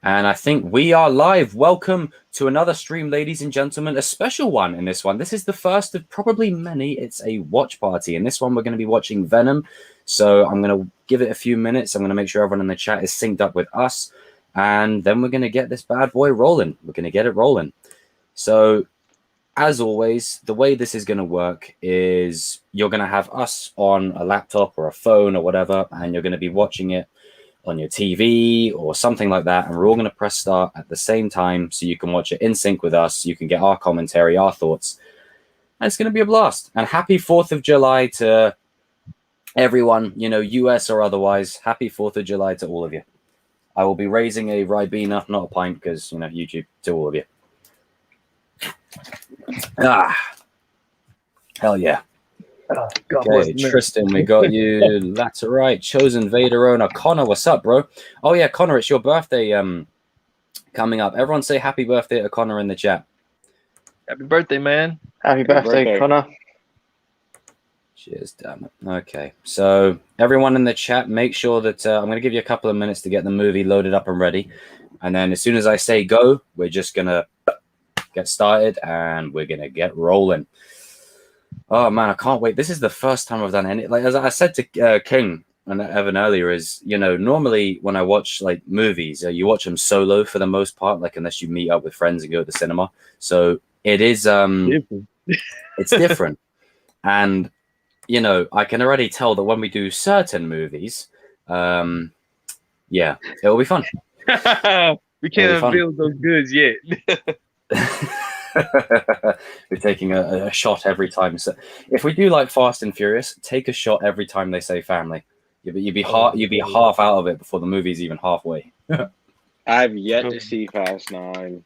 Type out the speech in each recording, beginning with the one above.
And I think we are live. Welcome to another stream, ladies and gentlemen. A special one in this one. This is the first of probably many. It's a watch party. In this one, we're going to be watching Venom. So I'm going to give it a few minutes. I'm going to make sure everyone in the chat is synced up with us. And then we're going to get this bad boy rolling. We're going to get it rolling. So as always, the way this is going to work is you're going to have us on a laptop or a phone or whatever, and you're going to be watching it on your TV or something like that, and we're all going to press start at the same time so you can watch it in sync with us. You can get our commentary, our thoughts, and it's going to be a blast. And happy 4th of July to everyone, you know, US or otherwise. Happy 4th of July to all of you. I will be raising a Ribena, not a pint, because, you know, YouTube, to all of you. Hell yeah. Okay, Tristan, we got you. That's right. Chosen Vader owner Connor, what's up, bro? Oh yeah, Connor, it's your birthday coming up. Everyone say happy birthday to Connor in the chat. Happy birthday, man. Happy birthday, Connor. Cheers, damn it. Okay, so everyone in the chat, make sure that I'm going to give you a couple of minutes to get the movie loaded up and ready. And then as soon as I say go, we're just going to get started and we're going to get rolling. Oh man, I can't wait. This is the first time I've done any, like, as I said to King and Evan earlier, is, you know, normally when I watch like movies, you watch them solo for the most part, like unless you meet up with friends and go to the cinema. So it is, it's different. And, you know, I can already tell that when we do certain movies, yeah, it'll be fun. We can't unveil those goods yet. We're taking a shot every time. So if we do like Fast and Furious, take a shot every time they say family. You'd be half out of it before the movie's even halfway. I've yet to see Fast 9.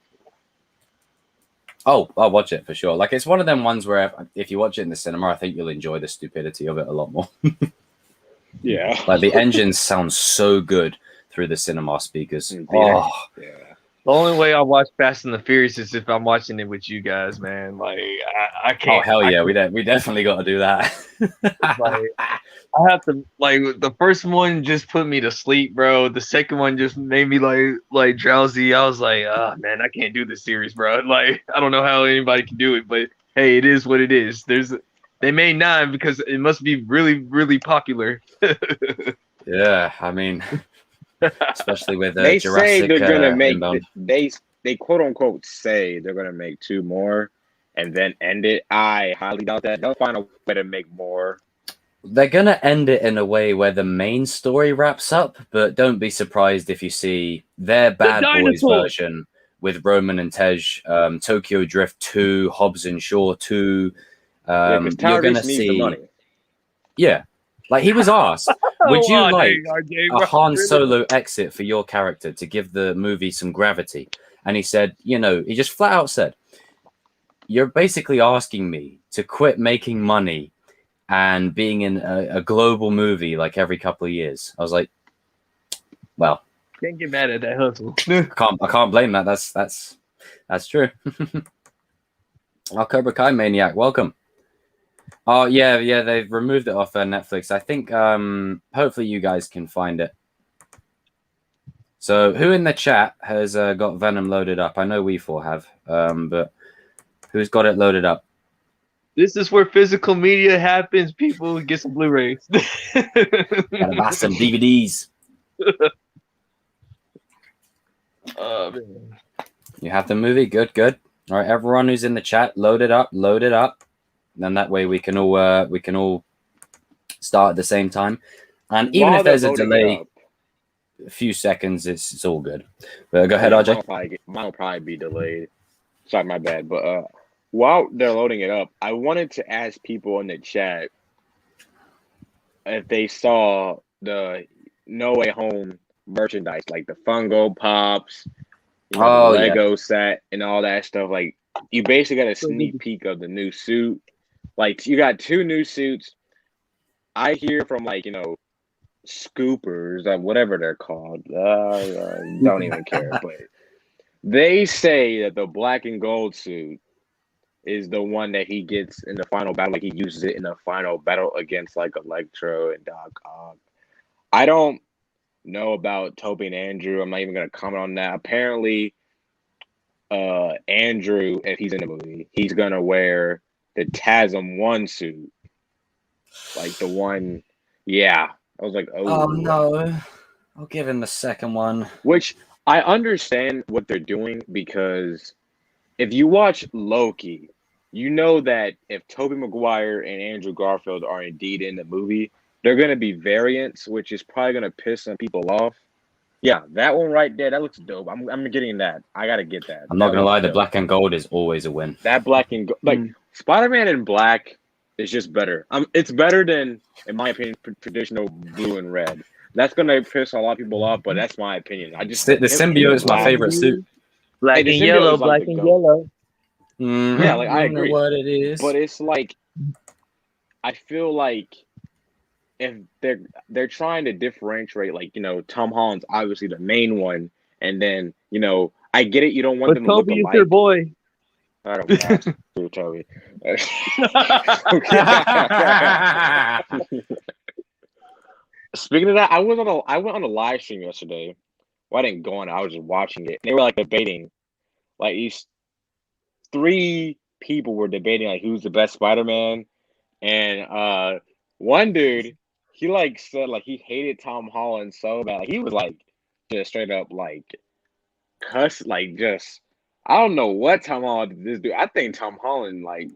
Oh, I'll watch it for sure. Like, it's one of them ones where if you watch it in the cinema, I think you'll enjoy the stupidity of it a lot more. Yeah. Like, the engines sound so good through the cinema speakers. Oh, yeah. The only way I watch Fast and the Furious is if I'm watching it with you guys, man. Like, I can't. Oh, hell yeah. We definitely got to do that. Like, I have to, like, the first one just put me to sleep, bro. The second one just made me, like drowsy. I was like, oh, man, I can't do this series, bro. Like, I don't know how anybody can do it, but hey, it is what it is. They made 9 because it must be really, really popular. Yeah, I mean... Especially with they Jurassic, say they're gonna make inbound. they quote unquote say they're gonna make 2 more and then end it. I highly doubt that. They'll find a way to make more. They're gonna end it in a way where the main story wraps up, but don't be surprised if you see their Bad Boys version with Roman and Tej, Tokyo Drift 2, Hobbs and Shaw 2. You're gonna see, yeah. Like, he was asked, would you like a Han Solo exit for your character to give the movie some gravity? And he said, you know, he just flat out said, you're basically asking me to quit making money and being in a global movie like every couple of years. I was like, well, can't get mad at that hustle. I can't blame that. That's true. Our Cobra Kai Maniac, welcome. Oh, yeah, they've removed it off Netflix. I think hopefully you guys can find it. So who in the chat has got Venom loaded up? I know we 4 have, but who's got it loaded up? This is where physical media happens. People get some Blu-rays. Gotta buy some DVDs. Man. You have the movie? Good. All right, everyone who's in the chat, load it up. Then that way we can all start at the same time. And even if there's a delay, a few seconds, it's all good. But go ahead, RJ. Mine will probably be delayed. Sorry, my bad. But while they're loading it up, I wanted to ask people in the chat if they saw the No Way Home merchandise, like the Funko Pops, the Lego set, and all that stuff. Like, you basically got a sneak peek of the new suit. Like, you got 2 new suits. I hear from, like, you know, scoopers, whatever they're called. Don't even care. But they say that the black and gold suit is the one that he gets in the final battle. Like, he uses it in the final battle against, like, Electro and Doc Ock. know about Toby and Andrew. I'm not even gonna comment on that. Apparently, Andrew, if he's in the movie, he's gonna wear the TASM 1 suit. Like the one, yeah. I was like, Oh no. I'll give him the second one. Which I understand what they're doing, because if you watch Loki, you know that if Tobey Maguire and Andrew Garfield are indeed in the movie, they're going to be variants, which is probably going to piss some people off. Yeah, that one right there, that looks dope. I'm getting that. I got to get that. I'm not going to lie, the black and gold is always a win. That black and gold, like Spider-Man in black is just better. It's better than, in my opinion, traditional blue and red. That's going to piss a lot of people off, but that's my opinion. I just the symbiote is my favorite suit. Black and yellow, black and yellow. Mm-hmm. Yeah, like I agree. What it is, but it's like I feel like if they're trying to differentiate, like, you know, Tom Holland's obviously the main one, and then, you know, I get it, you don't want them to look alike. Toby is your boy. I don't know, Toby. Speaking of that, I went on a live stream yesterday. Well, I didn't go on. I was just watching it. They were like debating, like these 3 people were debating like who's the best Spider-Man, and one dude, he like said like he hated Tom Holland so bad. Like, he was like just straight up like cuss, like just I don't know what Tom Holland did to this dude. I think Tom Holland like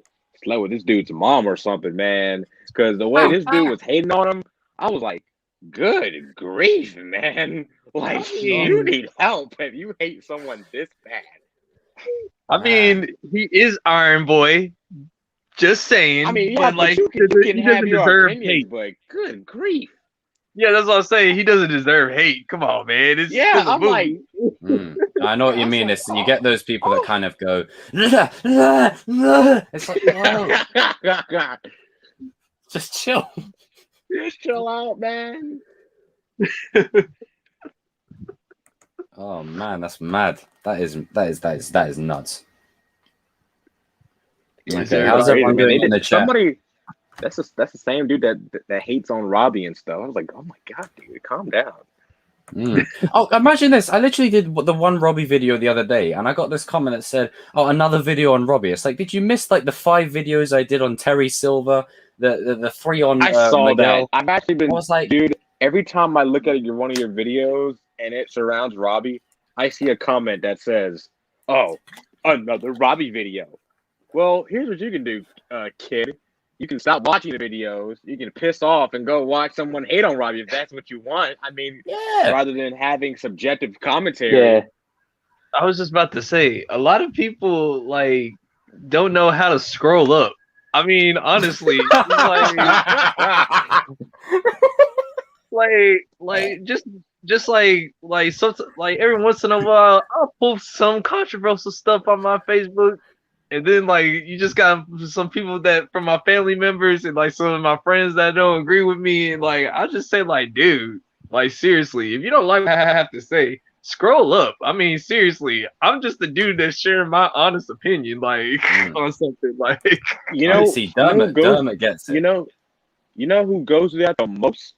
slept with this dude's mom or something, man. Because the way this dude was hating on him, I was like, good grief, man. Like, you need help if you hate someone this bad. I mean, he is Iron Boy. Just saying. I mean, yeah, like, you can have your opinions, hate. but good grief. Yeah, that's what I'm saying. He doesn't deserve hate. Come on, man. It's I'm like, I know what you mean. It's you get those people that kind of go. It's like, no. Just chill. Just chill out, man. Oh man, that's mad. That is nuts. Okay, how's everyone doing in the chat? Somebody, that's the same dude that hates on Robbie and stuff. I was like, oh my god, dude, calm down. Oh, imagine this. I literally did the one Robbie video the other day, and I got this comment that said, oh, another video on Robbie. It's like, did you miss like the 5 videos I did on Terry Silver, the 3 on I saw Miguel? that. I've actually been, I was like, dude, every time I look at one of your videos and it surrounds Robbie, I see a comment that says, oh, another Robbie video. Well, here's what you can do, kid. You can stop watching the videos. You can piss off and go watch someone hate on Robbie if that's what you want. I mean, yeah, rather than having subjective commentary. Yeah. I was just about to say, a lot of people like don't know how to scroll up. I mean, honestly, like just like something like every once in a while I'll post some controversial stuff on my Facebook. And then, like, you just got some people that from my family members and like some of my friends that don't agree with me, and like I just say, like, dude, like seriously, if you don't like what I have to say, scroll up. I mean, seriously, I'm just the dude that's sharing my honest opinion, like on something. Like, you know, see, Dermot gets it. You know who goes through that the most?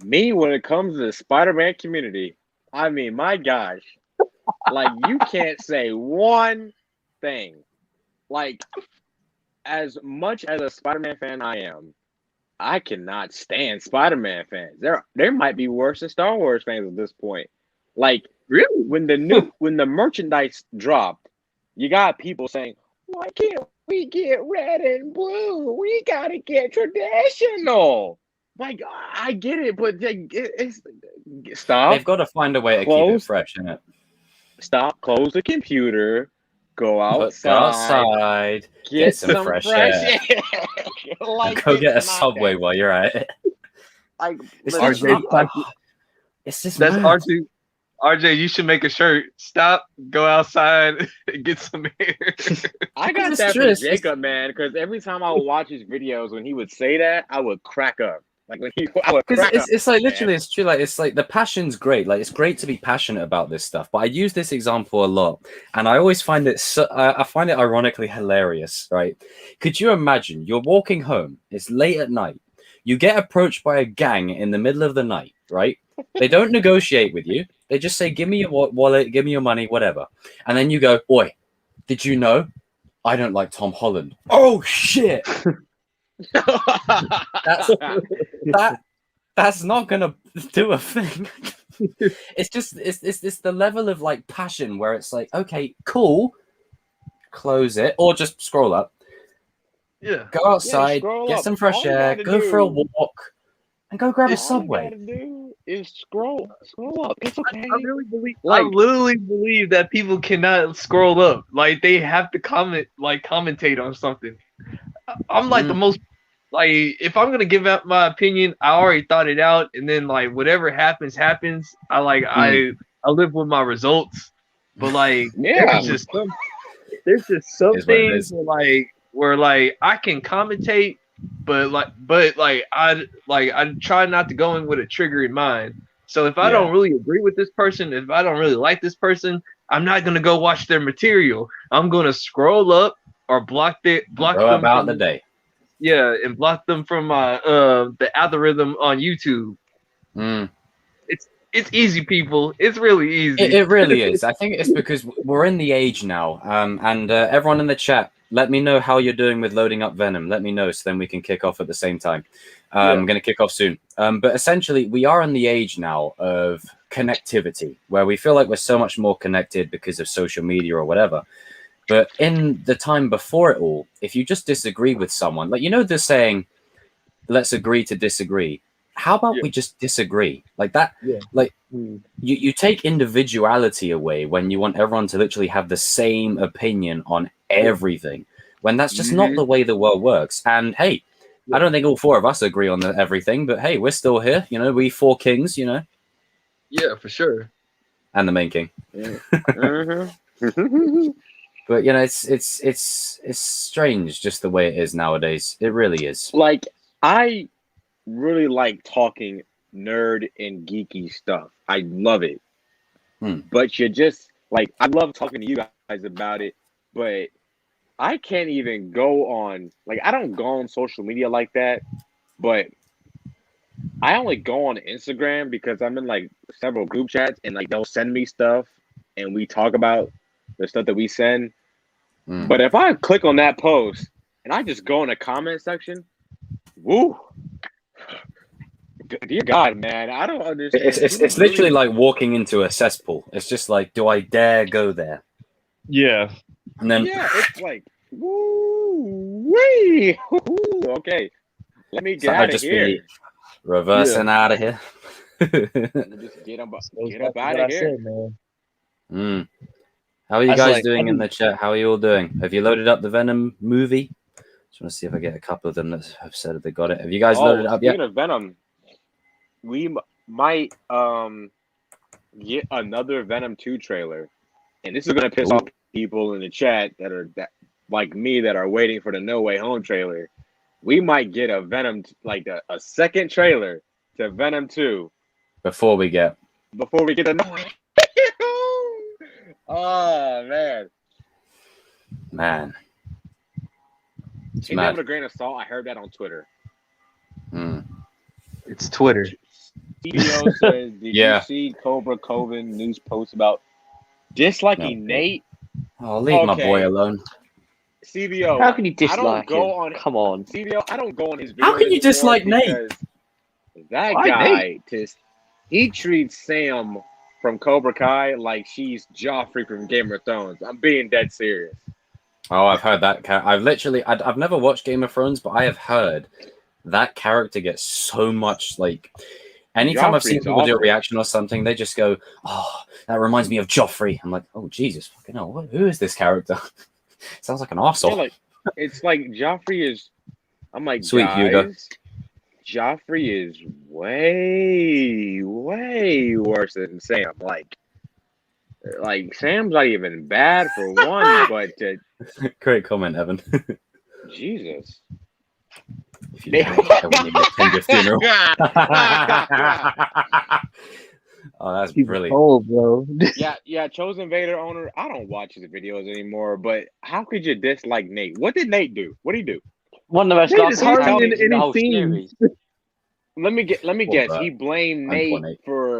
Me, when it comes to the Spider-Man community. I mean, my gosh, like you can't say one thing. Like, as much as a Spider-Man fan I am, I cannot stand Spider-Man fans. There might be worse than Star Wars fans at this point. Like, really, when the merchandise dropped, you got people saying, "Why can't we get red and blue? We gotta get traditional." Like, I get it, but it's stop. They've got to find a way to keep it fresh, innit? Stop. Close the computer. Go outside. Get some fresh air. Like, go get a Subway while you're at it. Like, it's just that's mad. RJ. RJ, you should make a shirt. Stop, go outside, and get some air. I got that from Jacob, man, because every time I would watch his videos, when he would say that, I would crack up. Like when it's like literally, it's true. Like it's like the passion's great. Like it's great to be passionate about this stuff. But I use this example a lot, and I always find it. I find it ironically hilarious. Right? Could you imagine? You're walking home. It's late at night. You get approached by a gang in the middle of the night. Right? They don't negotiate with you. They just say, give me your wallet, give me your money, whatever. And then you go, oi, did you know I don't like Tom Holland? Oh, shit. That's not going to do a thing. It's just, it's the level of like passion where it's like, okay, cool. Close it or just scroll up. Yeah. Go outside, get some fresh air, go for a walk, and go grab a Subway. All you gotta do is scroll up. It's okay. I really believe, I literally believe that people cannot scroll up. Like they have to commentate on something. I'm like the most, like, if I'm gonna give out my opinion, I already thought it out, and then like whatever happens. I live with my results. But like, there's just some things where I can commentate, but I try not to go in with a trigger in mind. So if I don't really agree with this person, if I don't really like this person, I'm not gonna go watch their material. I'm gonna scroll up or block them about the day. Yeah, and block them from my the algorithm on YouTube. It's easy, people. It's really easy. It really is. I think it's because we're in the age now. And everyone in the chat, let me know how you're doing with loading up Venom. Let me know so then we can kick off at the same time. I'm going to kick off soon. But essentially, we are in the age now of connectivity, where we feel like we're so much more connected because of social media or whatever. But in the time before it all, if you just disagree with someone, like, you know, the saying, let's agree to disagree. How about we just disagree like that? Like you take individuality away when you want everyone to literally have the same opinion on everything, when that's just not the way the world works. And hey, I don't think all four of us agree on everything, but hey, we're still here. You know, we four kings, you know. Yeah, for sure. And the main king. But you know, it's strange just the way it is nowadays. It really is. Like, I really like talking nerd and geeky stuff. I love it. But you just like, I love talking to you guys about it, but I can't even go on, like, I don't go on social media like that, but I only go on Instagram because I'm in like several group chats and like they'll send me stuff and we talk about the stuff that we send. But if I click on that post and I just go in the comment section, woo, dear God, man, I don't understand. It's literally like walking into a cesspool. It's just like, do I dare go there? Yeah. And then it's like, woo, wee, okay, let me get out of here. Reversing out of here. Just get up out of here, man. How are you guys doing in the chat? How are you all doing? Have you loaded up the Venom movie? Just want to see if I get a couple of them that have said that they got it. Have you guys loaded it up yet? Speaking of Venom, we might get another Venom 2 trailer, and this is gonna piss off people in the chat that like me that are waiting for the No Way Home trailer. We might get a Venom, like a second trailer to Venom 2 before we get the No Way Home. Oh man. Take that with a grain of salt. I heard that on Twitter. It's Twitter. CBO says, did you see Cobra Kai news post about disliking Nate? Oh, leave my boy alone. CBO, how can you dislike him? Come on. CBO, I don't go on his videos. How can you dislike Nate? That guy, he treats Sam from Cobra Kai like she's Joffrey from Game of Thrones. I'm being dead serious. Oh, I've heard that. I've never watched Game of Thrones, but I have heard that character gets so much, like, anytime I've seen people do a reaction or something, they just go, oh, that reminds me of Joffrey. I'm like, oh, Jesus, fucking hell, who is this character? Sounds like an arsehole. Yeah, like, it's like Joffrey is, I'm like, sweet guys, Hugo. Joffrey is way, way worse than Sam. Like Sam's not even bad for one, but great comment, Evan. Jesus. If you attend your funeral. Oh, that's brilliant. Oh, bro. yeah, Chosen Vader owner. I don't watch his videos anymore, but how could you dislike Nate? What did Nate do? What did he do? One of the most hardly in any scenes. Let me guess. He blamed Nate for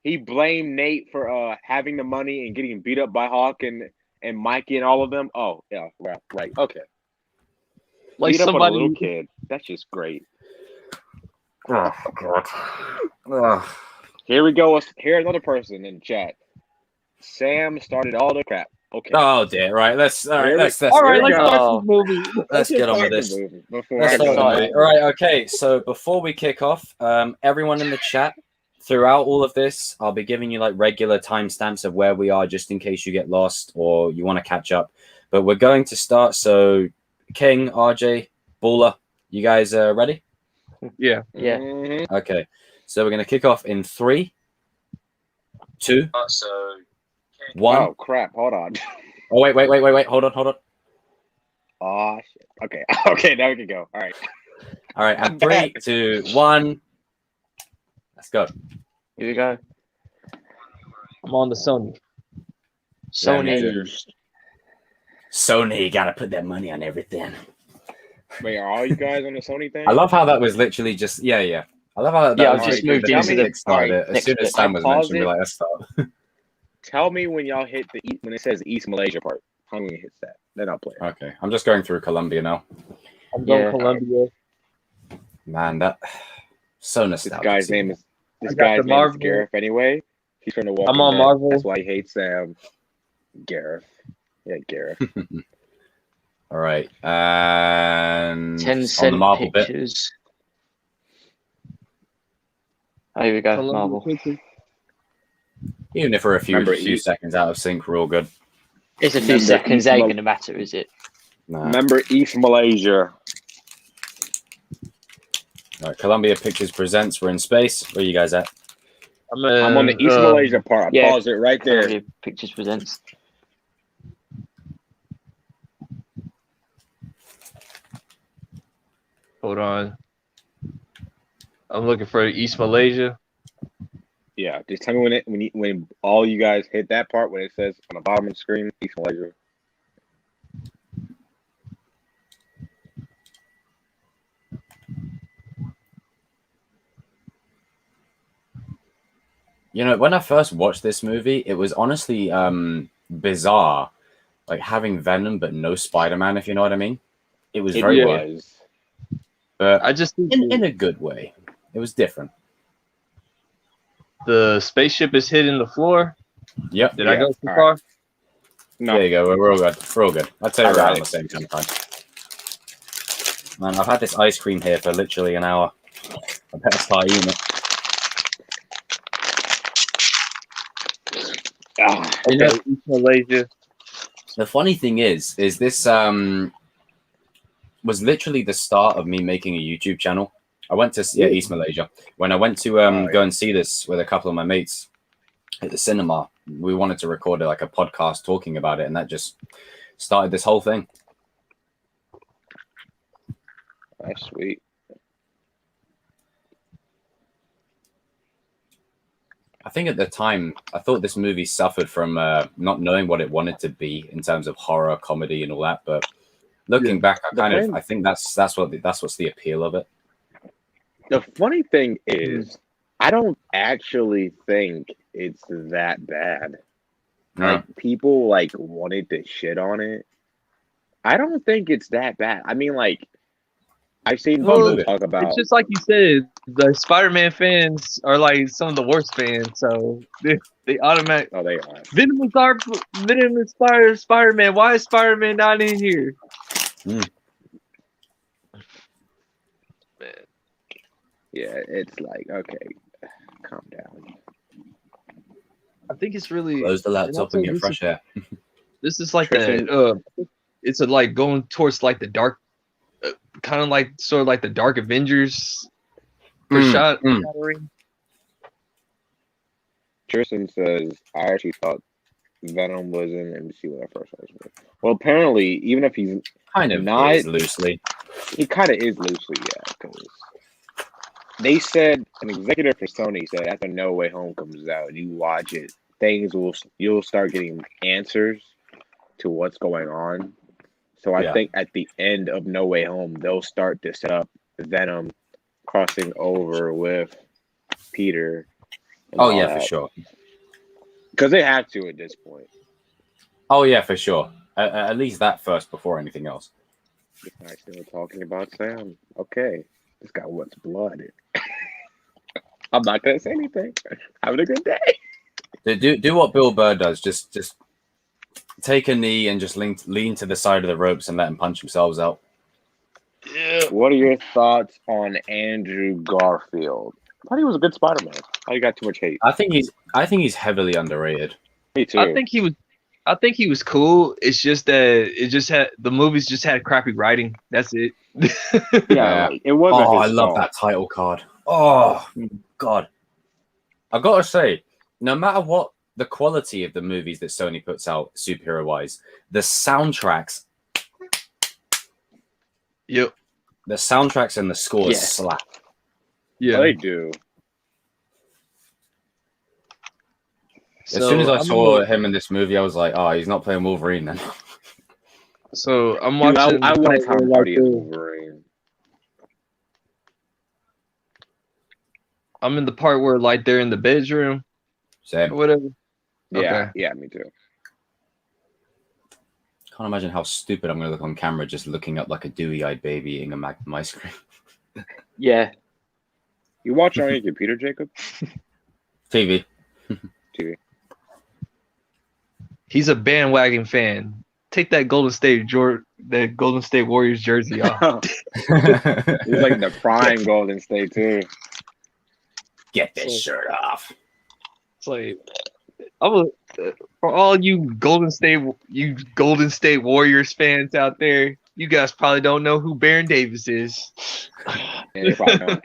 he blamed Nate for having the money and getting beat up by Hawk and Mikey and all of them. Oh yeah, right. Okay. Like Beat up on a somebody, little kid. That's just great. Oh God. Ugh. Here we go. Here's another person in chat. Sam started all the crap. Okay. Oh dear. Right. Let's start let's this movie. Let's get on with start this. the movie before Let's I start the go. movie. All right. Okay. So before we kick off, everyone in the chat, throughout all of this, I'll be giving you like regular timestamps of where we are, just in case you get lost or you want to catch up. But we're going to start. So King, RJ, Baller, you guys ready? Yeah. Mm-hmm. Okay. So we're going to kick off in 3, 2, 1. Oh crap! Hold on. Oh wait. Hold on. Oh shit. Okay. Okay. Now we can go. All right. All right. And 3, 2, 1. Let's go. Here we go. I'm on the Sony. Sony, gotta put that money on everything. Wait, are all you guys on the Sony thing? I love how that was literally just yeah. I love how that Yeah, was I've just just moved the into the Kickstarter. As soon as next Sam was Pause mentioned, we're it. like, let's start. Tell me when y'all hit when it says East Malaysia part. How many hits that? Then I'll play it. Okay, I'm just going through Colombia now. I'm going Yeah. Colombia. Man, that so This nostalgic. guy's name is I got guy's the name is Marvel. Gareth anyway. He's from the Walking I'm on Dead. Marvel. That's why he hates Gareth. Yeah, Gareth. All right, and 10 on the cent Marvel bit. pictures. Oh, here we go, Colombia Marvel. pictures. Even if we're a few Remember, seconds out of sync, we're all good. It's a few Remember, seconds, East ain't Mal- gonna matter, is it? Nah. Remember East Malaysia. All right, Columbia Pictures presents. We're in space. Where are you guys at? I'm on the East Malaysia part. I yeah. paused it right there. Columbia Pictures presents. Hold on. I'm looking for East Malaysia. Yeah, just tell me when all you guys hit that part when it says on the bottom of the screen East Malaysia. You know, when I first watched this movie, it was honestly bizarre, like having Venom but no Spider-Man, if you know what I mean. It was very weird, but I just think in a good way. It was different. the spaceship is hitting the floor. Yep. Did I go too all far? right. No. There you go. We're all good. We're all good. I'd say I we're got around it. the same kind of time. Man, I've had this ice cream here for literally an hour. I better start eating it. You know, East Malaysia. the funny thing is this was literally the start of me making a YouTube channel. I went to East Malaysia. When I went to go and see this with a couple of my mates at the cinema, we wanted to record like a podcast talking about it, and that just started this whole thing. That's sweet. I think at the time, I thought this movie suffered from not knowing what it wanted to be in terms of horror, comedy, and all that. But looking back, I think that's what's the appeal of it. The funny thing is, I don't actually think it's that bad. No. Like people like wanted to shit on it. I don't think it's that bad. I mean, like I've seen people talk about. It's just like you said, the Spider-Man fans are like some of the worst fans, so they automatic. Oh, they are. Venom inspired Spider-Man. Why is Spider-Man not in here? Mm. Man. Yeah, it's like okay, calm down. I think it's really Close the laptop and get fresh air. This is like Tristan- it's like going towards like the dark, kind of like sort of like the Dark Avengers shot. Tristan says, I actually thought Venom was in MCU when I first watched it. Well, apparently, even if he's Kind of not is loosely. he kind of is loosely, yeah. Because they said an executive for Sony said after No Way Home comes out and you watch it, you'll start getting answers to what's going on. So I think at the end of No Way Home, they'll start to set up Venom crossing over with Peter and Oh all yeah, for that. sure. Because they have to at this point. Oh yeah, for sure. At least that first before anything else. This guy's still talking about Sam. Okay, this guy wants blood. I'm not gonna say anything. Having a good day. Do what Bill Burr does. Just take a knee and just lean to the side of the ropes and let them punch themselves out. Yeah. What are your thoughts on Andrew Garfield? I thought he was a good Spider-Man. I got too much hate. I think he's heavily underrated. Me too. I think he was cool. It's just that the movies just had crappy writing. That's it. yeah, like, it wasn't Oh, his I love fault. that title card. Oh God, I gotta say, no matter what the quality of the movies that Sony puts out, superhero-wise, the soundtracks, Yep. the soundtracks and the scores Yeah. slap. Yeah. They do. As soon as I saw him in this movie, I was like, oh, he's not playing Wolverine then. So I'm Dude, watching. I want Tom like, Hardy as Wolverine. I'm in the part where like they're in the bedroom Same. or whatever. Yeah, Okay. yeah, me too. Can't imagine how stupid I'm going to look on camera just looking up like a dewy-eyed baby eating a Magnum ice cream. Yeah. You watch on your computer, Jacob? TV. TV. He's a bandwagon fan. Take that Golden State Warriors jersey off. He's like the prime Golden State too. Get this shirt off. It's like for all you Golden State Warriors fans out there, you guys probably don't know who Baron Davis is. Yeah, you probably don't.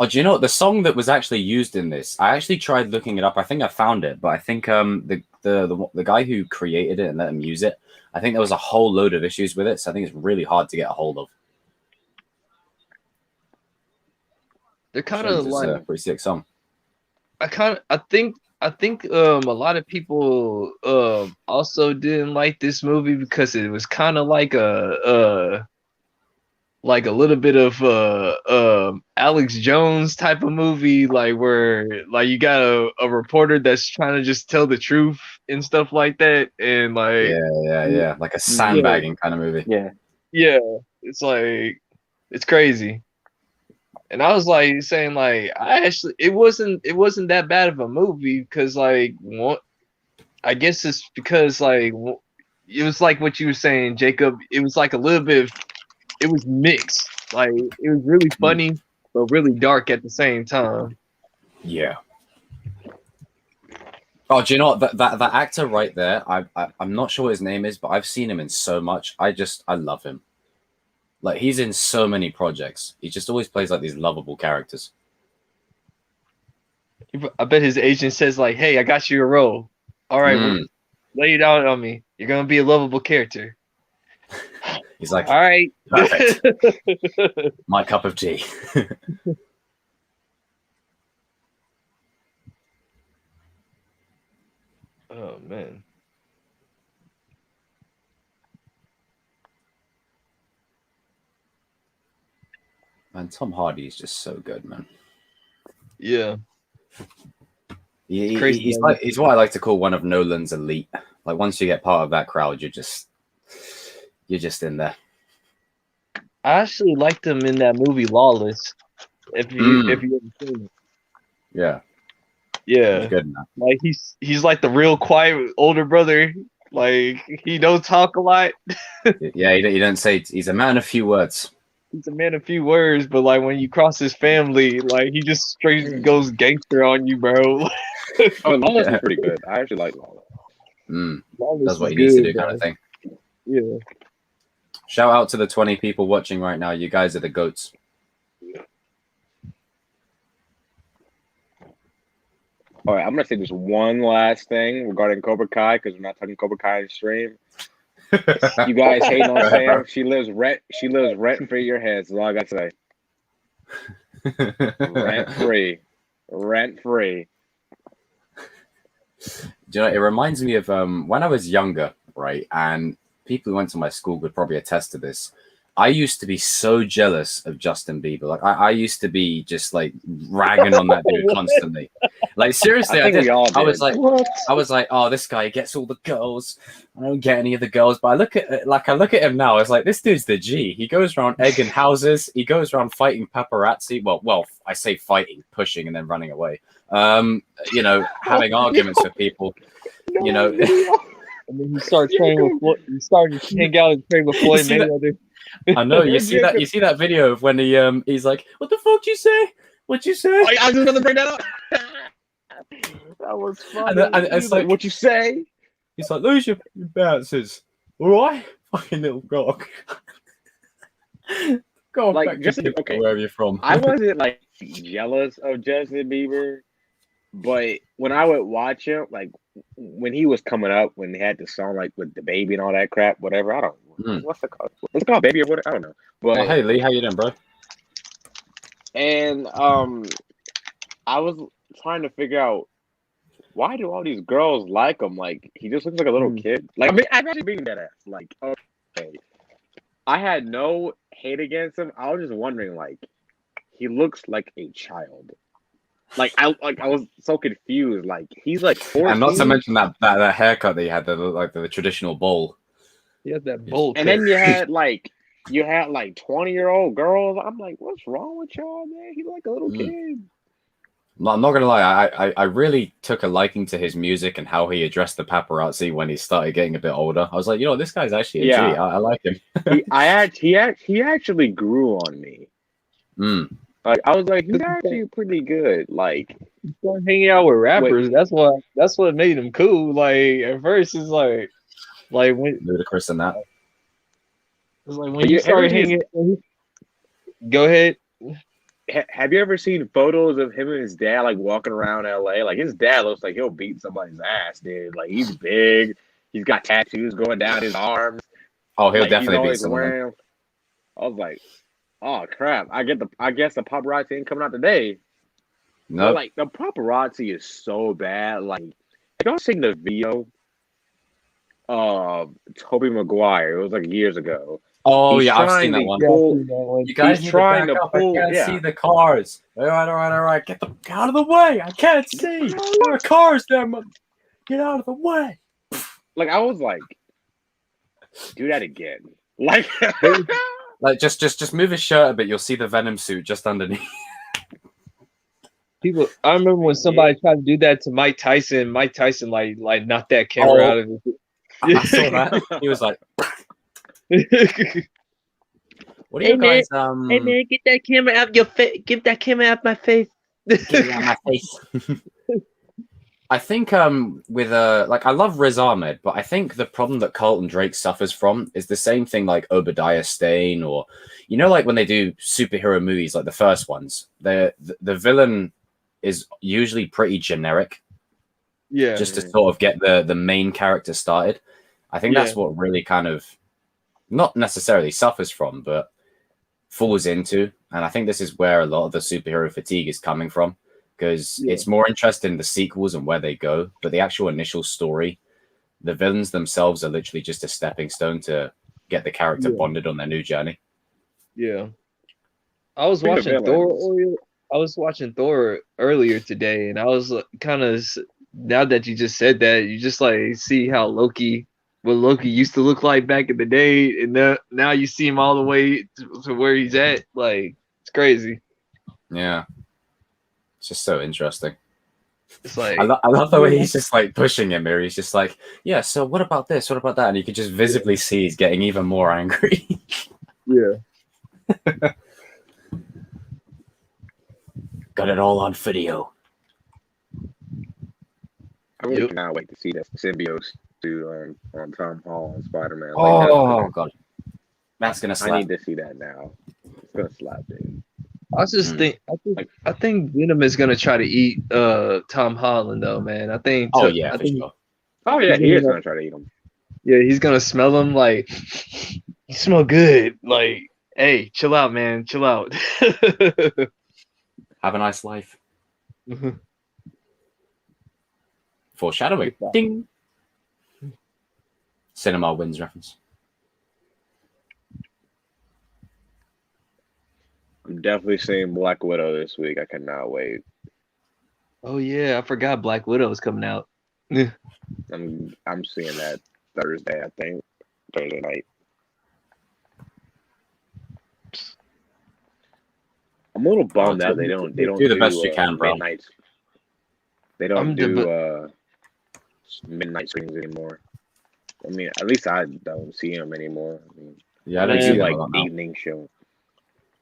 Oh, do you know what? The song that was actually used in this? I actually tried looking it up. I think I found it, but I think the guy who created it and let him use it, I think there was a whole load of issues with it. So I think it's really hard to get a hold of. They're kind of It's like a pretty sick song. I think a lot of people also didn't like this movie because it was kind of like a little bit of Alex Jones type of movie, like where like you got a reporter that's trying to just tell the truth and stuff like that, and like yeah, like a sandbagging kind of movie. yeah, it's like it's crazy. And I was like saying like it wasn't that bad of a movie because like I guess it's because like it was like what you were saying, Jacob. It was like a little bit. It was mixed. Like it was really funny but really dark at the same time. Yeah. Oh, do you know what? That actor right there? I'm not sure what his name is, but I've seen him in so much. I love him. Like he's in so many projects. He just always plays like these lovable characters. I bet his agent says like, "Hey, I got you a role. All right, well, lay it out on me. You're gonna be a lovable character." He's like, "All right, perfect. My cup of tea." Oh man. Man, Tom Hardy is just so good, man. Yeah. He's what I like to call one of Nolan's elite. Like once you get part of that crowd, you're just in there. I actually liked him in that movie Lawless. If you ever seen it. Yeah. Yeah. He's good enough. Like he's like the real quiet older brother. Like he don't talk a lot. Yeah, he don't say he's a man of few words. He's a man of few words, but like when you cross his family, like he just straight goes gangster on you, bro. Oh, Lawless is pretty good. I actually like Lawless. Lawless That's what he is needs to good, do, kind bro. of thing. Yeah. Shout out to the 20 people watching right now. You guys are the goats. All right, I'm gonna say just one last thing regarding Cobra Kai because we're not talking Cobra Kai in stream. You guys hating on Sam? She lives rent free in your heads. That's all I gotta say. Rent free. Do you know, it reminds me of when I was younger, right? And people who went to my school could probably attest to this. I used to be so jealous of Justin Bieber. Like I used to be just like ragging on that dude constantly. Like seriously, I think did. we all I was did. like, What? I was like, oh, this guy gets all the girls. I don't get any of the girls. But I look at him now. It's like this dude's the G. He goes around egging houses. He goes around fighting paparazzi. Well, I say fighting, pushing, and then running away. You know, having arguments with people. You know. And then he started training with he started to hang out and train with Floyd Mayweather. I know you see that. You see that video of when he's like, "What the fuck you say? What you say?" I was just gonna bring that up. That was funny. And it's like, what you say? He's like, "Lose your bounces, all right, fucking little Krogh." Go on, Like, back to Justin- people, okay. wherever you're from. I wasn't like jealous of Justin Bieber, but when I would watch him, like when he was coming up, when they had the song like with the baby and all that crap, whatever. I don't. What's it called? It's called Baby or whatever. I don't know. But Oh, hey Lee, how you doing, bro? and I was trying to figure out why do all these girls like him? Like he just looks like a little kid. Like I mean, I'm actually being that ass. Like okay, I had no hate against him. I was just wondering, like he looks like a child. I was so confused. Like he's like 14. And not to mention that haircut that he had, the traditional bowl. He had that bowl. And then you had like 20-year-old girls. I'm like, what's wrong with y'all, man? He's like a little kid. I'm not gonna lie, I really took a liking to his music and how he addressed the paparazzi when he started getting a bit older. I was like, you know, this guy's actually a G. I like him. he actually grew on me. Like I was like, he's actually pretty good. Like started hanging out with rappers. That's what made him cool. Like at first, it's like when Ludacris and that. it's like when you started hanging. Go ahead. Have you ever seen photos of him and his dad like walking around LA? Like his dad looks like he'll beat somebody's ass, dude. Like he's big. He's got tattoos going down his arms. Oh, he'll like, definitely beat someone. I was like, oh crap! I guess the paparazzi ain't coming out today. No, But, like the paparazzi is so bad. Like, have y'all seen the video of Tobey Maguire? It was like years ago. Oh He's yeah, I've trying seen that to one. pull- You guys He's need trying to back to up. pull- I can't yeah. see the cars. All right. Get out of the way. I can't see. There are cars there. Get out of the way. Like I was like, do that again. Like, Like just move his shirt a bit. You'll see the Venom suit just underneath. People, I remember when somebody tried to do that to Mike Tyson. Mike Tyson like knocked that camera out of it. I saw that. He was like, "What are you guys? Hey man, get that camera out your face. Get that camera out my face. Get it out my face." I think with like I love Riz Ahmed, but I think the problem that Carlton Drake suffers from is the same thing like Obadiah Stane, or you know, like when they do superhero movies, like the first ones, the villain is usually pretty generic. Yeah. Just to sort of get the main character started. I think that's what really kind of not necessarily suffers from, but falls into. And I think this is where a lot of the superhero fatigue is coming from. Because it's more interesting in the sequels and where they go, but the actual initial story, the villains themselves are literally just a stepping stone to get the character bonded on their new journey. Yeah, I was watching Thor. I was watching Thor earlier today, and I was kind of, now that you just said that, you just like see how what Loki used to look like back in the day, and now you see him all the way to where he's at. Like it's crazy. Yeah. It's just so interesting. It's like I love the way he's just like pushing him here. He's just like, yeah, so what about this? What about that? And you can just visibly see he's getting even more angry. Yeah. Got it all on video. I really cannot wait to see that symbiote suit on Tom Holland and Spider-Man. Oh god, that's gonna slap. I need to see that now. It's gonna slap, dude. I just think I think Venom is gonna try to eat Tom Holland though, man. I think. Oh yeah, for sure. Oh yeah, he is gonna try to eat him. Yeah, he's gonna smell him like you smell good. Like, hey, chill out, man, chill out. Have a nice life. Foreshadowing. Ding. Cinema wins reference. I'm definitely seeing Black Widow this week. I cannot wait. Oh yeah, I forgot Black Widow is coming out. Yeah. I'm seeing that Thursday. I think Thursday night. I'm a little bummed out they don't do the best you can, bro. midnights. They don't do midnight screenings anymore. I mean, at least I don't see them anymore. I mean, Yeah, I they don't do see like them now. evening show.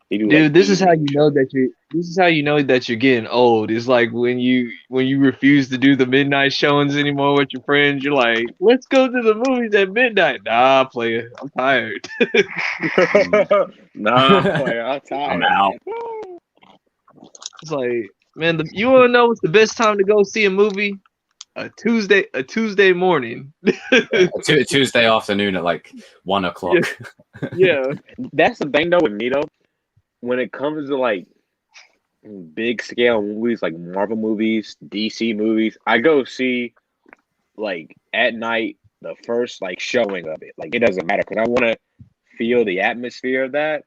They do, Dude, like, this is how evening you know show. that you. This is how you know that you're getting old. It's like when you refuse to do the midnight showings anymore with your friends. You're like, let's go to the movies at midnight. Nah, player, I'm tired. Nah, player, I'm tired. I'm out. It's like, man, you want to know what's the best time to go see a movie? A Tuesday morning. Tuesday afternoon at like 1 o'clock. Yeah. That's the thing though with me though. When it comes to like big scale movies, like Marvel movies, DC movies, I go see like at night the first like showing of it. Like it doesn't matter because I want to feel the atmosphere of that.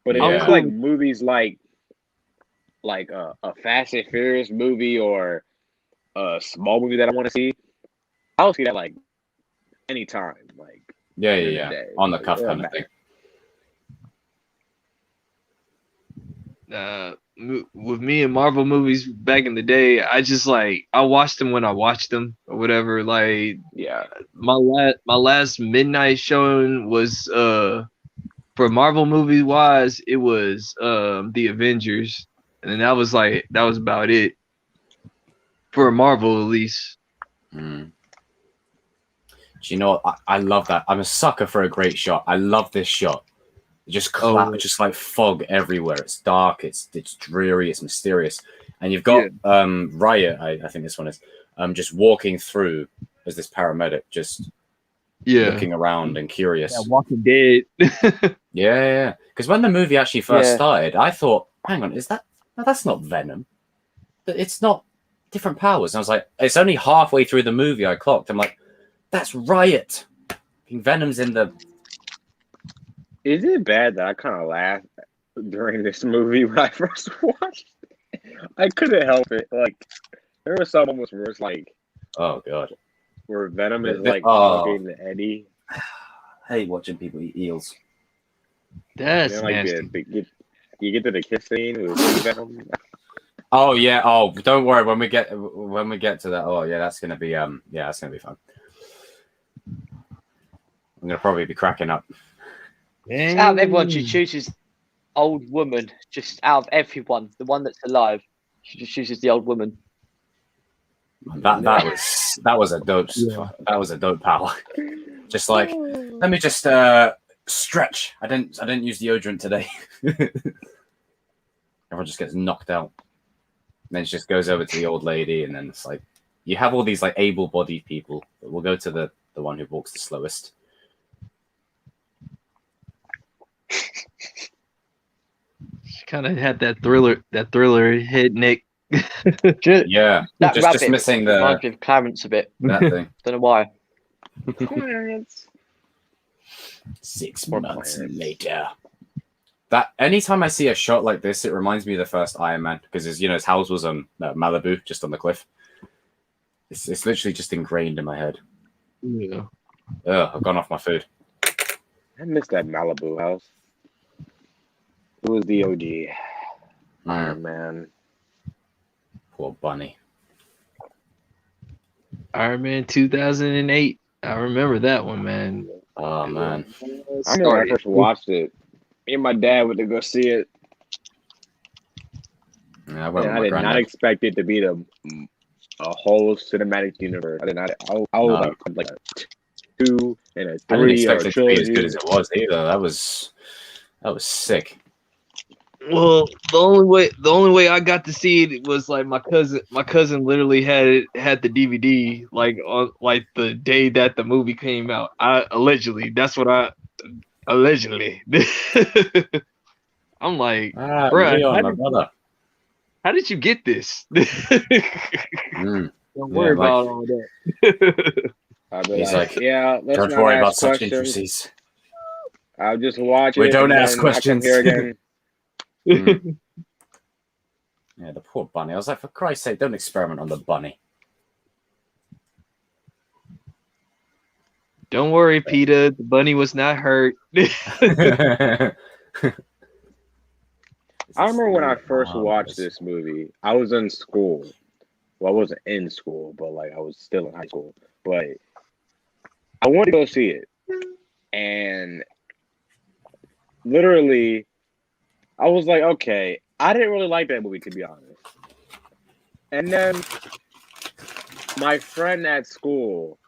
But if Yeah. it's like movies like a Fast and Furious movie or a small movie that I want to see, I'll see that like anytime. Like Yeah. On the cuff kind of thing. With me and Marvel movies back in the day, I just like I watched them when I watched them or whatever. Like Yeah. my last midnight showing was for Marvel movie wise, it was the Avengers, and that was about it for Marvel at least. Mm. Do you know what? I love that. I'm a sucker for a great shot. I love this shot. Just just like fog everywhere. It's dark. It's dreary. It's mysterious. And you've got Riot. I think this one is just walking through as this paramedic, just looking around and curious. Yeah, Walking Dead. Yeah. Because when the movie actually first started, I thought, hang on, that's not Venom. It's not different powers. And I was like, it's only halfway through the movie I clocked. I'm like, that's Riot. Venom's in the. Is it bad that I kind of laughed during this movie when I first watched it? I couldn't help it. Like, there were some moments where it's like, oh god, where Venom is like talking to Eddie. I hate watching people eat eels. That's like nasty. You get to the kiss scene with Venom. Oh yeah. Oh, don't worry. When we get to that, oh yeah, that's gonna be that's gonna be fun. I'm gonna probably be cracking up. Out of everyone, she chooses old woman. Just out of everyone, the one that's alive, she just chooses the old woman. That was a dope. That was a dope power. Just like, let me just stretch. I didn't use deodorant today. Everyone just gets knocked out. And then she just goes over to the old lady, and then it's like you have all these like able-bodied people, but we'll go to the one who walks the slowest. She kind of had that thriller head neck. Yeah, that just missing the reminds me of Clarence a bit. That thing. Don't know why. 6 months later. That anytime I see a shot like this, it reminds me of the first Iron Man because his house was on Malibu, just on the cliff. It's literally just ingrained in my head. Yeah. I've gone off my food. I missed that Malibu house. It was the OG Iron Man. Poor Bunny. Iron Man 2008. I remember that one, man. Oh man. I remember when I first watched it. Me and my dad went to go see it. Yeah, I did not expect it to be a whole cinematic universe. I did not. I was like a 2 and a 3. I didn't expect it to be as good as it was either. That was sick. Well, the only way I got to see it was like my cousin literally had the DVD like on like the day that the movie came out. Allegedly. I'm like, bruh, how did you get this? Don't worry about all that. He's like, yeah, let's don't worry about such intricacies. I'll just watch it. We don't ask questions. Here again. Mm. Yeah, the poor bunny. I was like, for Christ's sake, don't experiment on the bunny. Don't worry, Peter. The bunny was not hurt. I remember when I first watched this movie, I was in school. Well, I wasn't in school, but like I was still in high school. But I wanted to go see it. And literally, I was like, okay, I didn't really like that movie, to be honest. And then my friend at school,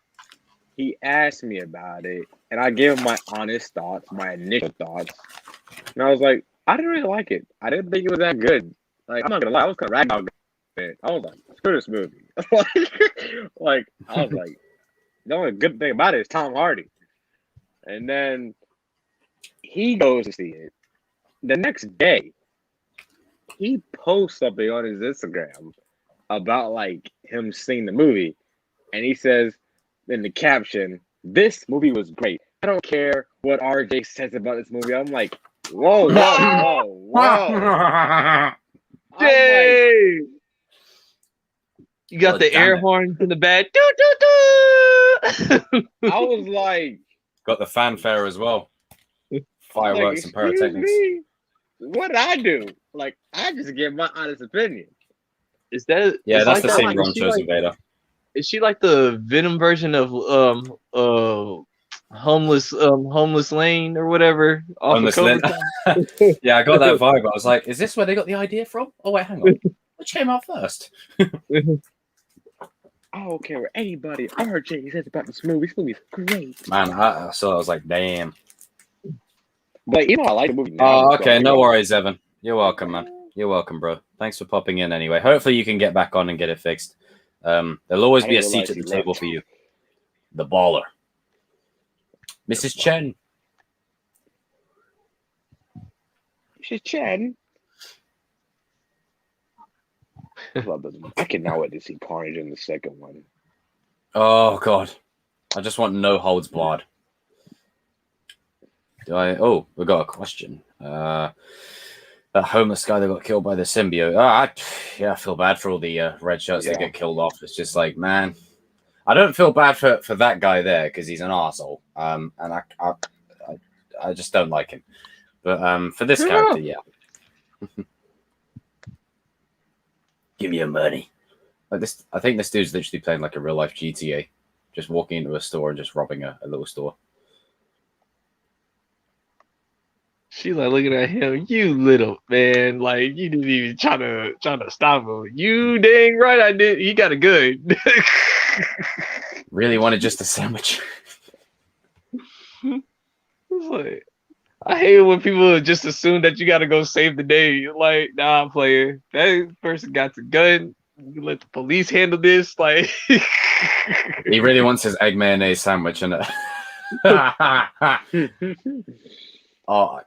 he asked me about it, and I gave him my honest thoughts, my initial thoughts. And I was like, I didn't really like it. I didn't think it was that good. Like, I'm not gonna lie, I was kind of ragdogging it. I was like, screw this movie. like, I was like, the only good thing about it is Tom Hardy. And then he goes to see it. The next day, he posts something on his Instagram about like him seeing the movie, and he says in the caption, "This movie was great. I don't care what RJ says about this movie." I'm like, whoa, whoa, whoa, whoa. Yay! Like, you got the air horns in the back. Doo, doo, doo. I was like, got the fanfare as well. Fireworks and pyrotechnics. What did I do? Like, I just give my honest opinion. Is that? Yeah, that's the same like, wrong chosen Vader. Is she like the Venom version of homeless Lane or whatever? Homeless Lane. Yeah, I got that vibe. I was like, is this where they got the idea from? Oh wait, hang on. Which came out first? I don't care what anybody RJ says about this movie. This movie's great. Man, I saw. I was like, damn. But you know, I like the movie now. Oh, okay. No worries, Evan. You're welcome, man. You're welcome, bro. Thanks for popping in anyway. Hopefully you can get back on and get it fixed. There'll always be a seat at the table for you. The baller. Mrs. Chen. Mrs. Chen. I cannot wait to see Carnage in the second one. Oh, God. I just want no holds barred. Oh, we got a question. That homeless guy that got killed by the symbiote. I feel bad for all the red shirts that get killed off. It's just like, man, I don't feel bad for that guy there because he's an arsehole. And I just don't like him. But for this character, yeah. Give me your money. Like this, I think this dude's literally playing like a real life GTA, just walking into a store and just robbing a little store. She like looking at him, you little man, like you didn't even try to stop him. You dang right I did. He got it good. Really wanted just a sandwich. It's like, I hate it when people just assume that you gotta go save the day. Like, nah, player. That person got the gun. You let the police handle this. Like, he really wants his egg mayonnaise sandwich, and oh.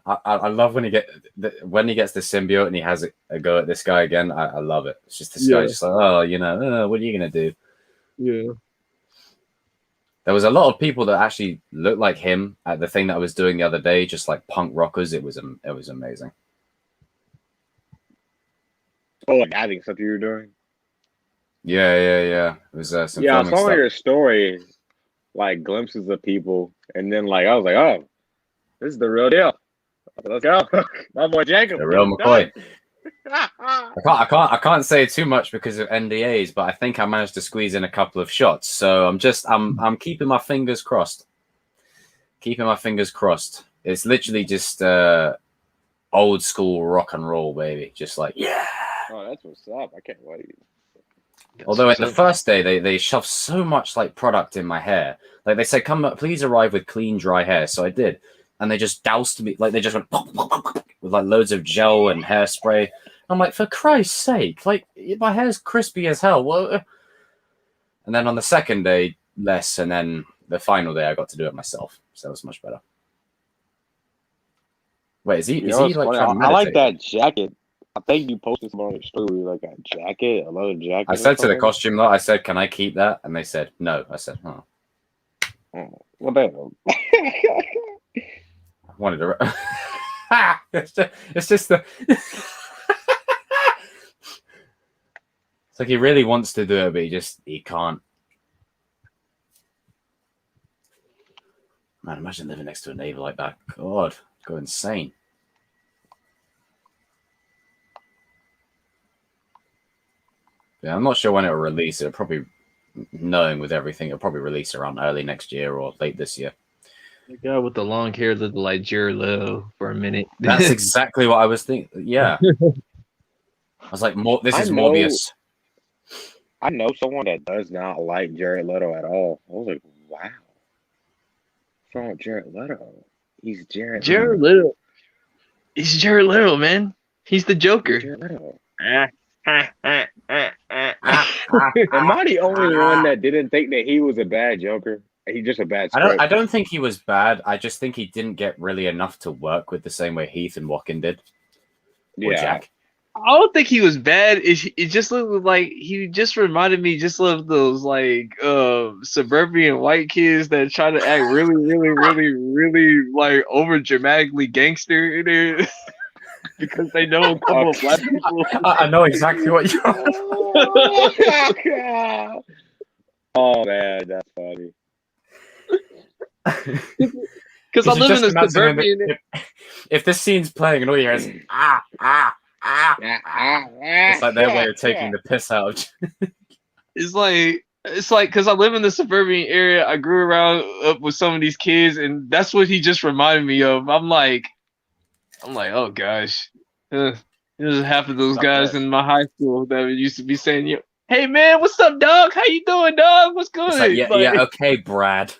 I love when he gets the symbiote and he has a go at this guy again. I love it. It's just this guy just like, oh, what are you gonna do? Yeah. There was a lot of people that actually looked like him at the thing that I was doing the other day, just like punk rockers. It was amazing. Oh, like adding stuff you were doing? Yeah. It was some I saw stuff. your story, like glimpses of people, and then like I was like, oh. This is the real deal. Let's go. My boy Jacob. The real McCoy. I can't say too much because of NDAs, but I think I managed to squeeze in a couple of shots. So I'm keeping my fingers crossed. Keeping my fingers crossed. It's literally just old school rock and roll, baby. Just like, yeah. Oh, that's what's up. I can't wait. Although in the first day they shoved so much like product in my hair. Like they said, please arrive with clean, dry hair. So I did. And they just doused me, like they just went with like loads of gel and hairspray. I'm like, for Christ's sake, like my hair's crispy as hell. What? And then on the second day, less, and then the final day, I got to do it myself, so it was much better. Wait, is he like? Trying to I like that jacket. I think you posted some on your story, like a jacket, a leather jacket. I said to the costume lot, I said, "Can I keep that?" And they said, "No." I said, "Oh, well, damn." I wanted to." it's just the. It's like he really wants to do it, but he can't. Man, imagine living next to a neighbor like that. God, go insane. Yeah, I'm not sure when it'll release. It'll probably, knowing with everything, it'll probably release around early next year or late this year. The guy with the long hair looked like Jared Leto for a minute. That's exactly what I was thinking. Yeah. I was like, this is Morbius. I know someone that does not like Jared Leto at all. I was like, wow. What's wrong with Jared Leto? He's Jared Leto. He's Jared Leto, man. He's the Joker. Jared Leto. Am I the only one that didn't think that he was a bad Joker? He's just a bad script. I don't think he was bad. I just think he didn't get really enough to work with the same way Heath and Walken did. Or Jack. I don't think he was bad. It just looked like he just reminded me just of those like suburban white kids that try to act really, really, really, really like over dramatically gangster in it because they know a couple of black people. I know exactly what you're. Oh man, that's funny. Because I live in a suburban. If this scene's playing and all you hear is it's like their way of taking the piss out of. It's like because I live in the suburban area. I grew up with some of these kids, and that's what he just reminded me of. I'm like, oh gosh, there's half of those guys in my high school that used to be saying, "Hey man, what's up, dog? How you doing, dog? What's good?" Like, yeah, okay, Brad.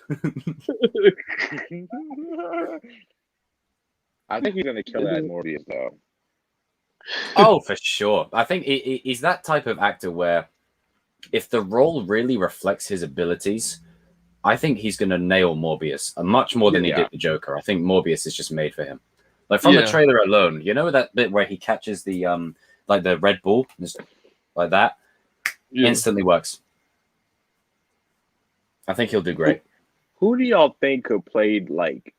I think he's gonna kill that Morbius though. Oh, for sure. I think he's that type of actor where if the role really reflects his abilities, I think he's going to nail Morbius much more than he did the Joker. I think Morbius is just made for him. Like from the trailer alone, you know that bit where he catches the like the Red Bull, like that, instantly works. I think he'll do great. Who do y'all think could play like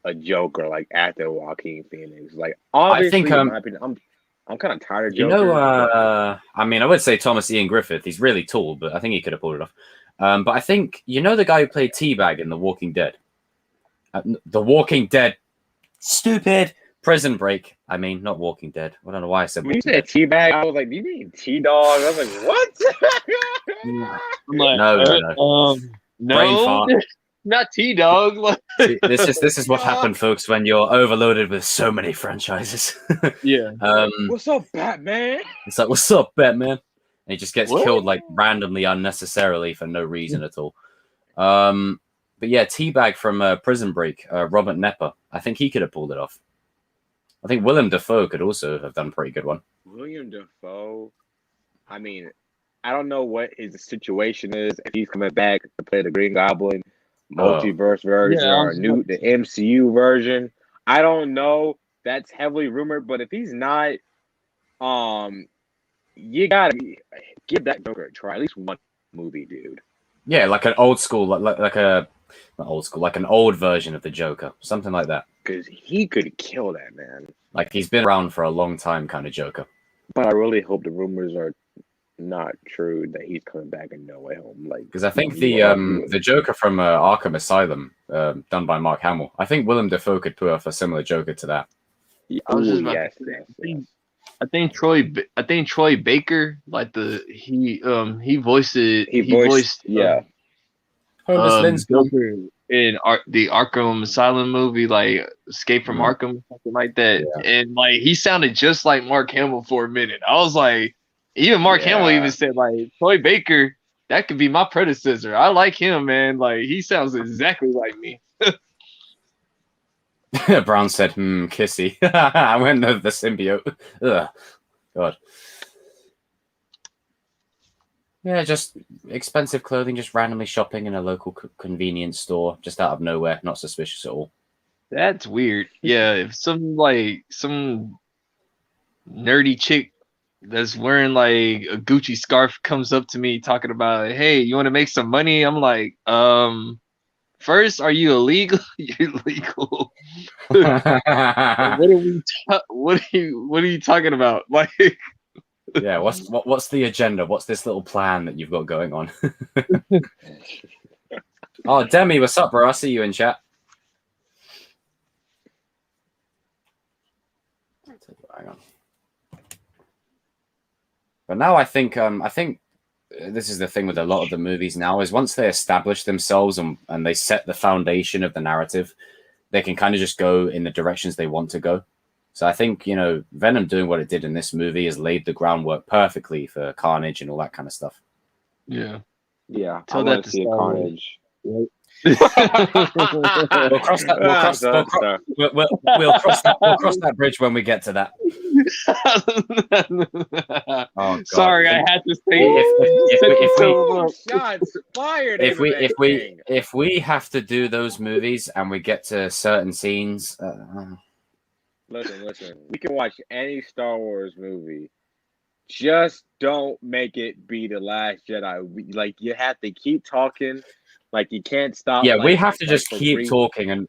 a Joker like after Joaquin Phoenix? Like obviously, I think in my opinion, I'm kind of tired of Joker. You know, I mean, I would say Thomas Ian Griffith. He's really tall, but I think he could have pulled it off. But I think you know the guy who played Teabag in The Walking Dead. The Walking Dead, stupid Prison Break. I mean, not Walking Dead. I don't know why I said. When you said Teabag, I was like, "Do you mean T-Dog?" I was like, "What?" No. Brain fart. Not T-Dog. This is what happened, folks, when you're overloaded with so many franchises. Yeah. What's up, Batman? It's like, what's up, Batman? And he just gets killed like randomly, unnecessarily for no reason at all. But yeah, Teabag from Prison Break, Robert Nepper. I think he could have pulled it off. I think Willem Dafoe could also have done a pretty good one. William Dafoe. I mean, I don't know what his situation is. If he's coming back to play the Green Goblin. Multiverse version or the MCU version. I don't know. That's heavily rumored, but if he's not, you gotta give that Joker a try. At least one movie, dude. Yeah, like an old school, like an old version of the Joker, something like that. Because he could kill that man. Like he's been around for a long time, kind of Joker. But I really hope the rumors are not true that he's coming back in No Way Home, like because I think the Joker from Arkham Asylum, done by Mark Hamill. I think Willem Dafoe could put off a similar Joker to that. I was just about to say, I think Troy Baker, like he voiced Joker in the Arkham Asylum movie, like Escape from Arkham, something like that, and like he sounded just like Mark Hamill for a minute. I was like. Even Mark Hamill even said, like, Troy Baker, that could be my predecessor. I like him, man. Like, he sounds exactly like me. Brown said, kissy. I went with the symbiote. Ugh. God. Yeah, just expensive clothing, just randomly shopping in a local convenience store, just out of nowhere, not suspicious at all. That's weird. Yeah, if some nerdy chick that's wearing like a Gucci scarf comes up to me talking about, hey, you want to make some money? I'm like, First, are you illegal? You're legal. What are you talking about? Like, yeah, what's the agenda? What's this little plan that you've got going on? Oh, Demi, what's up, bro? I see you in chat. Hang on. But now I think this is the thing with a lot of the movies now is once they establish themselves and they set the foundation of the narrative, they can kind of just go in the directions they want to go. So I think, you know, Venom doing what it did in this movie has laid the groundwork perfectly for Carnage and all that kind of stuff. yeah. Yeah, Tell I that want to to see a Star Wars. Carnage. We'll cross that bridge when we get to that. Oh, God. Sorry, I had to say shots fired. If we have to do those movies and we get to certain scenes, listen. We can watch any Star Wars movie. Just don't make it be The Last Jedi. Like you have to keep talking. Like you can't stop. Yeah, like, we have to like, just keep talking and.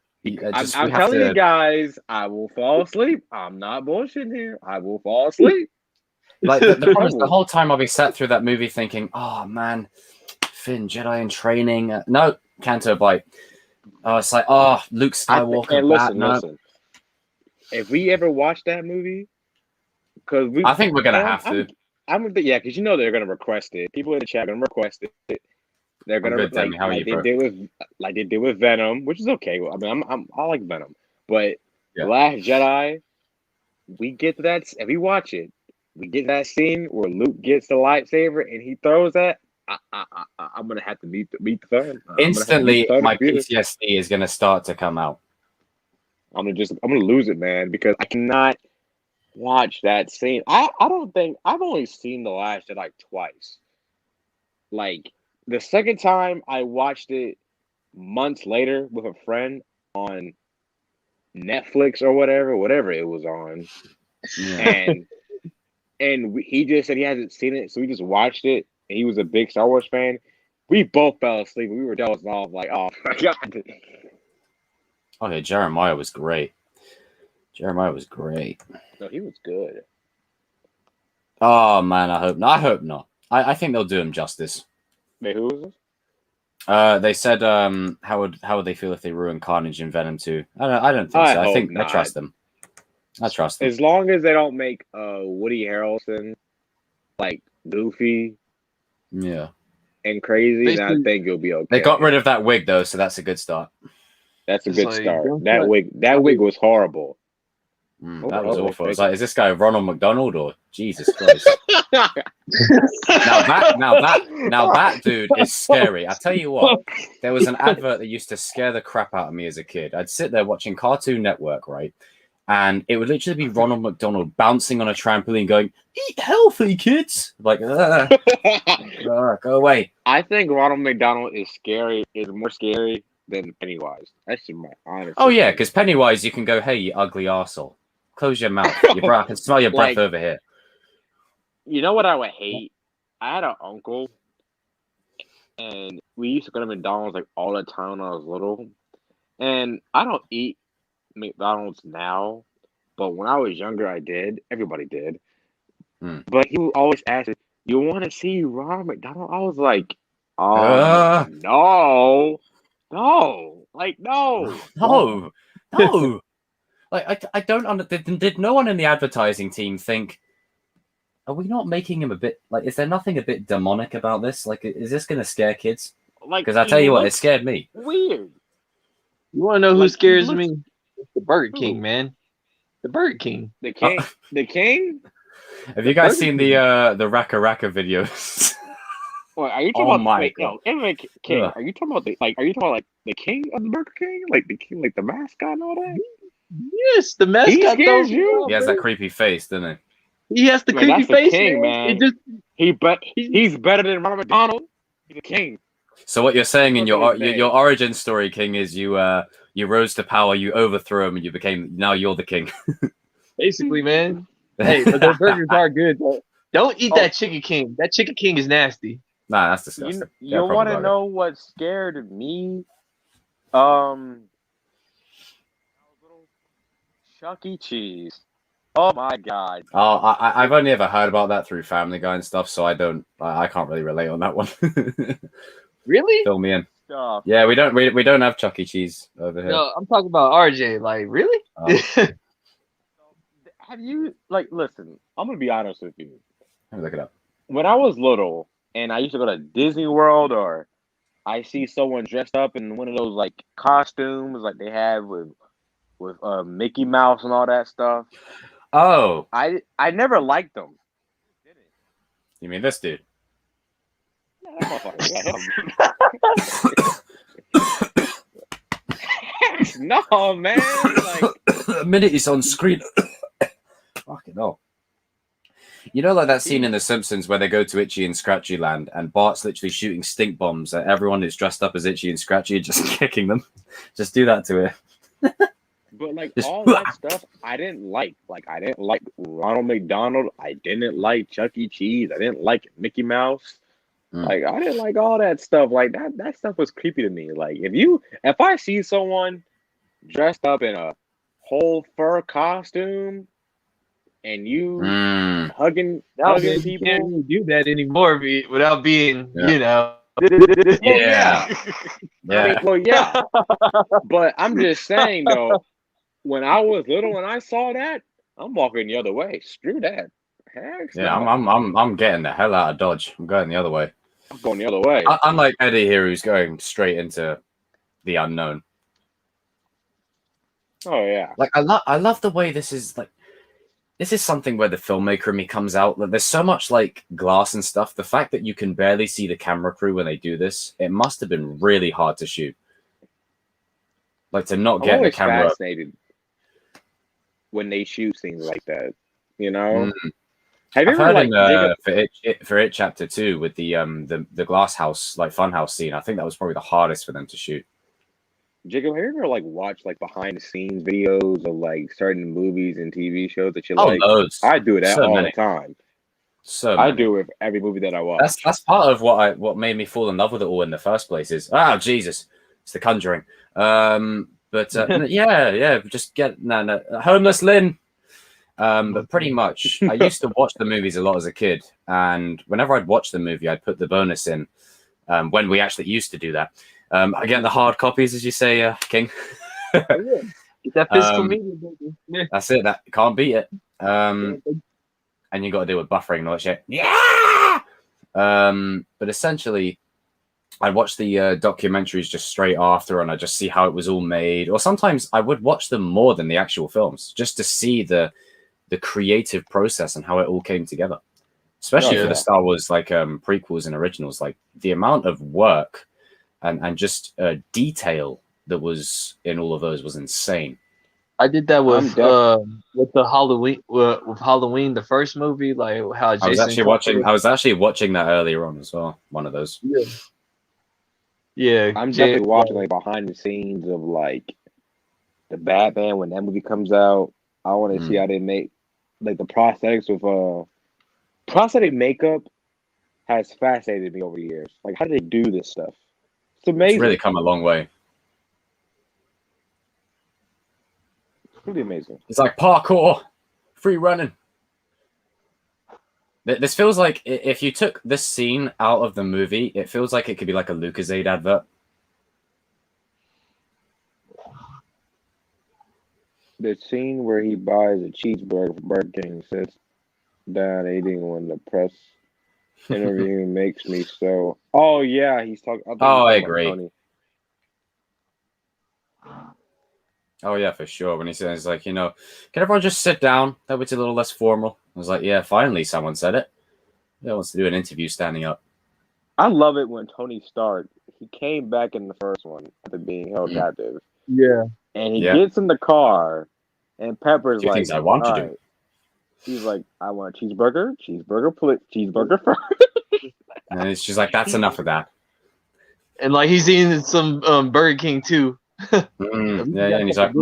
I'm telling you guys, I will fall asleep. I'm not bullshitting here. I will fall asleep. Like the whole time I'll be sat through that movie thinking, oh man, Finn, Jedi in training. No, Canto Bite. Oh, it's like, oh, Luke Skywalker. Listen. If we ever watch that movie, because I think we're gonna have to. Because you know they're gonna request it. People in the chat are gonna request it. They're gonna like they did with Venom, which is okay. I mean, I like Venom, but The Last Jedi, we get to that. If we watch it, we get that scene where Luke gets the lightsaber and he throws that. I'm gonna have to meet the phone. Instantly, my PTSD is gonna start to come out. I'm gonna lose it, man, because I cannot watch that scene. I don't think I've only seen The Last Jedi twice. Like. The second time I watched it months later with a friend on Netflix or whatever it was on, and he just said he hasn't seen it, so we just watched it. And he was a big Star Wars fan. We both fell asleep. We were jealous off, like, oh my god. Okay, Jeremiah was great. No, he was good. Oh man, I hope not. I think they'll do him justice. Wait, who was this? They said, how would they feel if they ruin Carnage in Venom 2? I don't think so. I think I trust them. As long as they don't make Woody Harrelson like goofy, and crazy, then I think it'll be okay. They got rid of that wig though, so that's a good start. That's a good start. That wig was horrible. That was awful. It's like, is this guy Ronald McDonald or Jesus Christ? now that dude is scary. I tell you what, there was an advert that used to scare the crap out of me as a kid. I'd sit there watching Cartoon Network, right? And it would literally be Ronald McDonald bouncing on a trampoline going, eat healthy, kids. Like, go away. I think Ronald McDonald is more scary than Pennywise. That's my honest. Oh, yeah, because Pennywise, you can go, hey, you ugly arsehole. Close your mouth. I can smell your breath over here. You know what I would hate? I had an uncle, and we used to go to McDonald's like all the time when I was little. And I don't eat McDonald's now, but when I was younger, I did. Everybody did. But he would always ask me, "You want to see Ronald McDonald?" I was like, no, like no. Like I don't did no one in the advertising team think, are we not making him a bit like? Is there nothing a bit demonic about this? Like, is this going to scare kids? Like, because I tell you what, it scared me. Weird. You want to know who scares me? The Burger King, man. The Burger King. The King. The King. Have you guys seen the Raka Raka videos? Well, are you talking about King? Are you talking about the King of the Burger King? Like the King, like the mascot and all that? Yes, the mascot. He scares you. He has that creepy face, doesn't he? He has the creepy face. King, man. He's better than Ronald McDonald. He's a king. So what you're saying in your origin story, King, is you rose to power, you overthrew him, and now you're the king. Basically, man. Hey, but those burgers are good. Though. Don't eat that Chicken King. That Chicken King is nasty. Nah, that's disgusting. You want to know what scared me? Um, Chuck E. Cheese. Oh my God. Oh, I've only ever heard about that through Family Guy and stuff, so I can't really relate on that one. Really? Fill me in. Stuff. Yeah, we don't have Chuck E. Cheese over here. No, I'm talking about RJ. Like, really? Oh. Have you listen? I'm gonna be honest with you. Let me look it up. When I was little and I used to go to Disney World, or I see someone dressed up in one of those like costumes like they have with Mickey Mouse and all that stuff, Oh, I never liked them. you mean this dude? Yeah, that motherfucker, yeah, him. No, man. Like, The minute he's on screen, fucking hell. You know, like that scene in The Simpsons where they go to Itchy and Scratchy Land, and Bart's literally shooting stink bombs at everyone who's dressed up as Itchy and Scratchy and just kicking them. Just do that to it. but like Just- all that stuff, I didn't like. Like I didn't like Ronald McDonald. I didn't like Chuck E. Cheese. I didn't like Mickey Mouse. Mm. Like I didn't like all that stuff. Like that stuff was creepy to me. Like if I see someone dressed up in a whole fur costume and you hugging Nowadays, you people, can't really do that anymore without being, Yeah. you know. Yeah. I mean, well, yeah. But I'm just saying though, when I was little and I saw that, I'm walking the other way. Screw that. Heck Yeah, no. I'm getting the hell out of Dodge. I'm going the other way. I'm going the other way. Unlike Eddie here, who's going straight into the unknown. Oh yeah. Like I love the way this is like. This is something where the filmmaker in me comes out. Like, there's so much like glass and stuff. The fact that you can barely see the camera crew when they do this, it must have been really hard to shoot. Like to not I'm get the always camera. fascinated when they shoot scenes like that. You know. Mm. Have you I've ever heard like for it chapter 2 with the glass house like funhouse scene. I think that was probably the hardest for them to shoot. Jacob, have you ever like watched like behind the scenes videos of like certain movies and TV shows that you Oh, like? loads. I do that So all many. the time. So I many. do with every movie that I watch. That's part of what made me fall in love with it all in the first place. Is Jesus, it's The Conjuring. Yeah, just get homeless Lynn. But pretty much, I used to watch the movies a lot as a kid, and whenever I'd watch the movie, I'd put the bonus in. When we actually used to do that. Again, the hard copies, as you say, King. Get that physical media, baby. Yeah. That's it. That can't beat it. And you got to deal with buffering and all that shit. Yeah. But essentially, I watch the documentaries just straight after, and I just see how it was all made. Or sometimes I would watch them more than the actual films, just to see the creative process and how it all came together. Especially for the Star Wars like prequels and originals, like the amount of work and just detail that was in all of those was insane. I did that with the Halloween, the first movie, like how Jason I was actually watching that earlier on as well. One of those. Yeah. I'm definitely watching like behind the scenes of like the Batman when that movie comes out. I want to see how they make like the prosthetics with prosthetic makeup has fascinated me over the years. Like, how do they do this stuff? It's amazing. It's really come a long way. It's really amazing. It's like parkour, free running. This feels like if you took this scene out of the movie, it feels like it could be like a Lucozade advert. The scene where he buys a cheeseburger from Burger King, sits down eating when the press interview makes me so. Oh yeah, he's talking. I agree. Tony. Oh yeah, for sure. When he says like, can everyone just sit down? That way it's a little less formal. I was like, yeah, finally someone said it. He wants to do an interview standing up. I love it when Tony Stark, he came back in the first one after being held captive. Yeah. And he gets in the car, and Pepper's like, things I want to do. He's like, I want a cheeseburger cheeseburger first. And she's like, that's enough of that. And like he's eating some Burger King too. Yeah, and he's like,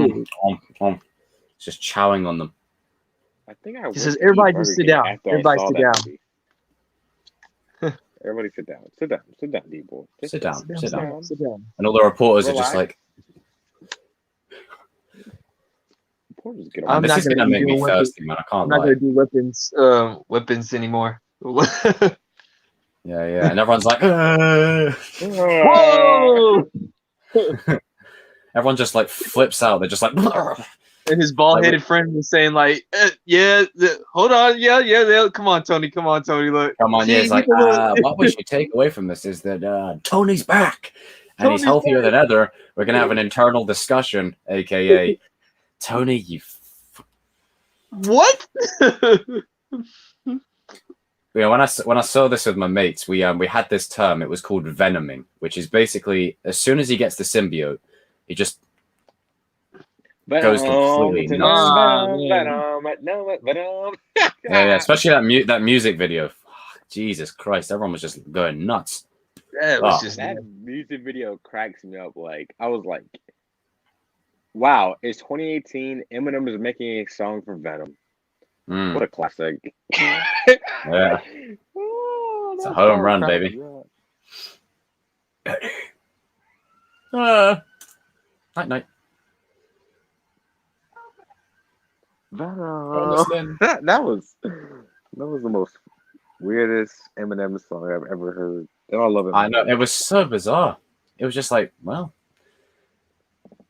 just chowing on them. I think he says, everybody just sit down. Everybody sit down. Everybody sit down. Sit down, D-boy. Sit down. And all the reporters are just like, just get I'm This not is gonna gonna be make me doing weapons. thirsty, man. I I'm can't not lie. gonna do weapons anymore. Yeah. And everyone's like, Whoa! everyone just like flips out. They're just like, And his bald-headed friend was saying like, hold on, yeah. Come on, Tony. Look, come on, see, yeah. It's like, what we should take away from this is that Tony's back and he's Tony's healthier back. than ever. We're gonna have an internal discussion, aka Tony, you. What? Yeah, when I saw this with my mates, we had this term. It was called venoming, which is basically as soon as he gets the symbiote, he just goes completely nuts. Yeah, especially that music video. Jesus Christ, everyone was just going nuts. That was just that music video cracks me up. Like I was like, wow, it's 2018. Eminem is making a song for Venom. What a classic. Yeah. It's a home run, baby. Night. That was the most weirdest Eminem song I've ever heard. And I love it. I know, it was so bizarre. It was just like, well.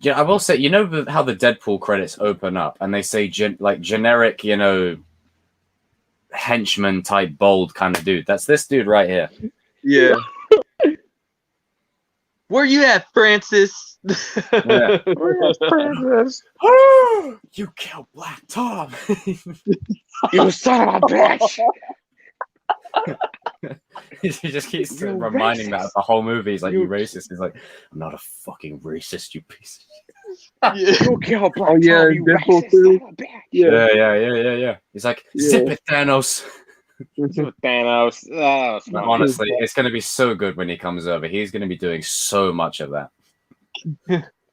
Yeah, I will say, you know how the Deadpool credits open up and they say generic, henchman type bold kind of dude. That's this dude right here. Yeah. Where you at, Francis? Yeah. Where's Francis? You killed Black Tom. You son of a bitch! He just keeps You reminding that racist. of the whole movie. He's like, You- you racist. He's like, I'm not a fucking racist, you piece Yeah. You killed Black Tom, yeah, you Deadpool racist too. son of a bitch! Yeah. He's like, zip it, Thanos. Thanos. Oh, it's No, funny. honestly, it's going to be so good when he comes over. He's going to be doing so much of that.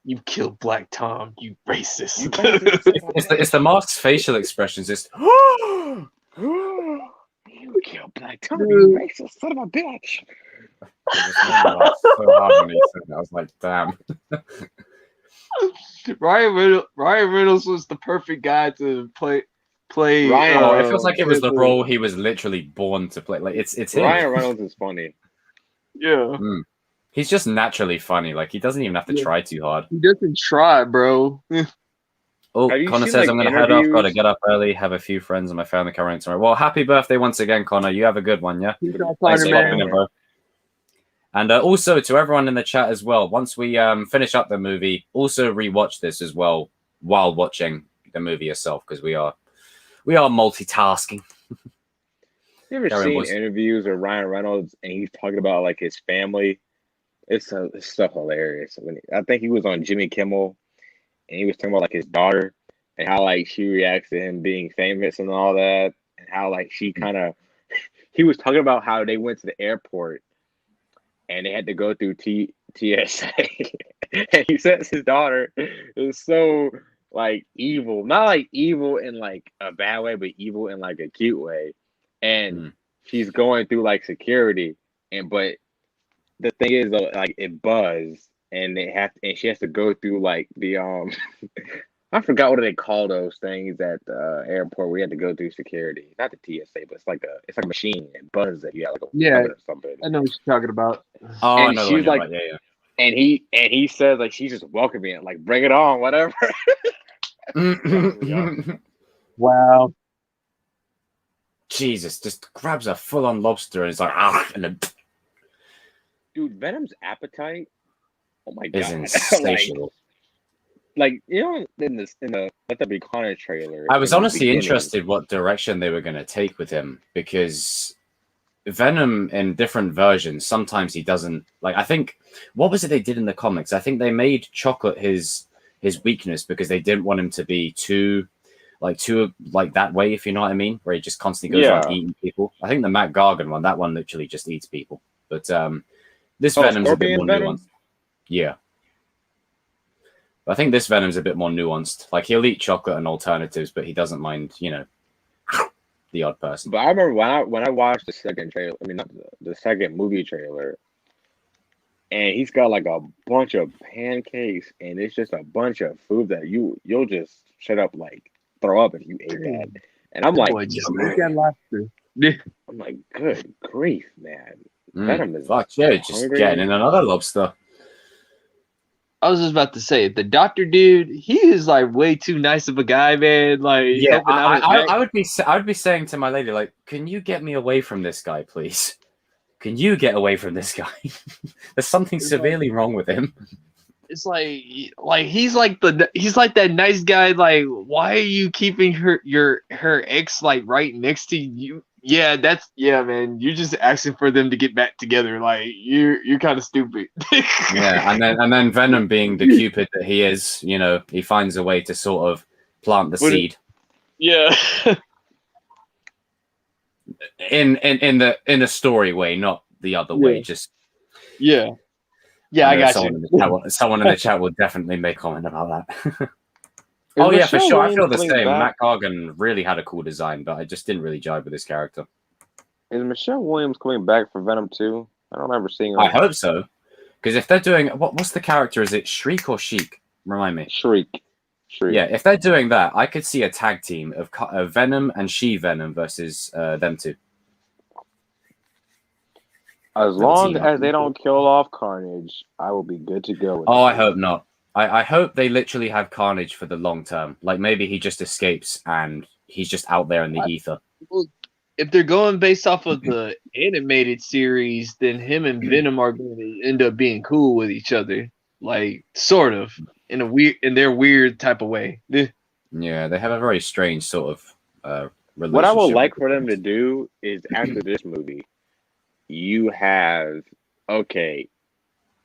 You killed Black Tom, you racist. You racist son of a It's the mask's facial expressions. It's bitch. You killed Black Tom, you racist son of a bitch! I just made me laugh so hard when he said that. I was like, damn. Ryan Reynolds was the perfect guy to play. Ryan- Oh, it feels like it was the Deadpool. role he was literally born to play. Like it's him. Ryan Reynolds is funny. Yeah, He's just naturally funny. Like he doesn't even have to Yeah. try too hard. he doesn't try, bro. Oh, Have you Connor seen, says like, I'm going to head off. Got to interviews? get up early. Have a few friends and my family coming tomorrow. Well, happy birthday once again, Connor. You have a good one, yeah. He's not Thanks Connor, for popping man. in, bro. And also to everyone in the chat as well. Once we finish up the movie, also rewatch this as well while watching the movie itself because we are multitasking. You ever Karen seen was- interviews with Ryan Reynolds and he's talking about like his family? It's so hilarious. I think he was on Jimmy Kimmel and he was talking about like his daughter and how like she reacts to him being famous and all that, and how like she kind of he was talking about how they went to the airport and they had to go through TSA and he says his daughter is so like evil, not like evil in like a bad way, but evil in like a cute way, and she's going through like security, but the thing is though, like it buzzed and she has to go through like the I forgot what they call those things at the airport where you had to go through security. Not the TSA, but it's like a machine and buzzes that you got like a Yeah. or something. I know what you're talking about. Oh, And I know the she's one you're like- right. Yeah. And he says like she's just welcoming it, like bring it on, whatever. Wow. Jesus, just grabs a full-on lobster and it's like, ah, and then Dude, Venom's appetite, oh my is god, insatiable. like you know, in the Let There Be Carnage trailer. I was in the honestly beginning- interested what direction they were going to take with him because Venom in different versions, sometimes he doesn't like. I think what was it they did in the comics? I think they made chocolate his weakness because they didn't want him to be too that way, if you know what I mean, where he just constantly goes around eating people. I think the Matt Gargan one, that one literally just eats people. But this Venom's a bit more Venom? nuanced. Yeah. I think this Venom's a bit more nuanced. Like he'll eat chocolate and alternatives, but he doesn't mind, the odd person. But I remember when I watched the second trailer. I mean, not the second movie trailer. and he's got like a bunch of pancakes, and it's just a bunch of food that you'll just straight up like throw up if you ate that. And I'm That like, boy just man, eat that lobster. I'm like, good grief, man. Mm. Venom is Fuck yeah, just hungry. getting in another lobster. I was just about to say, the doctor dude, he is like way too nice of a guy, man. Like Yeah, helping out. I would be saying to my lady, like, can you get me away from this guy, please? Can you get away from this guy? There's something severely wrong with him. It's like he's like that nice guy. Like, why are you keeping her ex like right next to you? Yeah, man. You're just asking for them to get back together. Like, you're kind of stupid. Yeah, and then Venom, being the Cupid that he is, you know, he finds a way to sort of plant the seed. Yeah. In a story way, not the other way. Just yeah. I got someone in the chat will definitely make comment about that. Oh yeah, for sure. I feel the same. Matt Gargan really had a cool design, but I just didn't really jive with his character. Is Michelle Williams coming back for Venom 2? I don't remember seeing her. I hope so. Because if they're doing what's the character? Is it Shriek or Sheik? Remind me. Shriek. Yeah, if they're doing that, I could see a tag team of Venom and She-Venom versus them two. As long as they don't kill off Carnage, I will be good to go. Oh, I hope not. I hope they literally have Carnage for the long term. Like maybe he just escapes and he's just out there in the ether. Well, if they're going based off of the animated series, then him and Venom are going to end up being cool with each other, like sort of in their weird type of way. Yeah, they have a very strange sort of relationship. What I would like for them to do is after this movie, you have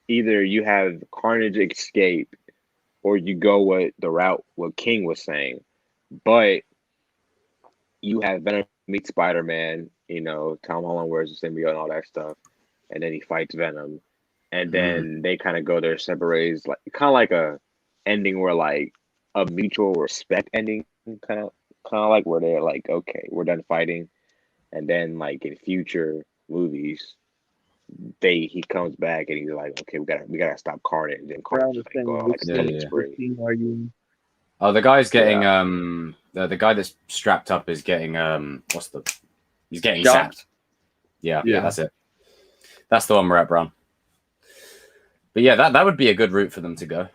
either you have Carnage escape, or you go with the route what King was saying, but you have Venom meet Spider-Man, you know, Tom Holland wears the symbiote and all that stuff, and then he fights Venom, and then they kind of go their separate ways, like kind of like a ending where like a mutual respect ending, kind of like where they're like, okay, we're done fighting, and then like in future movies, he comes back and he's like, okay, we gotta stop Carnage, and Carnage is like, go on like a killing spree. Oh, the guy's getting the guy that's strapped up is getting he's getting zapped. Yeah, that's it. That's the one we're at, Brown. But yeah, that would be a good route for them to go.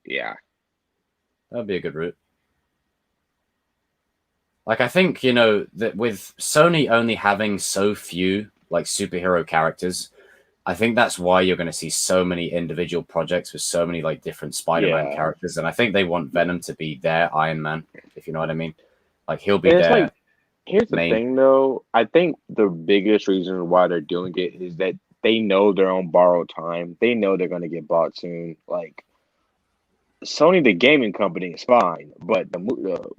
Yeah, that would be a good route. Like, I think, you know, that with Sony only having so few like superhero characters, I think that's why you're going to see so many individual projects with so many like different Spider-Man characters, and I think they want Venom to be their Iron Man, if you know what I mean. Like, he'll be there. Like, here's the thing, though. I think the biggest reason why they're doing it is that they know they're on borrowed time. They know they're going to get bought soon. Like, Sony, the gaming company, is fine, but the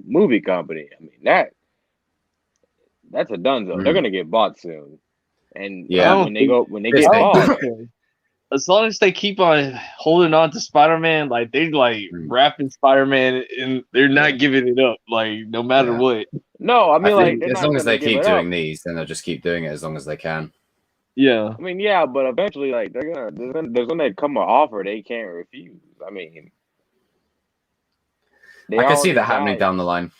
movie company, I mean, that's a donezo. They're going to get bought soon. And when they get bought, as long as they keep on holding on to Spider-Man, like they like wrapping Spider-Man, and they're not giving it up, like no matter what. No, I mean, like as long as they keep doing these, then they'll just keep doing it as long as they can. Yeah, I mean, yeah, but eventually, like there's gonna come an offer they can't refuse. I mean, I can see that happening down the line.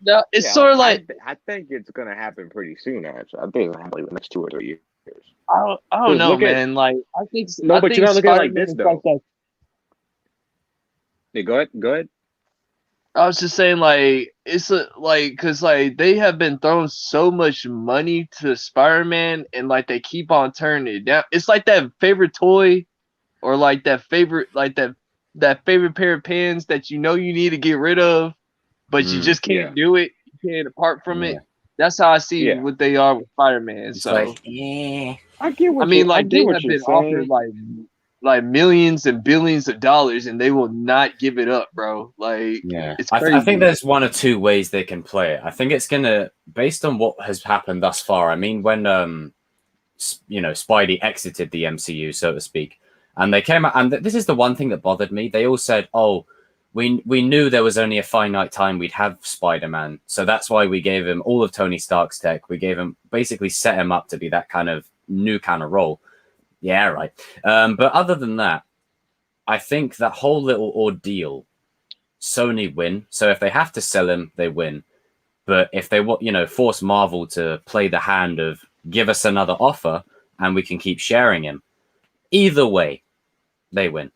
No, it's sort of like I think it's gonna happen pretty soon. Actually, I think it's gonna happen like the next 2 or 3 years. I don't know, man. Like I think but you gotta look at it like this though. Hey, go ahead. I was just saying, like it's because like they have been throwing so much money to Spider-Man, and like they keep on turning it down. It's like that favorite toy, or like that favorite favorite pair of pants that you know you need to get rid of, but you just can't do it. You can't apart from it. That's how I see what they are with Spider-Man. It's so like, I get what they have been offered like millions and billions of dollars, and they will not give it up, bro. Like, it's crazy. I think there's 1 or 2 ways they can play it. I think it's gonna, based on what has happened thus far. I mean, when you know, Spidey exited the MCU, so to speak, and they came out, and this is the one thing that bothered me. They all said, "Oh, we knew there was only a finite time we'd have Spider-Man, so that's why we gave him all of Tony Stark's tech. We gave him basically set him up to be that kind of new kind of role." Yeah, right. But other than that, I think that whole little ordeal, Sony win. So if they have to sell him, they win. But if they force Marvel to play the hand of give us another offer and we can keep sharing him, either way, they win.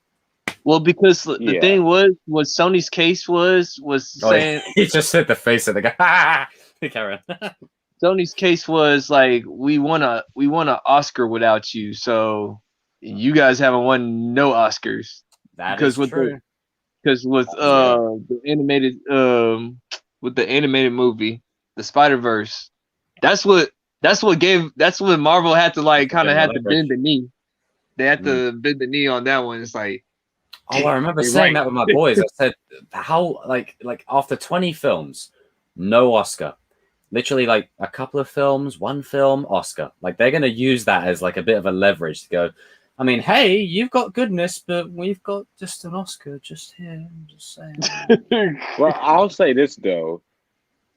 Well, because the thing was Sony's case was saying he just hit the face of the guy. Karen. Sony's case was like we want a Oscar without you, so you guys haven't won no Oscars. That because is true. Because with the animated movie, the Spider-Verse, that's what Marvel had to like kind of had to bend the knee. They had to bend the knee on that one. It's like, I remember saying that with my boys. I said, how like after 20 films, no Oscar. Literally like a couple of films, one film, Oscar. Like they're gonna use that as like a bit of a leverage to go, I mean, hey, you've got goodness, but we've got just an Oscar just here. I'm just saying. Well, I'll say this though.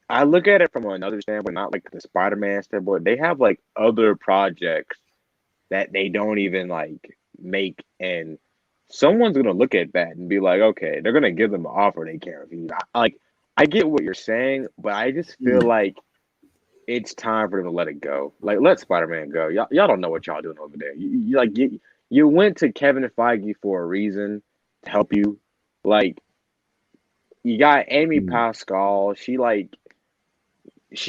I look at it from another standpoint, not like the Spider-Man standpoint. They have like other projects that they don't even like make, and someone's gonna look at that and be like, okay, they're gonna give them an offer they can't refuse. I get what you're saying, but I just feel like it's time for them to let it go. Like, let Spider-Man go. Y'all don't know what y'all doing over there. You went to Kevin Feige for a reason to help you. Like, you got Amy Pascal. She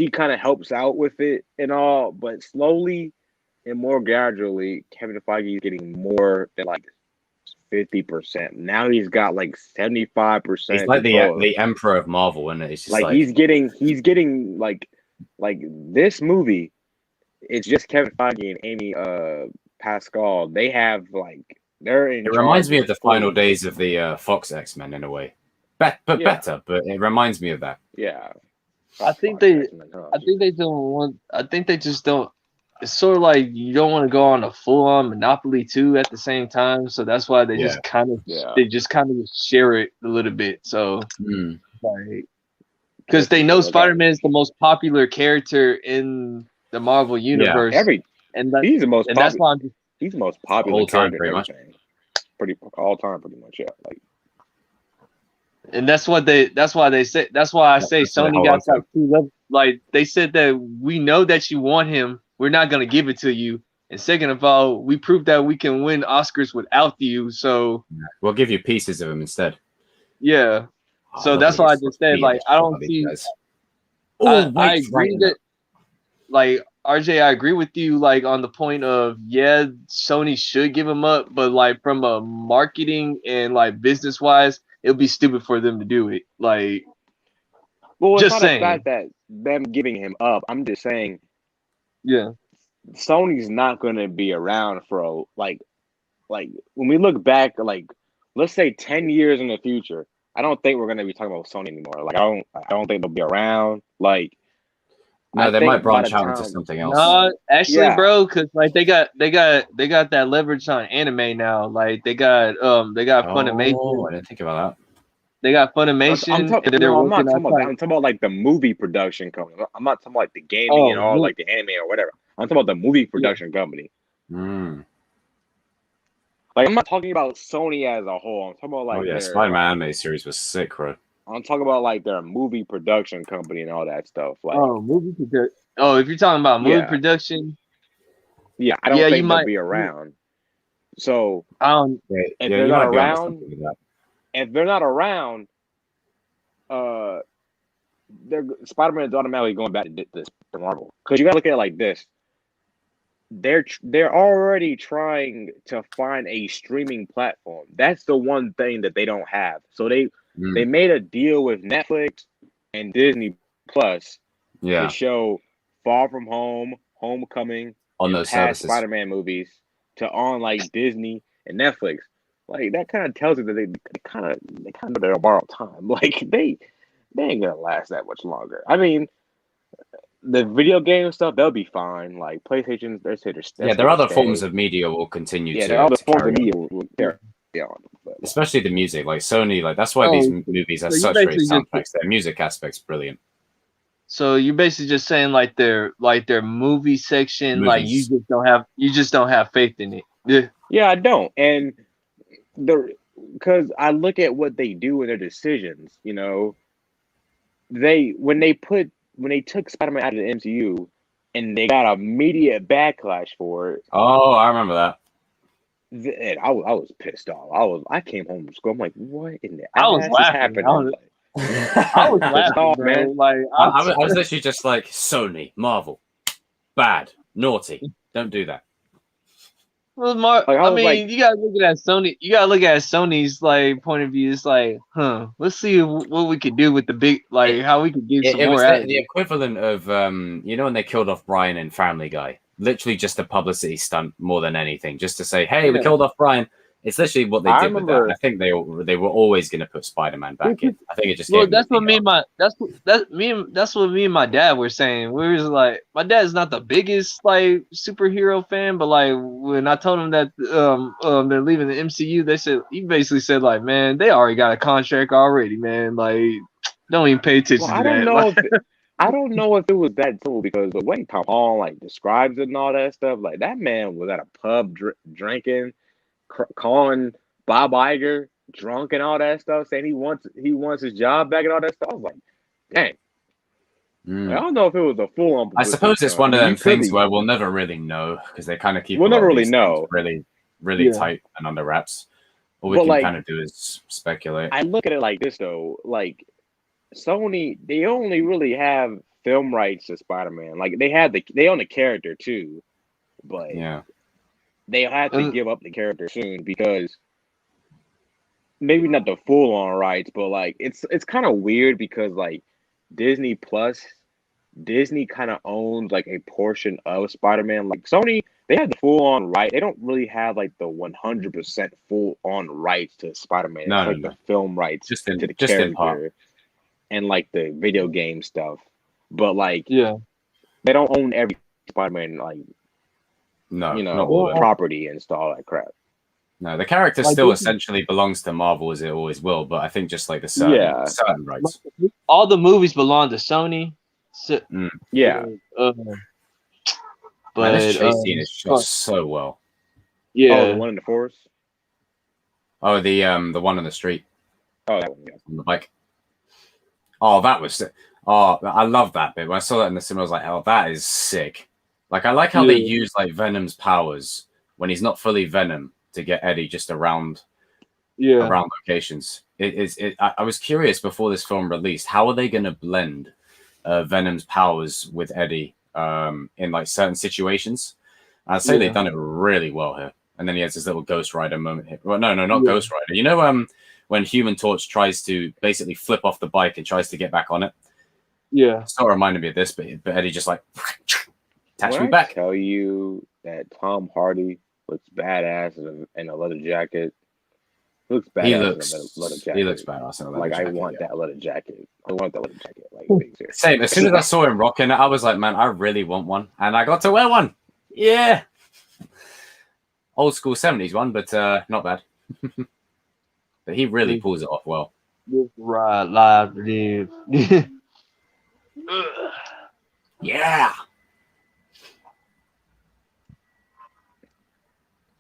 kind of helps out with it and all, but slowly and more gradually, Kevin Feige is getting more than like 50%. Now he's got like 75%. He's like the emperor of Marvel, and it's just like he's getting like this movie. It's just Kevin Feige and Amy Pascal. They have like they're in. It reminds me of the final days of the Fox X-Men in a way, better. But it reminds me of that. Yeah, I think they just don't. It's sort of like you don't want to go on a full-on Monopoly too at the same time, so that's why they just kind of share it a little bit. So like, because they know Spider-Man is the most popular character in the Marvel universe, he's the most. That's why he's the most popular all time, character pretty much. Pretty much, yeah. Like, and that's why I say Sony got like two levels. Like they said that we know that you want him. We're not gonna give it to you. And second of all, we proved that we can win Oscars without you. So we'll give you pieces of him instead. Yeah. So that's why I just said, like, I don't see. I agree that, like, RJ, I agree with you, like, on the point of, Sony should give him up, but like from a marketing and like business wise, it'll be stupid for them to do it. Like, well, it's just not saying the fact that them giving him up. I'm just saying. Yeah. Sony's not going to be around for like when we look back, like let's say 10 years in the future. I don't think we're going to be talking about Sony anymore. Like I don't think they'll be around. Like no, they might branch out into something else. No, actually, bro, because like they got that leverage on anime now. Like they got Funimation. I didn't think about that. They got Funimation. I'm not talking about that. I'm talking about like the movie production company. I'm not talking about like the gaming and all like the anime or whatever. I'm talking about the movie production company. Like I'm not talking about Sony as a whole. I'm talking about like their Spider-Man anime series was sick, bro. I'm talking about like their movie production company and all that stuff. Like movie production. Oh, if you're talking about movie production, I don't think they'll be around. So if they're not around, Spider-Man is automatically going back to Marvel, because you gotta look at it like this. They're already trying to find a streaming platform. That's the one thing that they don't have. So they made a deal with Netflix and Disney Plus to show Far From Home, Homecoming, on and those past services. Spider-Man movies on like Disney and Netflix. Like that kind of tells you that they kind of know they're borrowed time. Like they ain't gonna last that much longer. I mean, the video game stuff, they'll be fine. Like PlayStation, their other forms of media will continue to. There are other forms of media will carry on. Especially the music, like Sony, like that's why these movies have such great soundtracks. Their music aspect's brilliant. So you're basically just saying like their movie section, like you just don't have faith in it. Yeah, I don't. And because I look at what they do in their decisions, you know, when they took Spider-Man out of the MCU and they got immediate backlash for it. Oh, I remember that. And I was pissed off. I came home from school. I'm like, what in the I was ass is laughing. happening? I was laughing, off, bro. man. Like I was literally just like, Sony, Marvel, bad, naughty, don't do that. Well, I mean, you gotta look at Sony. You gotta look at Sony's like point of view. It's like, let's see what we could do with the big, like how we could get some It more was out of the it. equivalent of you know, when they killed off Brian in Family Guy. Literally just a publicity stunt more than anything, just to say, hey, we killed off Brian. It's literally what they did with that. And I think they were always going to put Spider-Man back in. I think it just gave that's what me and my dad were saying. We was like, my dad's not the biggest like superhero fan, but like when I told him that they're leaving the MCU, he basically said like, man, they already got a contract already, man. Like, don't even pay attention to I don't that. know Like, I don't know if it was that too, because the way Tom Holland like describes it and all that stuff, like that man was at a pub drinking, calling Bob Iger drunk and all that stuff, saying he wants his job back and all that stuff. I was like, dang. Like, I don't know if it was a full on. I suppose it's one of them things where we'll never really know, because they kind of keep we'll never really know really tight and under wraps. All we can kind of do is speculate. I look at it like this though, like Sony, they only really have film rights to Spider-Man. Like they own the character too, but they have to give up the character soon, because maybe not the full on rights, but like it's kind of weird because like Disney kind of owns like a portion of Spider-Man. Like Sony, they have the full on right. They don't really have like the 100% full on rights to Spider-Man. It's the film rights to the character and like the video game stuff. But like, they don't own every Spider-Man like property and all that crap. No, the character still essentially belongs to Marvel, as it always will. But I think just like the certain rights. All the movies belong to Sony. So, but this chase scene is shot so well. The one in the forest. Oh, the one on the street. Oh, that one, on the bike. Oh, that was. Oh, I love that bit. When I saw that in the cinema, I was like, "Oh, that is sick." Like, I like how they use like Venom's powers when he's not fully Venom to get Eddie just around locations. I was curious before this film released, how are they going to blend Venom's powers with Eddie in like certain situations? I'd say they've done it really well here. And then he has this little Ghost Rider moment here. Well, no, not Ghost Rider. You know, when Human Torch tries to basically flip off the bike and tries to get back on it. Yeah, it sort of reminded me of this, but Eddie just like attached me back. I tell you that Tom Hardy looks badass in a leather jacket. He looks badass in a leather jacket. He looks badass in a leather jacket. I want that leather jacket. I want that leather jacket. Like, same. As soon as I saw him rocking it, I was like, man, I really want one, and I got to wear one. Yeah, old school 70s one, but not bad. But he really pulls it off well. Right, live, dude. Yeah.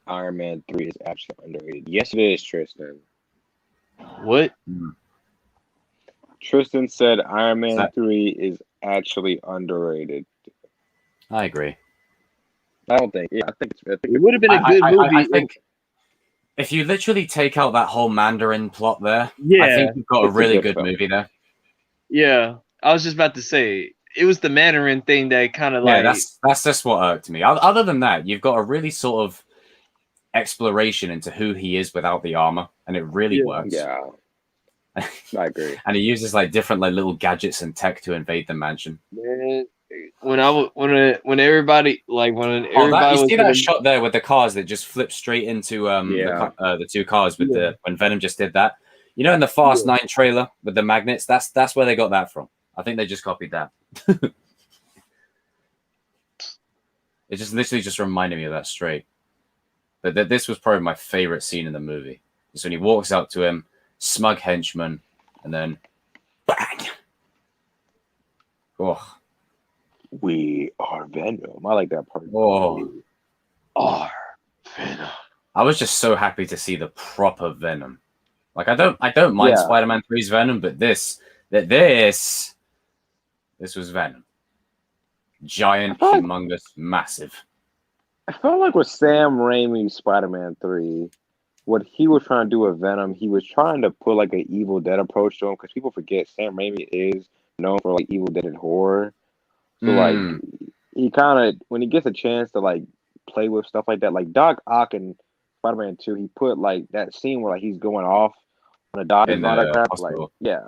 Iron Man 3 is absolutely underrated. Yes, it is, Tristan. What? Tristan said Iron Man 3 is actually underrated. I agree. I don't think. Yeah, I think it would have been a good movie. I think if you literally take out that whole Mandarin plot there, I think you've got a really good movie there. Yeah, I was just about to say it was the Mandarin thing that kind of that's just what irked me. Other than that, you've got a really sort of exploration into who he is without the armor, and it really works. Yeah, I agree. And he uses like different like little gadgets and tech to invade the mansion. Man, when everybody you see that shot there with the cars that just flip straight into the two cars with when Venom just did that. You know, in the Fast 9 trailer with the magnets, that's where they got that from. I think they just copied that. It just literally just reminded me of that straight. But this was probably my favorite scene in the movie. It's when he walks up to him, smug henchman, and then bang. Oh. We are Venom. I like that part. Oh, are Venom. I was just so happy to see the proper Venom. Like I don't mind Spider-Man 3's Venom, but this was Venom. Giant, humongous, massive. I felt like with Sam Raimi's Spider-Man 3, what he was trying to do with Venom, he was trying to put like an Evil Dead approach to him, because people forget Sam Raimi is known for like Evil Dead and horror. So like he kind of, when he gets a chance to like play with stuff like that, like Doc Ock and Spider-Man 2, he put like that scene where like he's going off on a dock and all that crap. Hospital. Like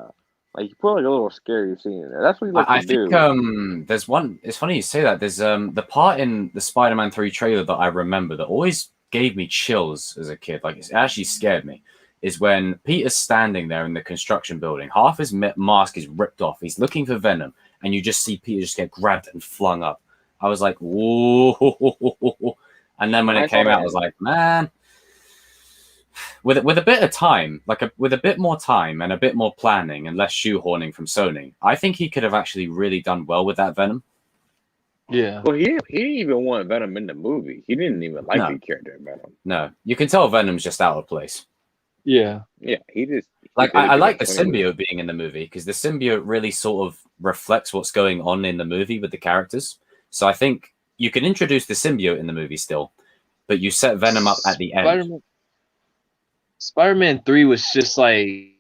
like he put like a little scary scene in there. That's what he likes to do. I think there's one. It's funny you say that. There's the part in the Spider-Man 3 trailer that I remember that always gave me chills as a kid. Like it actually scared me. Is when Peter's standing there in the construction building. Half his mask is ripped off. He's looking for Venom, and you just see Peter just get grabbed and flung up. I was like, whoa. And then when it came out, I was like, man, with a bit of time, with a bit more time and a bit more planning and less shoehorning from Sony, I think he could have actually really done well with that Venom. Yeah. Well, he didn't even want Venom in the movie. He didn't even like the character of Venom. No, you can tell Venom's just out of place. Yeah. He just I like the symbiote being in the movie, because the symbiote really sort of reflects what's going on in the movie with the characters. So I think you can introduce the symbiote in the movie still, but you set Venom up at the end. Spider-Man 3 was just like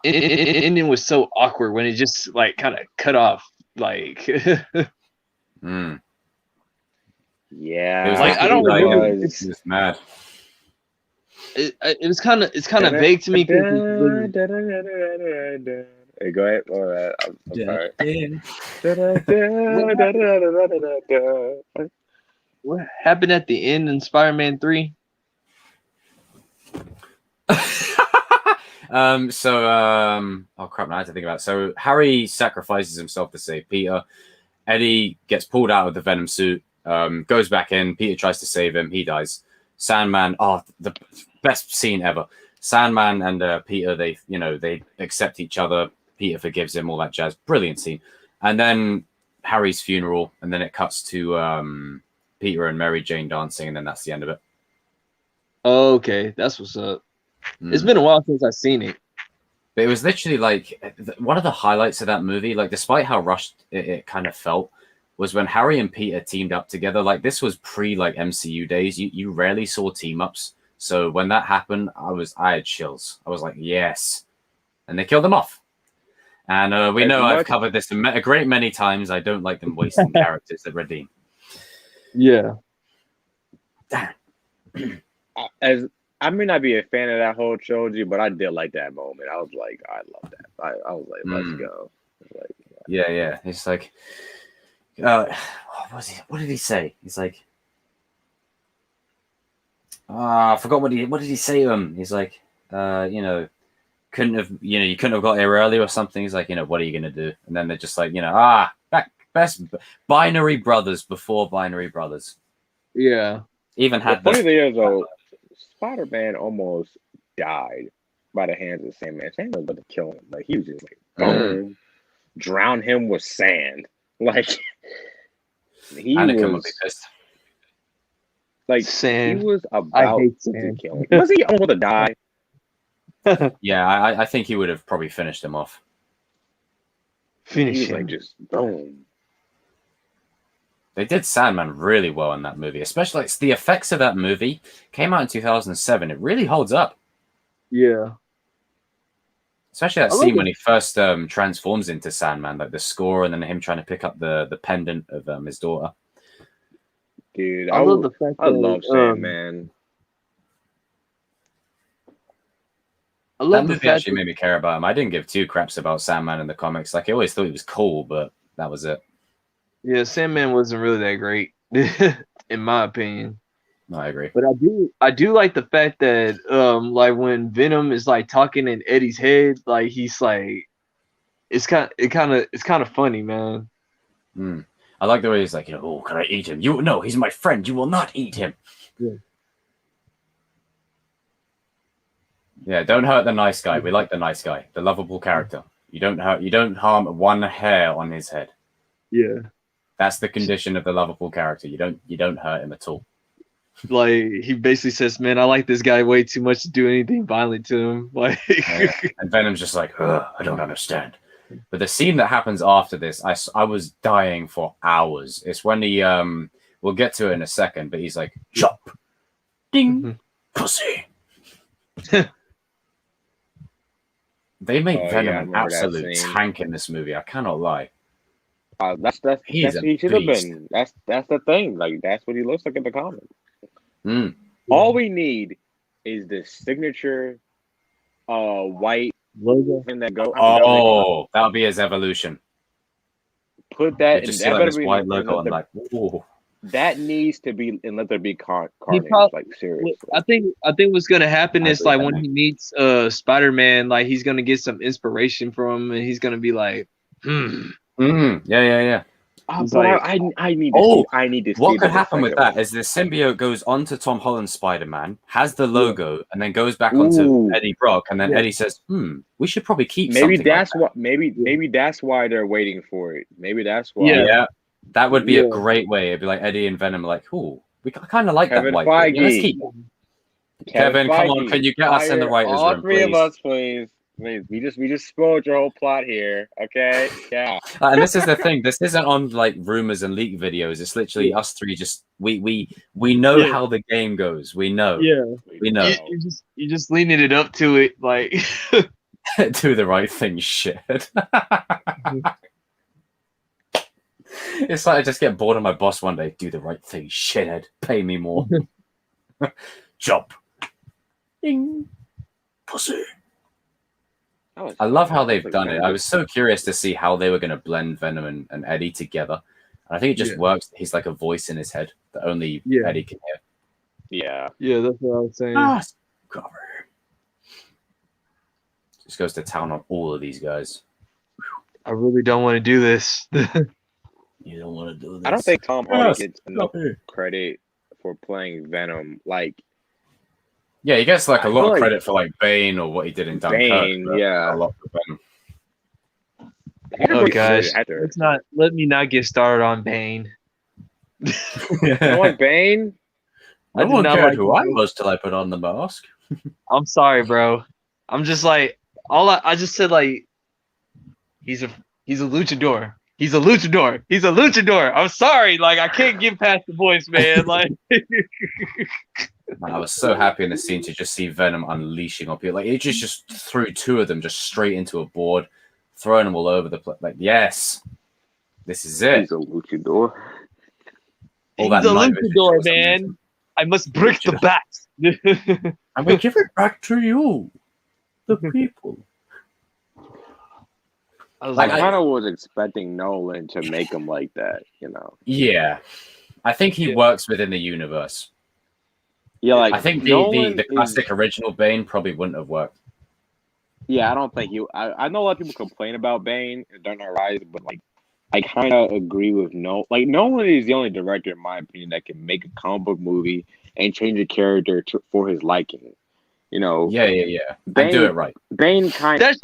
ending was so awkward when it just like kind of cut off like Yeah. It was like I don't remember. It's just mad. It's kind of vague to me. Hey, go ahead. All right. I'm sorry. What happened at the end in Spider-Man 3? Oh crap, I had to think about it. So Harry sacrifices himself to save Peter. Eddie gets pulled out of the Venom suit, goes back in. Peter tries to save him. He dies. Sandman, the best scene ever. Sandman and Peter, they accept each other. Peter forgives him, all that jazz. Brilliant scene. And then Harry's funeral, and then it cuts to Peter and Mary Jane dancing, and then that's the end of it. Oh, okay, that's what's up. It's been a while since I've seen it. But it was literally like one of the highlights of that movie, like despite how rushed it kind of felt, was when Harry and Peter teamed up together. Like this was pre like MCU days. You rarely saw team ups. So when that happened, I had chills. I was like, yes. And they killed them off. And we know I've covered this a great many times. I don't like them wasting characters that redeem. Yeah. Damn. As I may not be a fan of that whole trilogy, but I did like that moment. I was like, I love that. I was like, let's go. Like, yeah. It's like, what did he say? He's like, I forgot what did he say to him? He's like, you couldn't have got here early or something. He's like, what are you gonna do? And then they're just like, best binary brothers before binary brothers. Yeah. Even had the funny thing is though, Spider-Man almost died by the hands of Sandman. Sandman was about to kill him. Like he was just like, boom, drown him with sand. Like Anakin would be pissed. Like sand. He was about to kill him. Was he almost to die? Yeah, I think he would have probably finished him off. Finish him. Like just boom. They did Sandman really well in that movie, especially like the effects of that movie came out in 2007. It really holds up. Yeah. Especially that scene when he first transforms into Sandman, like the score, and then him trying to pick up the pendant of his daughter. Dude, I love the fact I love Sandman. That movie actually made me care about him. I didn't give two craps about Sandman in the comics. Like I always thought he was cool, but that was it. Yeah, Sandman wasn't really that great, in my opinion. No, I agree. But I do like the fact that like when Venom is like talking in Eddie's head, like he's like, it's kind of funny, man. I like the way he's like, oh, can I eat him? No, he's my friend. You will not eat him. Yeah, don't hurt the nice guy. We like the nice guy, the lovable character. You don't harm one hair on his head. Yeah. That's the condition of the lovable character. You don't hurt him at all. like he basically says, "Man, I like this guy way too much to do anything violent to him." Like, Yeah. And Venom's just like, "Ugh, I don't understand." But the scene that happens after this, I was dying for hours. It's when he we'll get to it in a second, but he's like, "Chop, ding, pussy." They make Oh, Venom yeah, I an remember that absolute scene. tank in this movie. I cannot lie. That's He's a he should have beast. been. That's the thing. Like that's what he looks like in the comics. Mm. All we need is the signature, white logo. thing that go. Oh, that'll be his evolution. Put that. You just And see that like better this be. white And logo let and there, like, ooh. that needs to be. And let there be carnage. prob- Like seriously. I think what's gonna happen I is agree like with when that. he meets Spider-Man, like he's gonna get some inspiration from him, and he's gonna be like, Yeah. He's But like, I need to Oh, see. I need to see. What could the happen with second that one. is the symbiote goes onto Tom Holland's Spider-Man, has the logo, and then goes back onto Ooh. Eddie Brock, and then Yeah. Eddie says, we should probably keep Maybe something that's like what. Maybe that's why they're waiting for it. Maybe that's why. that. Yeah, that would be a Yeah. great way. It'd be like Eddie and Venom are like, ooh, we kind of like Kevin that white bit. Yeah, let's Feige. keep it. Kevin, come on, Feige, can you get us in the fire writer's all room, three of please? us, please. Please, we just spoiled your whole plot here. Okay, yeah. And this is the thing. This isn't on like rumors and leak videos. It's literally us three. Just we know Yeah. how the game goes. We know. yeah, We know. you just leaning it up to it, like, Do the right thing, shit. It's like I just get bored of my boss one day. Do the right thing, shithead. Pay me more. Job. Ding. Pussy. I love how they've done it. I was so curious to see how they were going to blend Venom and Eddie together. And I think it just works. He's like a voice in his head that only Eddie can hear. Yeah. that's what I was saying. Cover. Just goes to town on all of these guys. I really don't want to do this. You don't want to do this. I don't think Tom Hardy gets enough credit for playing Venom. Like, yeah, he gets like a I lot feel of like credit for like Bane or what he did in Dunkirk. Bane, but yeah. a lot for Venom. Oh gosh, let me not get started on Bane. You don't like Bane? No did one not cared like who I Bane. was till I put on the mask. I'm sorry, bro. I'm just like I just said like he's a luchador. He's a luchador. He's a luchador. I'm sorry, like I can't get past the voice, man. Like Man, I was so happy in the scene to just see Venom unleashing on people. Like it just threw two of them just straight into a board, throwing them all over the place. Like, yes, this is it. He's a luchador. All that he's a night vision luchador, was man. amazing. I must break the bats. I will give it back to you, the people. I was I like, kind of was expecting Nolan to make him like that, you know. Yeah, I think he works within the universe. Yeah, like I think the classic original Bane probably wouldn't have worked. Yeah, I don't think you. I know a lot of people complain about Bane and Dark Knight Rises, but like, I kind of agree with Nolan is the only director, in my opinion, that can make a comic book movie and change a character for his liking. You know. Yeah. Bane, and do it right. Bane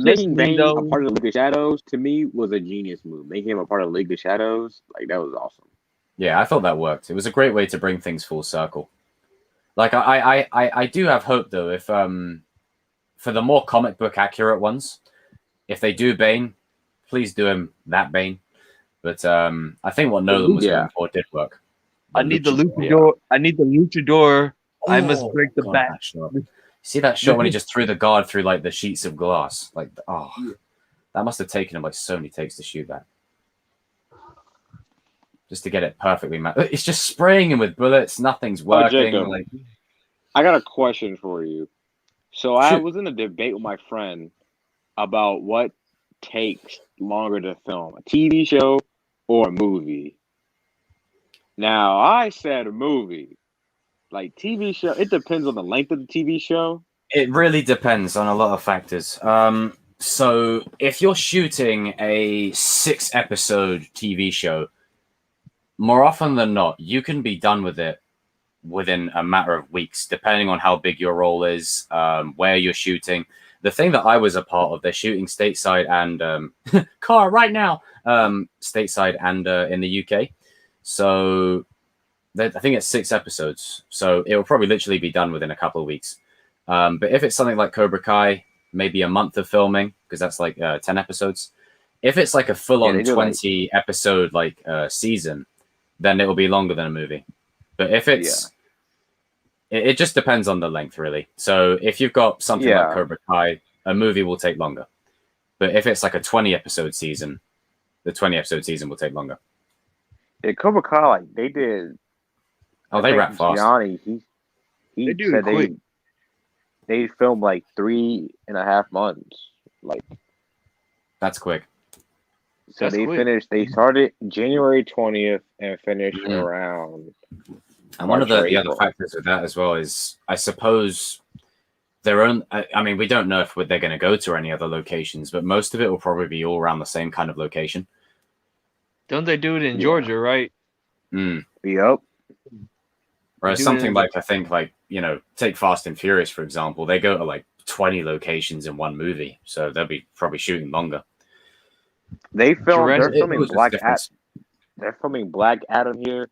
making Bane though. a part of the League of Shadows to me was a genius move. Making him a part of the League of Shadows, like that was awesome. Yeah, I thought that worked. It was a great way to bring things full circle. Like I do have hope though, if for the more comic book accurate ones, if they do Bane, please do him that Bane. But I think what Nolan was going for did work. I need the luchador. I need the luchador. I must break the God, bat. that shot. See that shot when he just threw the guard through like the sheets of glass? Like, that must have taken him like so many takes to shoot that. Just to get it perfectly matched. It's just spraying him with bullets. Nothing's working. Jacob, like, I got a question for you. So I was in a debate with my friend about what takes longer to film, a TV show or a movie. Now, I said a movie. Like TV show, it depends on the length of the TV show. it really depends on a lot of factors. So if you're shooting a 6-episode TV show, more often than not, you can be done with it within a matter of weeks, depending on how big your role is, where you're shooting. The thing that I was a part of, they're shooting stateside and car right now, stateside and in the UK. So I think it's 6 episodes, so it will probably literally be done within a couple of weeks. But if it's something like Cobra Kai, maybe a month of filming, because that's like 10 episodes. If it's like a full-on 20 episode like season, then it will be longer than a movie. But if it's it just depends on the length, really. So if you've got something like Cobra Kai, a movie will take longer. But if it's like a 20 episode season, the 20 episode season will take longer. Yeah, Cobra Kai, like they did. Oh, they wrap fast. Johnny, he said they filmed like 3.5 months. Like that's quick. So they finished. They started January 20th and finished around. And one of the other factors with that as well is, I suppose, their own. I mean, we don't know if they're going to go to any other locations, but most of it will probably be all around the same kind of location. Don't they do it in Georgia, right? Yep. Whereas something like, I think, like, you know, take Fast and Furious, for example, they go to like 20 locations in one movie, so they'll be probably shooting longer. They're filming Black Adam. They're filming Black Adam here.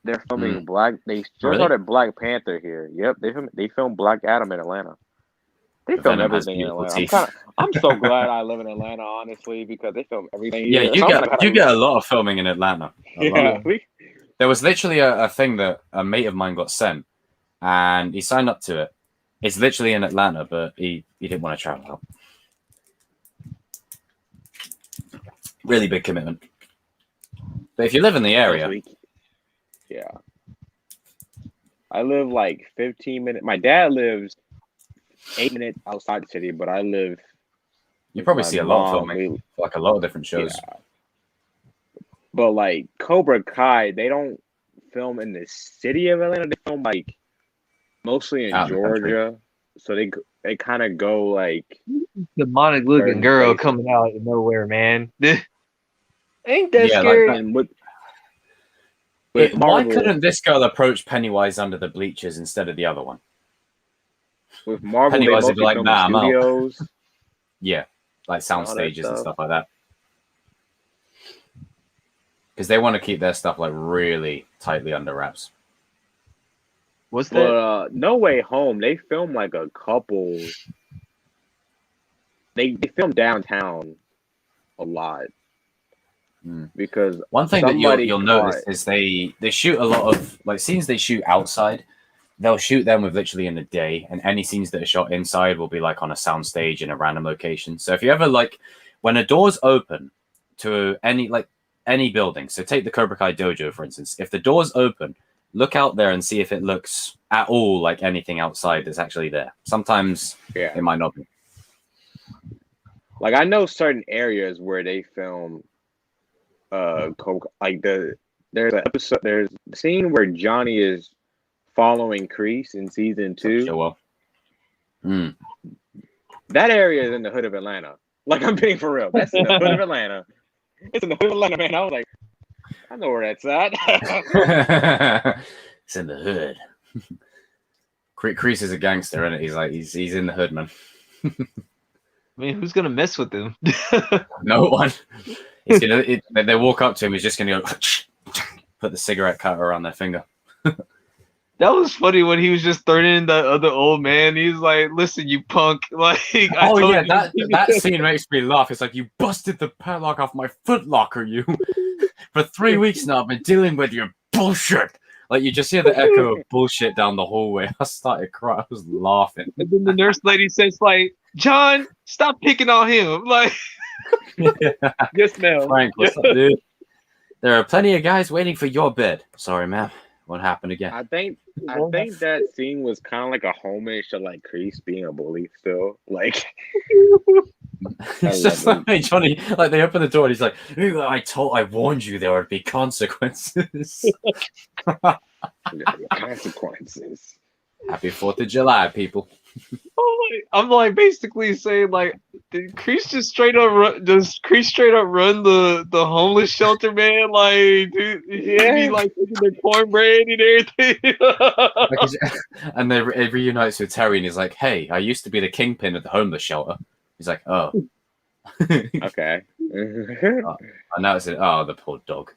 They're filming They just started Black Panther here. Yep, they filmed Black Adam in Atlanta. They film everything in Atlanta. I'm so glad I live in Atlanta, honestly, because they film everything. Yeah, you get a lot of filming in Atlanta. There was literally a thing that a mate of mine got sent, and he signed up to it. It's literally in Atlanta, but he didn't want to travel out. Really big commitment. But if you live in the area, I live like 15 minutes. My dad lives 8 minutes outside the city, but I live. You probably see a lot of filming, like a lot of different shows. Yeah. But like Cobra Kai, they don't film in the city of Atlanta. They film like mostly in Georgia, so they kind of go like demonic looking girl coming out of nowhere, man. Ain't that scary? Like why couldn't this girl approach Pennywise under the bleachers instead of the other one? With Marvel, Pennywise would be like, nah, I'm out. Yeah, like sound stages and stuff like that. Because they want to keep their stuff like really tightly under wraps. What's that? No Way Home, they filmed like a couple. They filmed downtown a lot. Because one thing that you'll notice is they shoot a lot of like scenes they shoot outside. They'll shoot them with literally in a day, and any scenes that are shot inside will be like on a sound stage in a random location. So if you ever like when a door's open to any building, so take the Cobra Kai Dojo for instance, if the door's open, look out there and see if it looks at all like anything outside that's actually there. Sometimes it might not be. Like I know certain areas where they film like there's an episode, there's a scene where Johnny is following Kreese in season 2. Sure, well. That area is in the hood of Atlanta. Like I'm being for real. That's in the hood of Atlanta. It's in the hood of Atlanta, man. I was like, I know where that's at. It's in the hood. Kreese is a gangster, isn't it? He's like he's in the hood, man. I mean, who's gonna mess with him? No one. He's gonna. They walk up to him. He's just gonna go put the cigarette cutter around their finger. That was funny when he was just threatening that other old man. He's like, "Listen, you punk!" Like, that scene makes me laugh. It's like you busted the padlock off my footlocker. You for 3 weeks now. I've been dealing with your bullshit. Like you just hear the echo of bullshit down the hallway. I started crying. I was laughing. And then the nurse lady says, "Like, John, stop picking on him." Like, yes, ma'am. Frank, what's up, dude? There are plenty of guys waiting for your bed. Sorry, ma'am. What happened again? I think that scene was kind of like a homage to like Kreese being a bully still. Like it's just like Johnny, like they open the door and he's like, I warned you there would be consequences. Consequences. Happy 4th of July, people. I'm like basically saying like, did Kreese just straight up run the homeless shelter, man? Like, dude, he be like taking their cornbread and everything. And they reunites with Terry, and he's like, "Hey, I used to be the kingpin of the homeless shelter." He's like, "Oh, okay." And now it's the poor dog.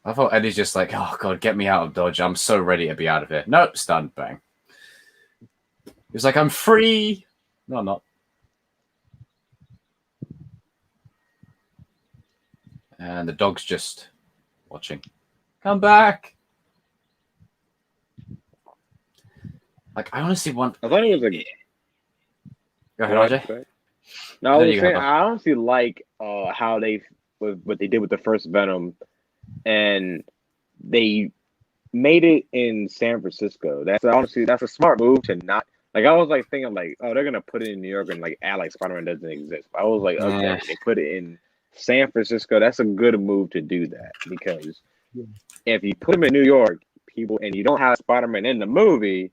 I thought Eddie's just like, oh god, get me out of Dodge. I'm so ready to be out of here. Nope, stunned, bang. He was like, I'm free. No, I'm not. And the dog's just watching. Come back. Like, I honestly want. I thought it was a. Go ahead, RJ. No, I There was you saying go. I honestly like how they what they did with the first Venom, and they made it in San Francisco. That's honestly that's a smart move to not like. I was like thinking like, oh, they're gonna put it in New York and like act like Spider-Man doesn't exist. But I was like, okay, Yeah. they put it in San Francisco. That's a good move to do that because if you put him in New York, people and you don't have Spider-Man in the movie.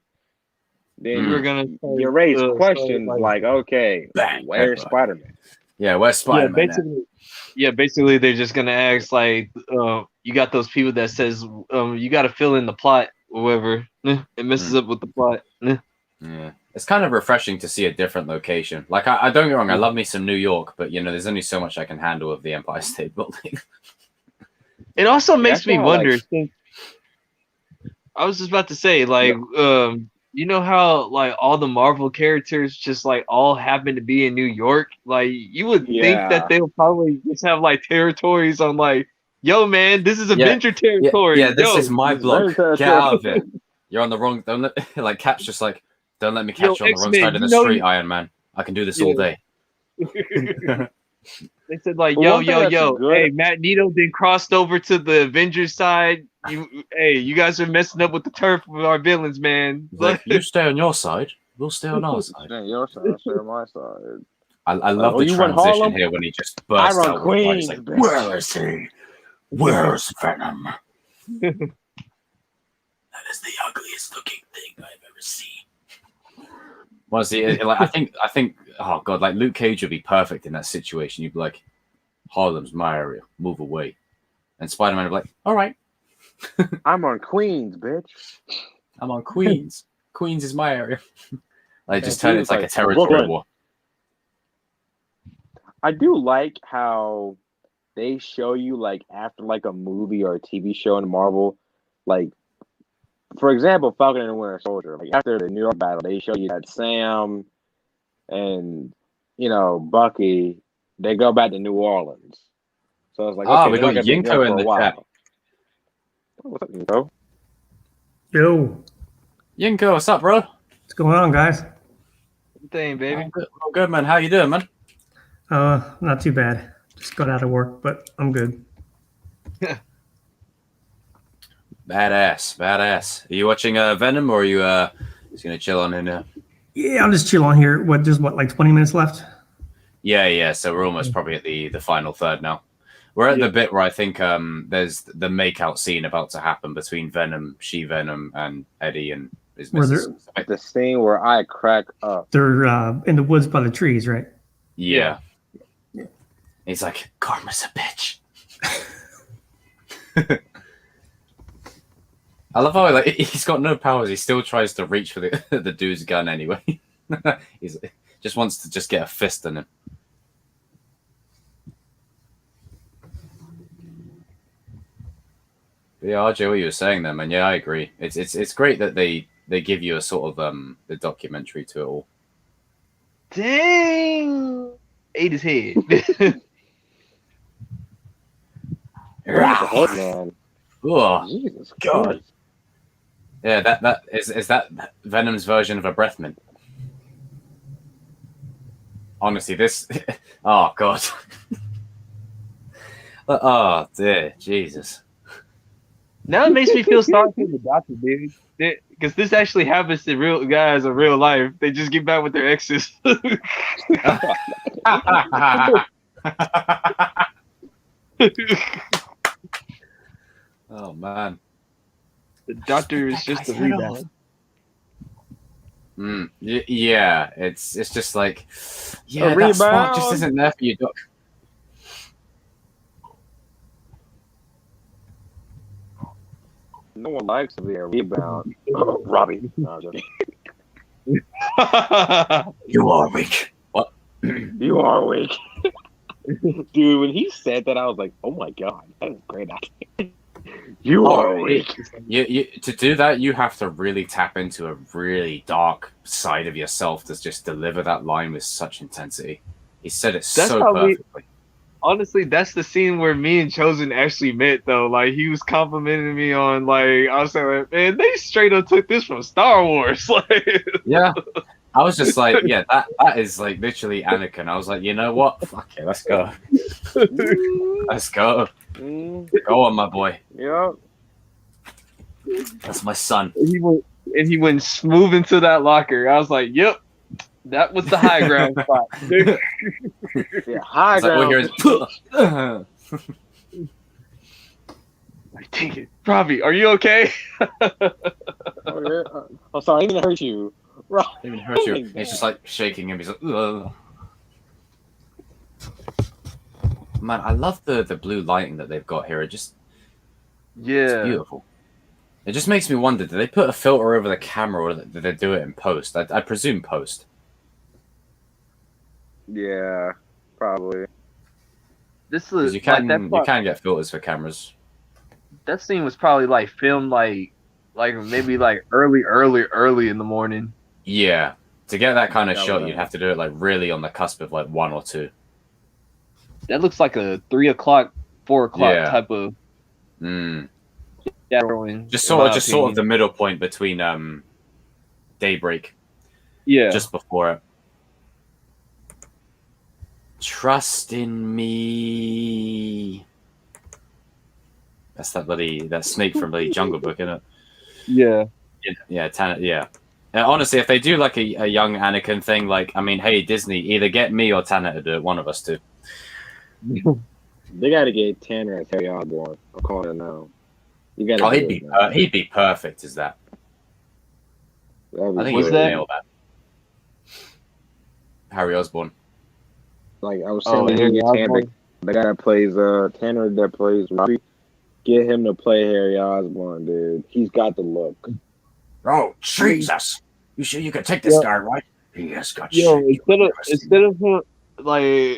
Then You were gonna you raise questions like, okay, Bang, where's headbutt. Spider-Man? Yeah, where's Spider-Man? Basically, they're just gonna ask like, you got those people that says, you got to fill in the plot, or whatever. It messes up with the plot. Yeah, it's kind of refreshing to see a different location. Like, I don't get me wrong, I love me some New York, but you know, there's only so much I can handle of the Empire State Building. It also makes me why I wonder. like- I was just about to say, like, you know how like all the Marvel characters just like all happen to be in New York? Like, you would think Yeah. that they'll probably just have like territories on like, yo, man, this is Avenger territory. Yeah, this Yo, is my this is block. Avenger Get out of it. You're on the wrong. Don't let like Cap's just like, don't let me catch Yo, you on the wrong X-Men, side of the you know street, you- Iron Man. I can do this all day. They said like, But yo, one thing yo, that's yo, good- hey, Magneto then crossed over to the Avengers side. You guys are messing up with the turf of our villains, man. Like, you stay on your side, we'll stay on our side. Stay on your side, stay on my side. I love Oh, the you run transition Harlem? here when he just I bursts run out with light. He's Queens, like, bitch. where is he? Where's Venom? That is the ugliest looking thing I've ever seen. Honestly, like I think, oh god, like Luke Cage would be perfect in that situation. You'd be like, Harlem's my area, move away, and Spider-Man would be like, all right, I'm on Queens, bitch. I'm on Queens. Queens is my area. Like, just And turn he it was into like a like, territory Brooklyn. war. I do like how they show you like after like a movie or a TV show in Marvel, like for example, Falcon and the Winter Soldier. Like after the New York battle, they show you that Sam and Bucky, they go back to New Orleans. So it's like, okay, We they're got not gonna be Yinko there in for a the while. chat. What's up, Yinko? Yo, Yinko, what's up, bro? what's going on, guys? Thing, baby. I'm good, man. How you doing, man? Not too bad. Just got out of work, but I'm good. Badass. Are you watching Venom, or are you just gonna chill on in there? Yeah, I'll just chill on here. There's like 20 minutes left? Yeah. So we're almost probably at the final third now. We're at the bit where I think there's the make-out scene about to happen between Venom, She-Venom, and Eddie and his Where missus. The scene where I crack up. They're in the woods by the trees, right? Yeah. He's like, karma's a bitch. I love how he's got no powers. He still tries to reach for the dude's gun anyway. He's just wants to just get a fist in him. But yeah, RJ, what you were saying there, man. Yeah, I agree. It's great that they give you a sort of the documentary to it all. Dang, ate his head. Man. Oh, Jesus God. Christ. yeah, that is that Venom's version of a breath mint. Honestly, this. Oh God. Oh dear, Jesus. Now it makes me feel sorry for the doctor, dude. Because this actually happens to real guys in real life. They just get back with their exes. Oh man. The doctor is just a rebound. Yeah, it's just like, yeah, A that spark rebound. just isn't there for you, Doc. No one likes to be a rebound. Robbie. No, I'm joking. You are weak. What? You are weak. Dude, when he said that, I was like, "Oh my god, that is great acting." You are weak. You to do that, you have to really tap into a really dark side of yourself to just deliver that line with such intensity. He said it so perfectly. Honestly, that's the scene where me and Chosen actually met, though. Like, he was complimenting me on, like, I was saying, man, they straight up took this from Star Wars. Like, yeah. I was just like, yeah, that is like literally Anakin. I was like, you know what? Fuck it, let's go. Let's go. Go on, my boy. Yeah. That's my son. and he went smooth into that locker. I was like, yep, that was the high ground spot. Yeah, high ground. Like, take it. Robbie, are you okay? I'm sorry, I didn't hurt you. Right. Even hurt you. He's just like shaking him. He's like, ugh. Man, I love the blue lighting that they've got here. It's beautiful. It just makes me wonder: did they put a filter over the camera, or did they do it in post? I presume post. Yeah, probably. This is you can get filters for cameras. That scene was probably like filmed like maybe like early in the morning. Yeah, to get that kind of shot, you'd have to do it like really on the cusp of like 1 or 2. That looks like a 3 o'clock, 4 o'clock type of. Just sort of the middle point between daybreak. Yeah. Just before it. Trust in me. That's that snake from the Jungle Book, isn't it? Yeah. Yeah. Honestly, if they do like a young Anakin thing, like, I mean, hey, Disney, either get me or Tanner to do it. One of us two. They got to get Tanner as Harry Osborn. I'm calling it now. You got. He'd be perfect as that. I think he would nail that. Harry Osborn. Like I was saying, Tanner, the guy that plays Tanner that plays Robbie. Get him to play Harry Osborn, dude. He's got the look. Oh, Jesus! You sure you can take this guy, right? He has got shit.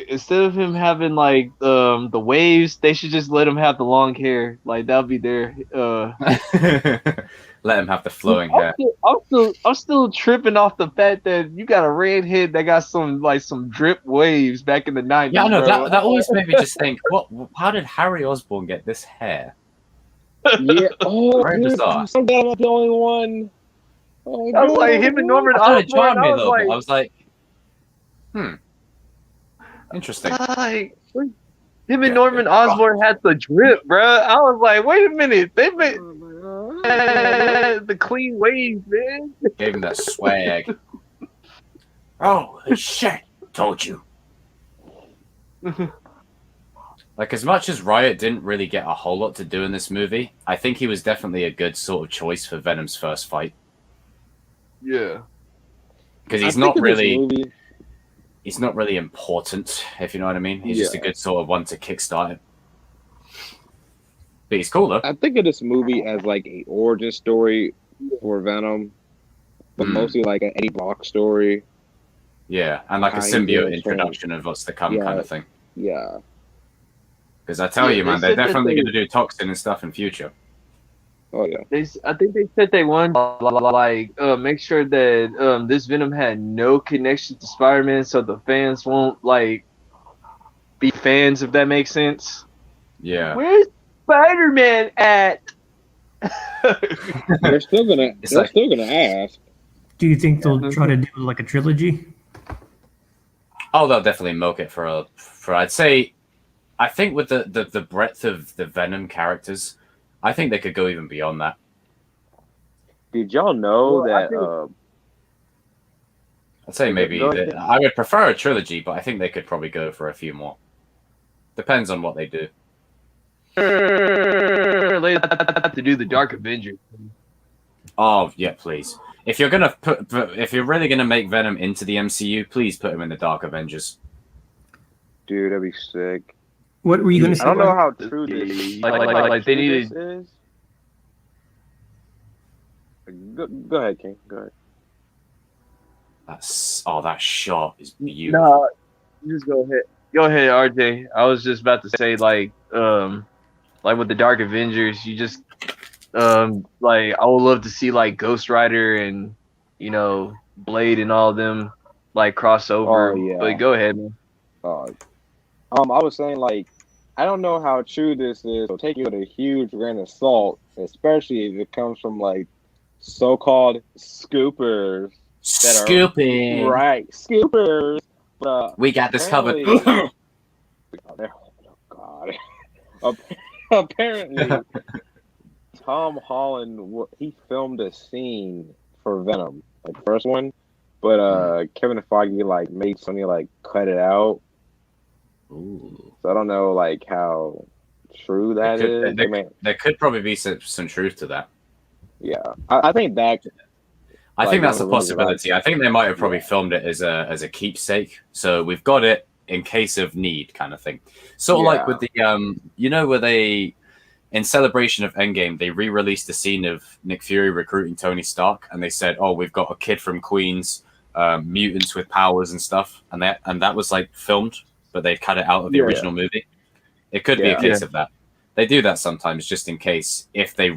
Instead of him having like the waves, they should just let him have the long hair. Like that'll be there. Let him have the flowing hair. I'm still tripping off the fact that you got a redhead that got some drip waves back in the 90s. Yeah, I know that always made me just think, how did Harry Osborn get this hair? Yeah. Oh, very dude, bizarre. I'm so glad I'm not the only one. Oh, I was like him and Norman Osborn. I was like, interesting. Like, him and Norman Osborn had the drip, bro. I was like, wait a minute, they made the clean waves, man. Gave him that swag. Oh shit! Told you. Like, as much as Riot didn't really get a whole lot to do in this movie, I think he was definitely a good sort of choice for Venom's first fight. Yeah. Because he's not really important, if you know what I mean. He's just a good sort of one to kickstart it. But he's cool, though. I think of this movie as like a origin story for Venom, but mostly like an Eddie Brock story. Yeah, and like a symbiote introduction of what's to come kind of thing. Yeah. Because I tell you, man, they're definitely going to do Toxin and stuff in future. Oh yeah. I think they said they wanted to make sure that this Venom had no connection to Spider-Man, so the fans won't like be fans, if that makes sense. Yeah. Where's Spider-Man at? They're still gonna ask. Do you think they'll try to do like a trilogy? Oh, they'll definitely milk it for I'd say. I think with the breadth of the Venom characters, I think they could go even beyond that. Did y'all know that? I'd say maybe I would prefer a trilogy, but I think they could probably go for a few more. Depends on what they do. They have to do the Dark Avengers. Oh yeah, please. If you're really gonna make Venom into the MCU, please put him in the Dark Avengers. Dude, that'd be sick. What were you going to say? I don't know how true this is. Like they needed. Go ahead, King. Go ahead. That shot is beautiful. No, you just go ahead. Go ahead, RJ. I was just about to say, like with the Dark Avengers, you just like I would love to see like Ghost Rider and Blade and all of them like crossover. Oh yeah. But go ahead, man. I was saying like I don't know how true this is, so take it with a huge grain of salt, especially if it comes from like so-called scoopers that are Scooping. right scoopers. But We got this covered. oh God. Apparently, Tom Holland he filmed a scene for Venom, like the first one, but Kevin Feige like made Sony like cut it out. Ooh. So I don't know like how true that is. There could probably be some truth to that. Yeah, I think that. I think that's a possibility. I think they might have probably filmed it as a keepsake. So we've got it in case of need, kind of thing. Sort of like with the where they, in celebration of Endgame, they re-released the scene of Nick Fury recruiting Tony Stark, and they said, "Oh, we've got a kid from Queens, mutants with powers and stuff," and that was like filmed, but they cut it out of the original movie. It could be a case of that. They do that sometimes, just in case if they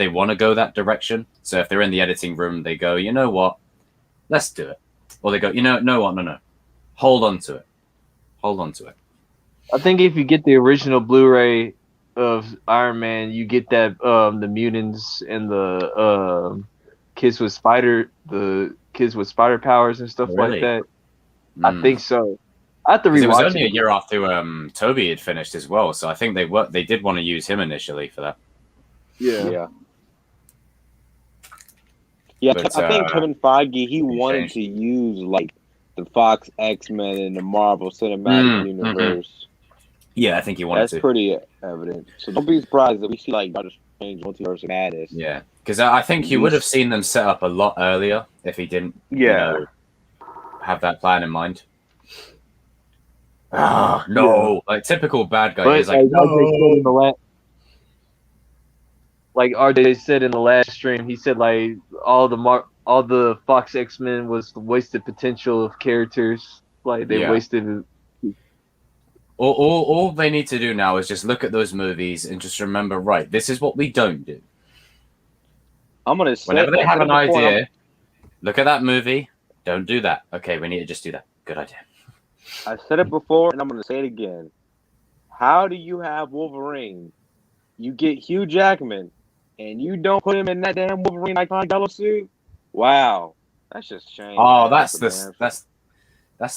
want to go that direction. So if they're in the editing room, they go, you know what, let's do it, or they go, no, hold on to it. I think if you get the original Blu-ray of Iron Man, you get that the mutants and the kids with spider powers and stuff like that. I think so. I have to rewatch it. It was only a year after Toby had finished as well, so I think they did want to use him initially for that. Yeah. But, I think Kevin Feige he wanted to use like the Fox X-Men in the Marvel Cinematic Universe. Yeah, I think he wanted to. That's pretty evident. So don't be surprised if we see like Doctor Strange Multiverse of Madness. Yeah, because I think you would have seen them set up a lot earlier if he didn't have that plan in mind. No. Like typical bad guy. He's like, no. Like RJ said in the last stream, he said like all the Fox X-Men was wasted potential of characters. Like they wasted. All they need to do now is just look at those movies and just remember, right, this is what we don't do. Whenever they have an idea, look at that movie. Don't do that. Okay, we need to just do that. Good idea. I said it before, and I'm going to say it again. How do you have Wolverine? You get Hugh Jackman, and you don't put him in that damn Wolverine iconic yellow suit? Wow. That's just shame. Oh, that's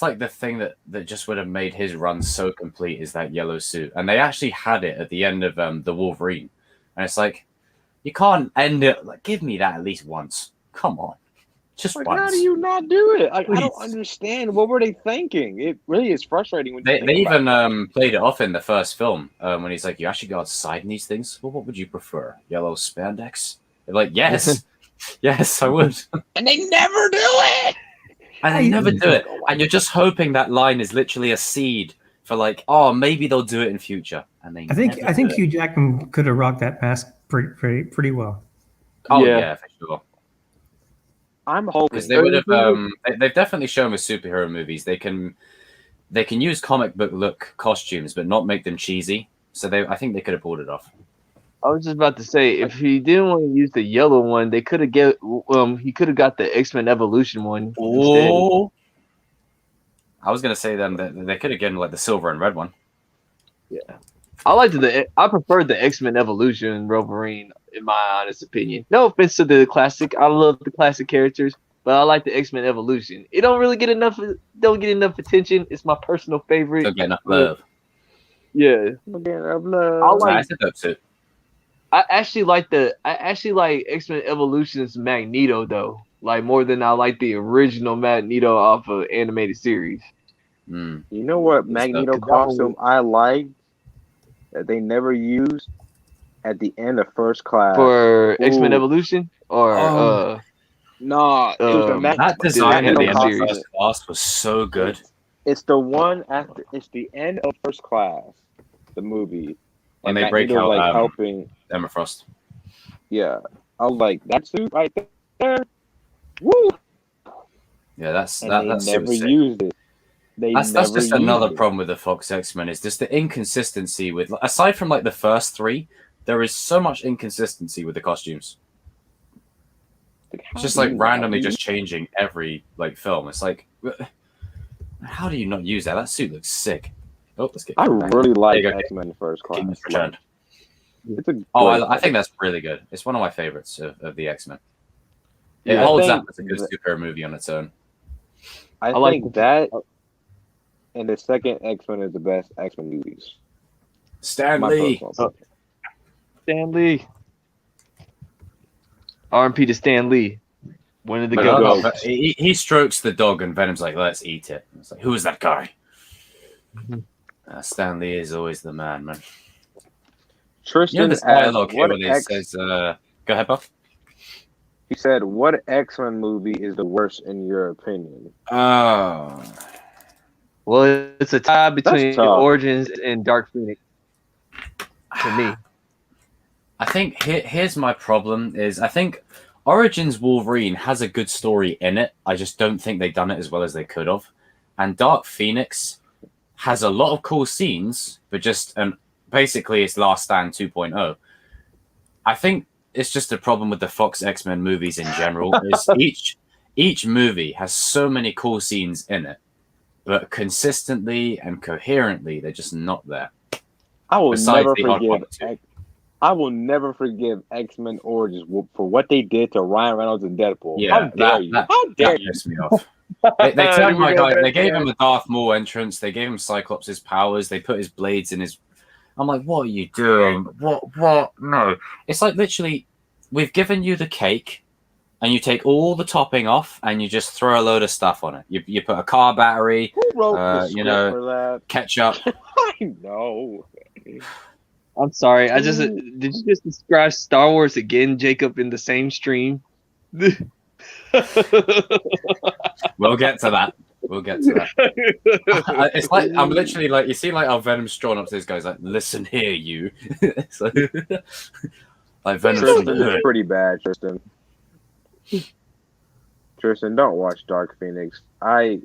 like the thing that just would have made his run so complete is that yellow suit. And they actually had it at the end of the Wolverine. And it's like, you can't end it. Like, give me that at least once. Come on. Just once. How do you not do it? Like, I don't understand. What were they thinking? It really is frustrating. When they even played it off in the first film when he's like, you actually go outside in these things? Well, what would you prefer? Yellow spandex? They're like, yes. Yes, I would. And they never do it. And they never do it. And you're just hoping that line is literally a seed for like, oh, maybe they'll do it in future. And they I think Hugh Jackman could have rocked that mask pretty well. Oh yeah, for sure. I'm hoping because they would have. They've definitely shown with superhero movies they can use comic book look costumes, but not make them cheesy. So I think they could have pulled it off. I was just about to say, if he didn't want to use the yellow one, they could have he could have got the X-Men Evolution one. Oh, I was gonna say them that they could have gotten like the silver and red one. Yeah, I preferred the X-Men Evolution Wolverine in my honest opinion. No offense to the classic, I love the classic characters, but I like the X-Men Evolution. It don't really get enough attention. It's my personal favorite. Don't get enough love. Yeah, don't get enough love. I actually like X-Men Evolution's Magneto though, like more than I like the original Magneto off of animated series. You know what Magneto costume I liked that they never used at the end of First Class for X-Men Evolution or no, that design at the end of First Class was so good. It's the one after. It's the end of First Class, the movie. And they break out like helping Emma Frost. Yeah, I was like that suit right there. Woo! Yeah, that's they never used it. That's never just used another it. problem with the Fox X-Men is just the inconsistency with, aside from like the first three, there is so much inconsistency with the costumes. Like, It's just like randomly just changing every like film. It's like, how do you not use that? That suit looks sick. Oh, let's get. I really like There you go. X-Men First Class. King's Returned. It's a Oh, great I think that's really good. It's one of my favorites of the X-Men. It Yeah, I holds think up as a good superhero movie on its own. I like think that, and the second X-Men is the best X-Men movies. Stan My Lee. personal opinion. Stan Lee. R.M.P. to Stan Lee. One of the But goats. but he strokes the dog, and Venom's like, "Let's eat it." It's like, who is that guy? Stan Lee is always the man. You Tristan know this asked, dialogue here where he says, "Go ahead, Buff." He said, "What X-Men movie is the worst in your opinion?" Oh, Well, it's a tie between tough. Origins and Dark Phoenix. To me. I think here's my problem is I think Origins Wolverine has a good story in it. I just don't think they've done it as well as they could have. And Dark Phoenix has a lot of cool scenes, but just basically it's Last Stand 2.0. I think it's just a problem with the Fox X-Men movies in general. Is each movie has so many cool scenes in it, but consistently and coherently they're just not there. I will Besides never the Odd forgive. Couple two. I will never forgive X-Men Origins for what they did to Ryan Reynolds and Deadpool. Yeah, How dare you? How dare that you? pissed me off. They turned my guy. They gave back him a Darth Maul entrance. They gave him Cyclops' powers. They put his blades in his. I'm like, what are you doing? What? No. It's like literally, we've given you the cake, and you take all the topping off, and you just throw a load of stuff on it. You put a car battery, Who wrote the script for that? ketchup. I know. I'm sorry. Did you just describe Star Wars again, Jacob, in the same stream? We'll get to that. We'll get to that. It's like I'm literally like you see like how Venom's drawn up to this guy's like, listen here, you. So, like Venom's from the Tristan, hood. it's pretty bad, Tristan. Tristan, don't watch Dark Phoenix. I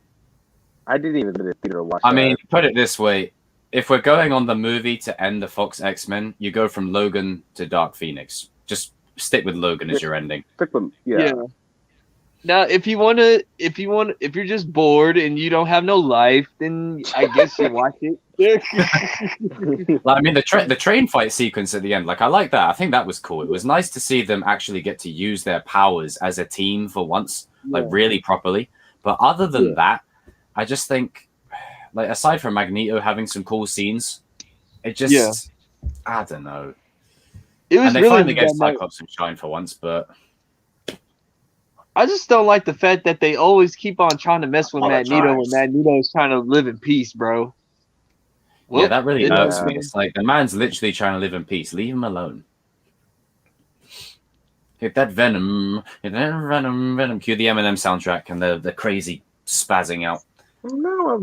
didn't even go to the theater to watch. I mean, put it this way: if we're going on the movie to end the Fox X-Men, you go from Logan to Dark Phoenix. Just stick with Logan as your ending. Yeah. Now, if you're just bored and you don't have no life, then I guess you watch it. Like, I mean, the train fight sequence at the end, like I like that. I think that was cool. It was nice to see them actually get to use their powers as a team for once, like really properly. But other than that, I just think, like aside from Magneto having some cool scenes, it just I don't know. It was and they really finally get Cyclops some shine for once, but I just don't like the fact that they always keep on trying to mess with Magneto when Magneto is trying to live in peace, bro. Yeah, that really irks me. It's like the man's literally trying to live in peace. Leave him alone. Hit that Venom. Hit that Venom. Cue the Eminem soundtrack and the crazy spazzing out. No,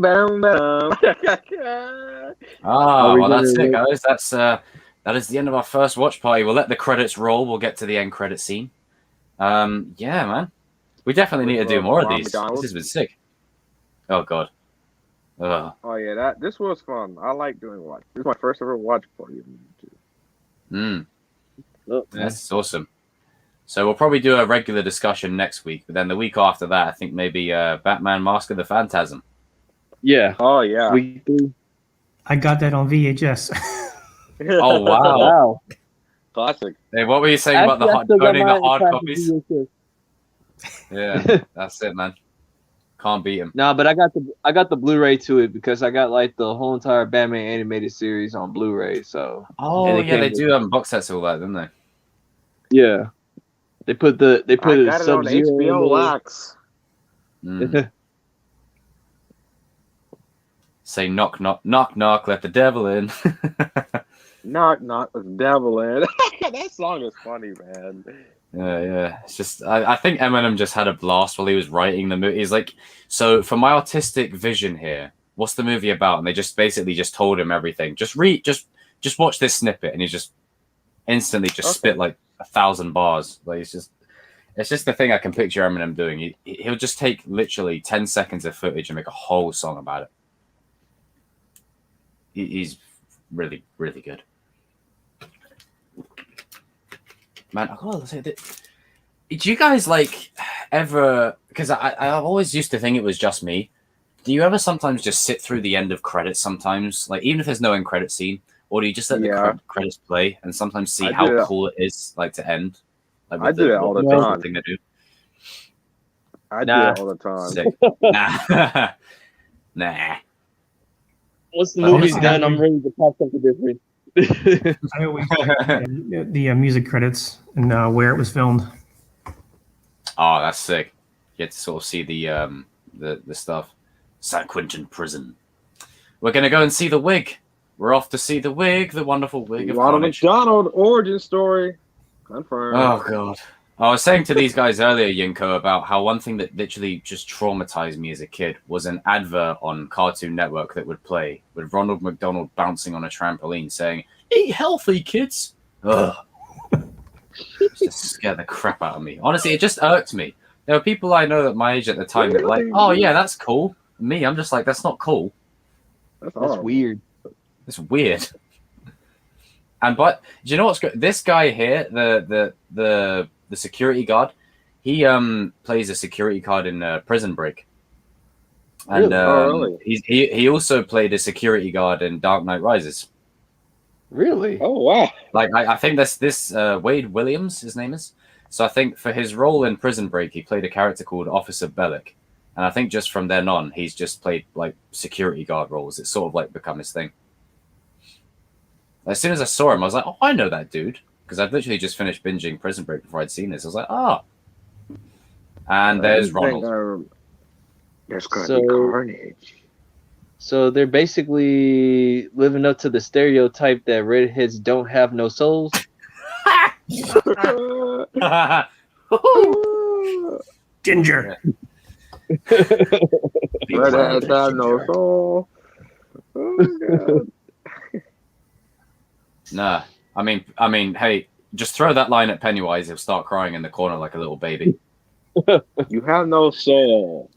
Well, that's it, guys. That is the end of our first watch party. We'll let the credits roll. We'll get to the end credit scene. Yeah, man. We definitely need to do more of these. This has been sick. Oh, God. Oh, yeah, this was fun. I like doing watch. This is my first ever watch party. That's awesome. So we'll probably do a regular discussion next week, but then the week after that, I think maybe Batman Mask of the Phantasm. Yeah. Oh, yeah. Week 3. I got that on VHS. Oh, wow. Classic. Hey, what were you saying about burning the hard copies? Yeah, that's it, man. Can't beat him. No, but I got the Blu-ray to it because I got like the whole entire Batman animated series on Blu-ray. So yeah, they do box sets of all that, don't they? Yeah, they put I got it on Sub-Zero HBO Max. Say knock knock knock knock, let the devil in. Knock knock, the devil in. That song is funny, man. Yeah. It's just I think Eminem just had a blast while he was writing the movie. He's like, so for my artistic vision here, what's the movie about? And they just basically just told him everything. Just watch this snippet, and he just instantly spit like 1,000 bars. Like it's just the thing I can picture Eminem doing. He'll just take literally 10 seconds of footage and make a whole song about it. He's really, really good. Man, I gotta say that. Do you guys like ever? Because I've always used to think it was just me. Do you ever sometimes just sit through the end of credits? Sometimes, like even if there's no end credit scene, or do you just let the credits play and sometimes see how cool it is, like to end? Like I do that all the time. Thing to do. I do that all the time. Sick. Nah, nah. Once the movie's done, I'm ready to pop something different. I always the music credits and where it was filmed. Oh, that's sick. You get to sort of see the stuff. San Quentin prison. We're gonna go and see the wig. We're off to see the wig, the wonderful wig of Ronald Carnage. McDonald origin story. Confirmed. Oh god. I was saying to these guys earlier, Yinko, about how one thing that literally just traumatized me as a kid was an advert on Cartoon Network that would play with Ronald McDonald bouncing on a trampoline saying, "Eat healthy, kids." Ugh. Just scared the crap out of me. Honestly, it just irked me. There were people I know at my age at the time that were like, "Oh yeah, that's cool." Me, I'm just like, "That's not cool. That's weird. It's weird." And but do you know what's good? This guy here, the security guard, he plays a security guard in Prison Break, and really? he also played a security guard in Dark Knight Rises. Really? Oh wow! Like I think this Wade Williams, his name is. So I think for his role in Prison Break, he played a character called Officer Bellick, and I think just from then on, he's just played like security guard roles. It's sort of like become his thing. As soon as I saw him, I was like, "Oh, I know that dude." Because I'd literally just finished binging Prison Break before I'd seen this. I was like, "Ah." Oh. And there's Ronald. There's going to be carnage. So they're basically living up to the stereotype that redheads don't have no souls. Ginger. Redheads have no soul. Oh, God. Nah. I mean, hey, just throw that line at Pennywise, he'll start crying in the corner like a little baby. You have no soul.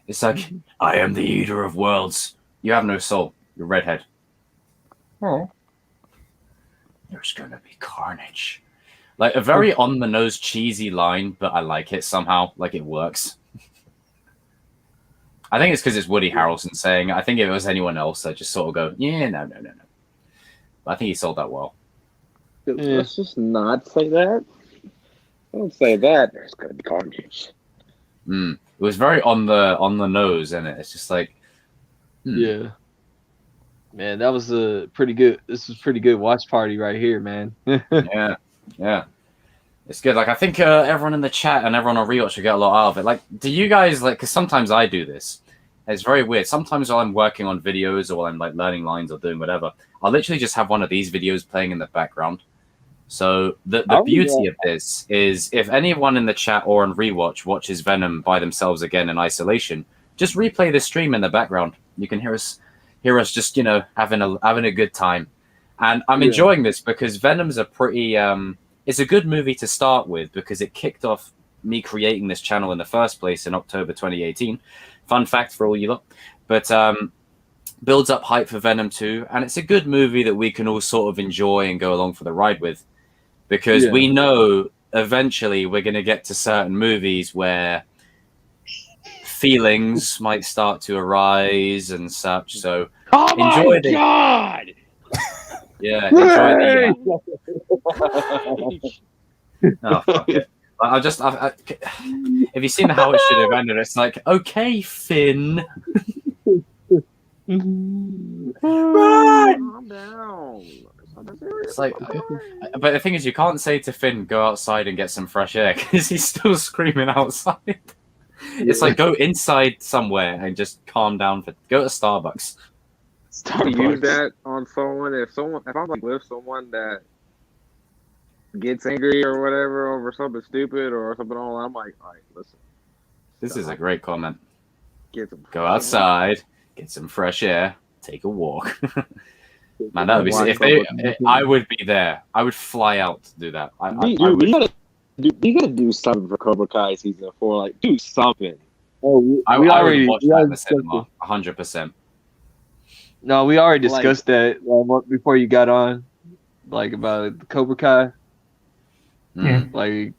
It's like, I am the eater of worlds. You have no soul. You're a redhead. Oh. There's gonna be carnage. Like a very on-the-nose cheesy line, but I like it somehow. Like it works. I think it's because it's Woody Harrelson saying it. I think if it was anyone else, I'd just sort of go, yeah, no. But I think he sold that well. Let's just not say that. Don't say that. There's gonna be carnage. It was very on the nose, isn't it? It's just like, Yeah. Man, that was a pretty good. This was pretty good watch party right here, man. yeah. It's good. Like I think everyone in the chat and everyone on Rewatch will get a lot out of it. Like, do you guys like? Because sometimes I do this. It's very weird. Sometimes while I'm working on videos or while I'm like learning lines or doing whatever, I'll literally just have one of these videos playing in the background. So the beauty of this is if anyone in the chat or on Rewatch watches Venom by themselves again in isolation, just replay the stream in the background. You can hear us just, you know, having a good time. And I'm enjoying this because Venom's a pretty it's a good movie to start with because it kicked off me creating this channel in the first place in October 2018. Fun fact for all you lot. But builds up hype for Venom 2, and it's a good movie that we can all sort of enjoy and go along for the ride with. Because we know eventually we're going to get to certain movies where feelings might start to arise and such. So enjoy the... God! Yeah, enjoy the... Oh, fuck it. Have you seen how it should have ended? It's like, okay, Finn. Calm down. It's like, but the thing is, you can't say to Finn, go outside and get some fresh air because he's still screaming outside. It's like, go inside somewhere and just calm down. Go to Starbucks. Use that on someone. If I'm like with someone that gets angry or whatever over something stupid or something online, I'm like, all right, listen. This is a great comment. Go outside, get some fresh air, take a walk. Man, that would be. I would be there. I would fly out to do that. You gotta do something for Cobra Kai season 4. Like, do something. Oh, I would watch that in the cinema, 100%. No, we already Like- discussed that before you got on, like about Cobra Kai, Yeah. like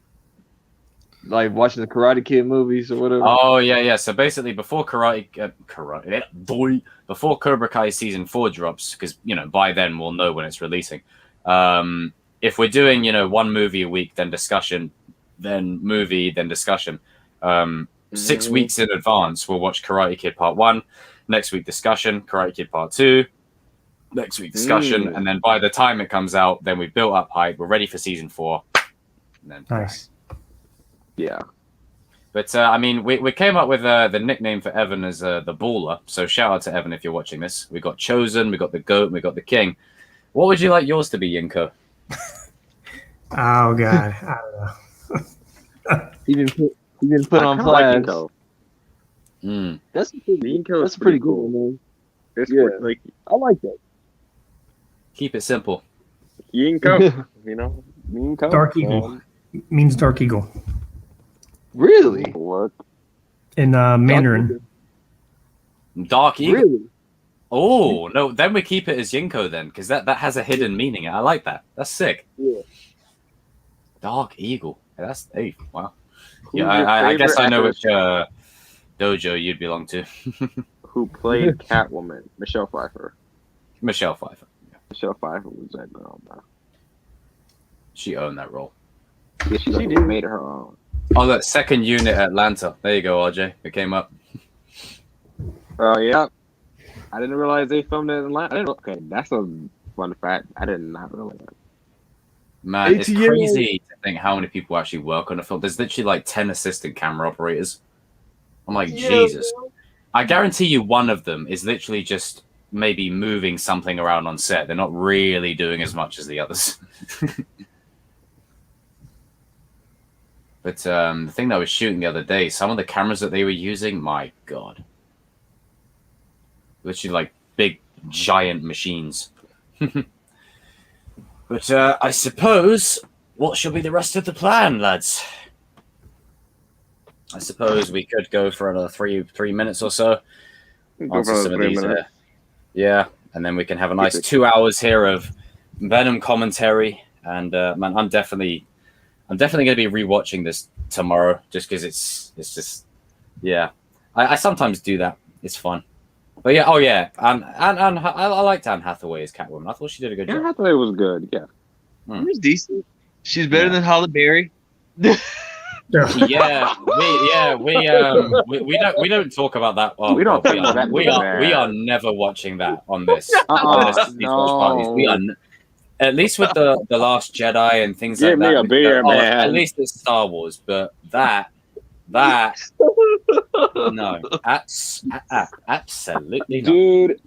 watching the Karate Kid movies or whatever. Oh yeah. So basically, before before Cobra Kai season 4 drops, because by then we'll know when it's releasing. If we're doing one movie a week, then discussion, then movie, then discussion. 6 weeks in advance, we'll watch Karate Kid Part 1. Next week, discussion. Karate Kid Part 2. Next week, discussion. And then by the time it comes out, then we've built up hype. We're ready for season 4. And then Nice. Yeah. But I mean, we came up with the nickname for Evan as the Baller. So shout out to Evan if you're watching this. We got Chosen, we got the Goat, we got the King. What would you like yours to be, Yinko? Oh God, I don't know. He didn't put on Like blast. Yinko. That's Yinko a pretty good one, man. It's Yeah. like I like that. Keep it simple. Yinko. Yinko. Dark Eagle means Dark Eagle Really? Work. in Mandarin. Dark Eagle. Really? Oh no, then we keep it as Yinko then, because that has a hidden meaning. I like that. That's sick. Yeah. Dark Eagle. That's wow. Who's Yeah, your I guess favorite I know actress which dojo you'd belong to. who played Catwoman? Michelle Pfeiffer. Michelle Pfeiffer. Michelle Pfeiffer was that girl, bro. She owned that role. Yeah, she did. made it her own. Oh, that second unit Atlanta. There you go, RJ. It came up. Oh yeah. I didn't realize they filmed it in Atlanta. Okay, that's a fun fact. I did not realize that. Man, it's ITye. crazy to think how many people actually work on a film. There's literally like 10 assistant camera operators. I'm like, Jesus. I guarantee you one of them is literally just maybe moving something around on set. They're not really doing as much as the others. But the thing that I was shooting the other day, some of the cameras that they were using, my God. Literally like big, giant machines. But I suppose, what shall be the rest of the plan, lads? I suppose we could go for another 3 minutes or so. Go Answer for some of 3 these. minutes. Yeah, and then we can have a nice 2 hours here of Venom commentary. And man, I'm definitely going to be rewatching this tomorrow, just because it's just, yeah. I sometimes do that. It's fun. But yeah, and I liked Anne Hathaway as Catwoman. I thought she did a good Anne job. Hathaway was good. Yeah. It was decent. She's better than Halle Berry. We don't talk about that. Oh, We don't God, talk about that, we man. are never watching that on this. On these watch parties. We are at least with the Last Jedi and things Give like me that. a beer, man. At least it's Star Wars, but that no, absolutely not. Dude,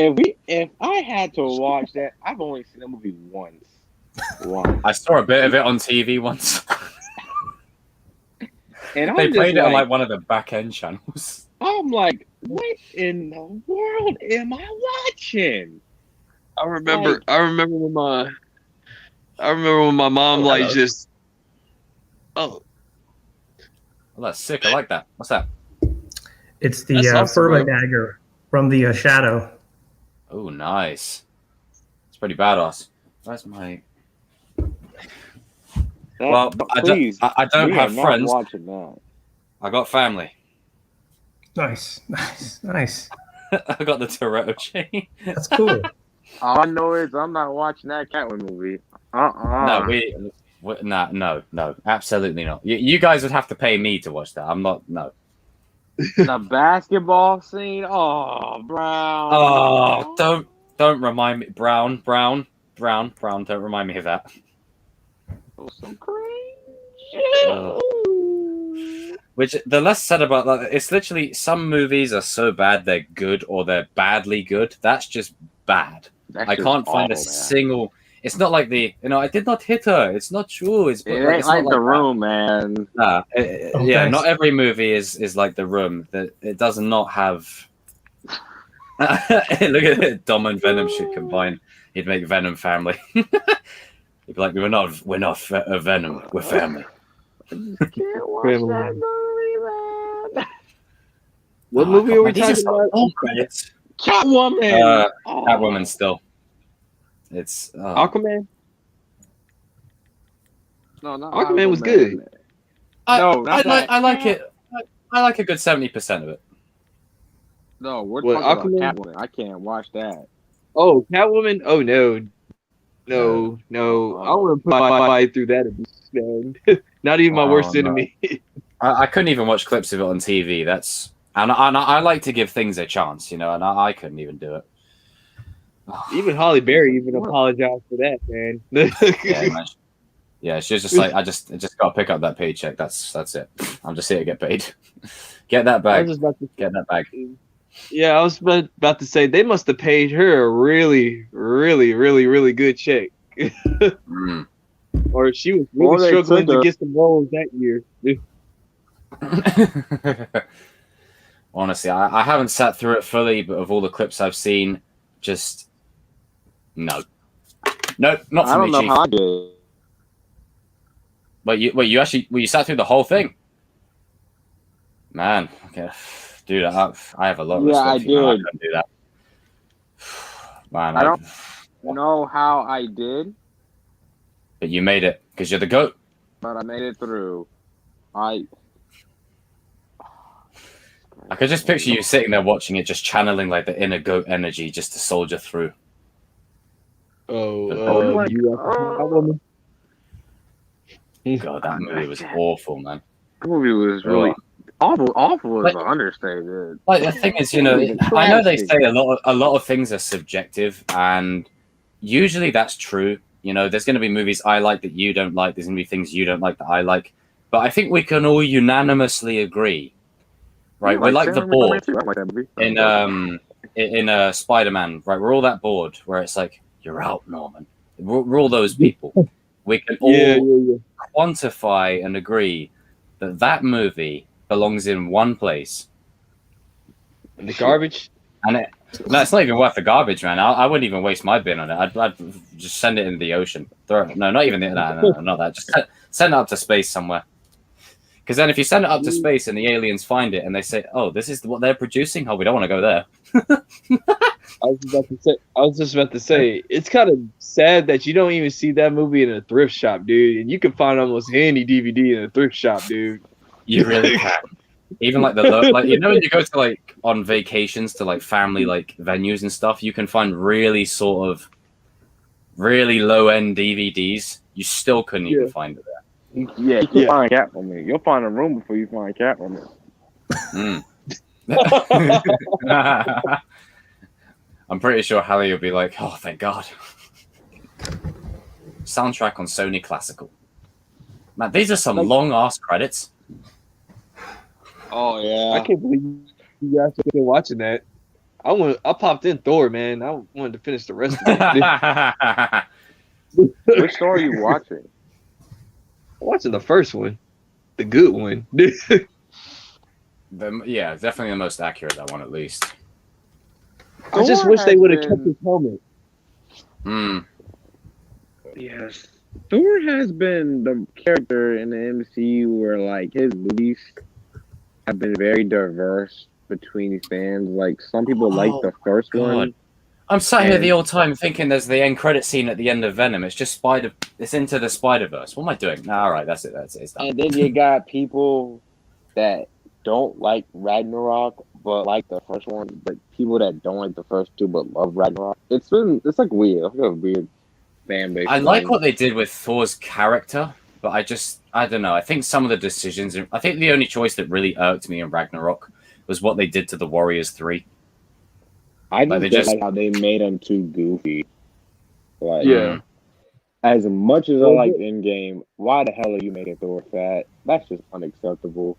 if I had to watch that, I've only seen that movie once. I saw a bit of it on TV once. And They I'm played just it on like, like one of the back end channels. I'm like, what in the world am I watching? I remember when my mom like hello. just Well, that's sick. I like that. What's that? It's That's the awesome, Furby bro. dagger from the Shadow. Oh, nice. It's pretty badass. Where's my? Well, I please, don't we have are not friends. watching that. I got family. Nice. I got the Toretto chain. That's cool. All I know is I'm not watching that Catwoman movie. No, no, absolutely not. You guys would have to pay me to watch that. I'm not. No. The basketball scene. Oh, Brown. Oh, don't remind me. Brown. Don't remind me of that. So crazy. Which the less said about that, it's literally some movies are so bad they're good, or they're badly good. That's just bad. That's I just can't find a awful, man. single. It's not like I did not hit her. It's not true. It It ain't it's like not The that. Room, man. Nah, Oh, yeah, thanks. not every movie is like The Room. That it does not have. Look at it. Dom and Venom should combine. He'd make Venom family. He'd be like, we're not Venom. We're family. Can't watch Family. that movie, man. what Oh, movie are we these talking about? all credits. Catwoman. Catwoman still. It's Aquaman. No, not Aquaman was good. I like it. I like a good 70% of it. No, we're What, talking Aquaman? about Catwoman. I can't watch that. Oh, Catwoman. Oh no. I want to put my through that abuse, man. Not even my worst no. enemy. I couldn't even watch clips of it on TV. And I like to give things a chance, you know, and I couldn't even do it. Even Holly Berry even apologized for that, man. Yeah, man. Yeah, she was just like, I just got to pick up that paycheck. That's it. I'm just here to get paid. Get that bag. Get that bag. Yeah, I was about to say they must have paid her a really, really, really, really good check. Or she was really struggling to get some roles that year. Honestly, I haven't sat through it fully, but of all the clips I've seen, just no, not for me, Chief. I don't know how I did. But you sat through the whole thing, man. Okay. Dude, I have a lot of respect for you. Man. I couldn't do that. Man, I don't know how I did. But you made it because you're the GOAT. But I made it through. I could just picture you sitting there watching it, just channeling like the inner GOAT energy just to soldier through. God, that movie was awful, man. The movie was really awful. Awful is understated. Like the thing is, you know, I know they say a lot of things are subjective, and usually that's true. You know, there's going to be movies I like that you don't like. There's going to be things you don't like that I like. But I think we can all unanimously agree, right? We're like the board in Spider-Man, right? We're all that board where it's like, you're out, Norman. We're all those people. We can all quantify and agree that that movie belongs in one place. In the garbage? And no, it's not even worth the garbage, man. I wouldn't even waste my bin on it. I'd just send it in the ocean. No, not even not that. Just send it up to space somewhere. Because then if you send it up to space and the aliens find it and they say, "Oh, this is what they're producing," oh, we don't want to go there. I was just about to say, it's kind of sad that you don't even see that movie in a thrift shop, dude. And you can find almost any DVD in a thrift shop, dude. You really can. Even like like you know when you go to like on vacations to like family like venues and stuff, you can find really sort of really low end DVDs. You still couldn't even find it there. Yeah, you can find Catwoman. You'll find a room before you find Catwoman. I'm pretty sure Hallie will be like, "Oh, thank God." Soundtrack on Sony Classical. Man, these are some long ass credits. Oh yeah, I can't believe you guys have been watching that. I popped in Thor, man. I wanted to finish the rest of it. Which Thor are you watching? I'm watching the first one, the good one. Yeah, definitely the most accurate, that one at least. I just wish they would have kept his helmet. Yes. Thor has been the character in the MCU where like his movies have been very diverse between fans. Like some people like the first one. I'm sat here the whole time thinking there's the end credit scene at the end of Venom. It's just it's into the Spider-Verse. What am I doing? No, all right, that's it. It's done. And then you got people that don't like Ragnarok but like the first one, but people that don't like the first two but love Ragnarok. It's like weird. It's a weird fan base. I like what they did with Thor's character, but I don't know. I think some of the decisions. I think the only choice that really irked me in Ragnarok was what they did to the Warriors 3. I just like how they made him too goofy. Like, as much as I like Endgame, why the hell are you making Thor fat? That's just unacceptable.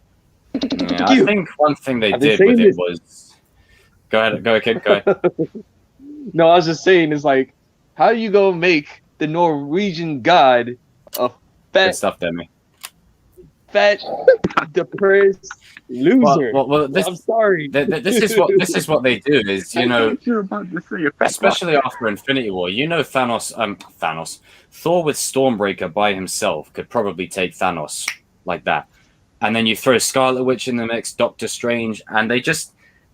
Yeah, I think one thing they did with it was. Go ahead, kid. Go ahead. No, I was just saying, it's like, how do you go make the Norwegian god a fat, good stuff, Demi. Fat, depressed loser? Well, I'm sorry. This is what they do. Is especially after Infinity War, you know, Thanos, Thor with Stormbreaker by himself could probably take Thanos like that, and then you throw Scarlet Witch in the mix, Doctor Strange, and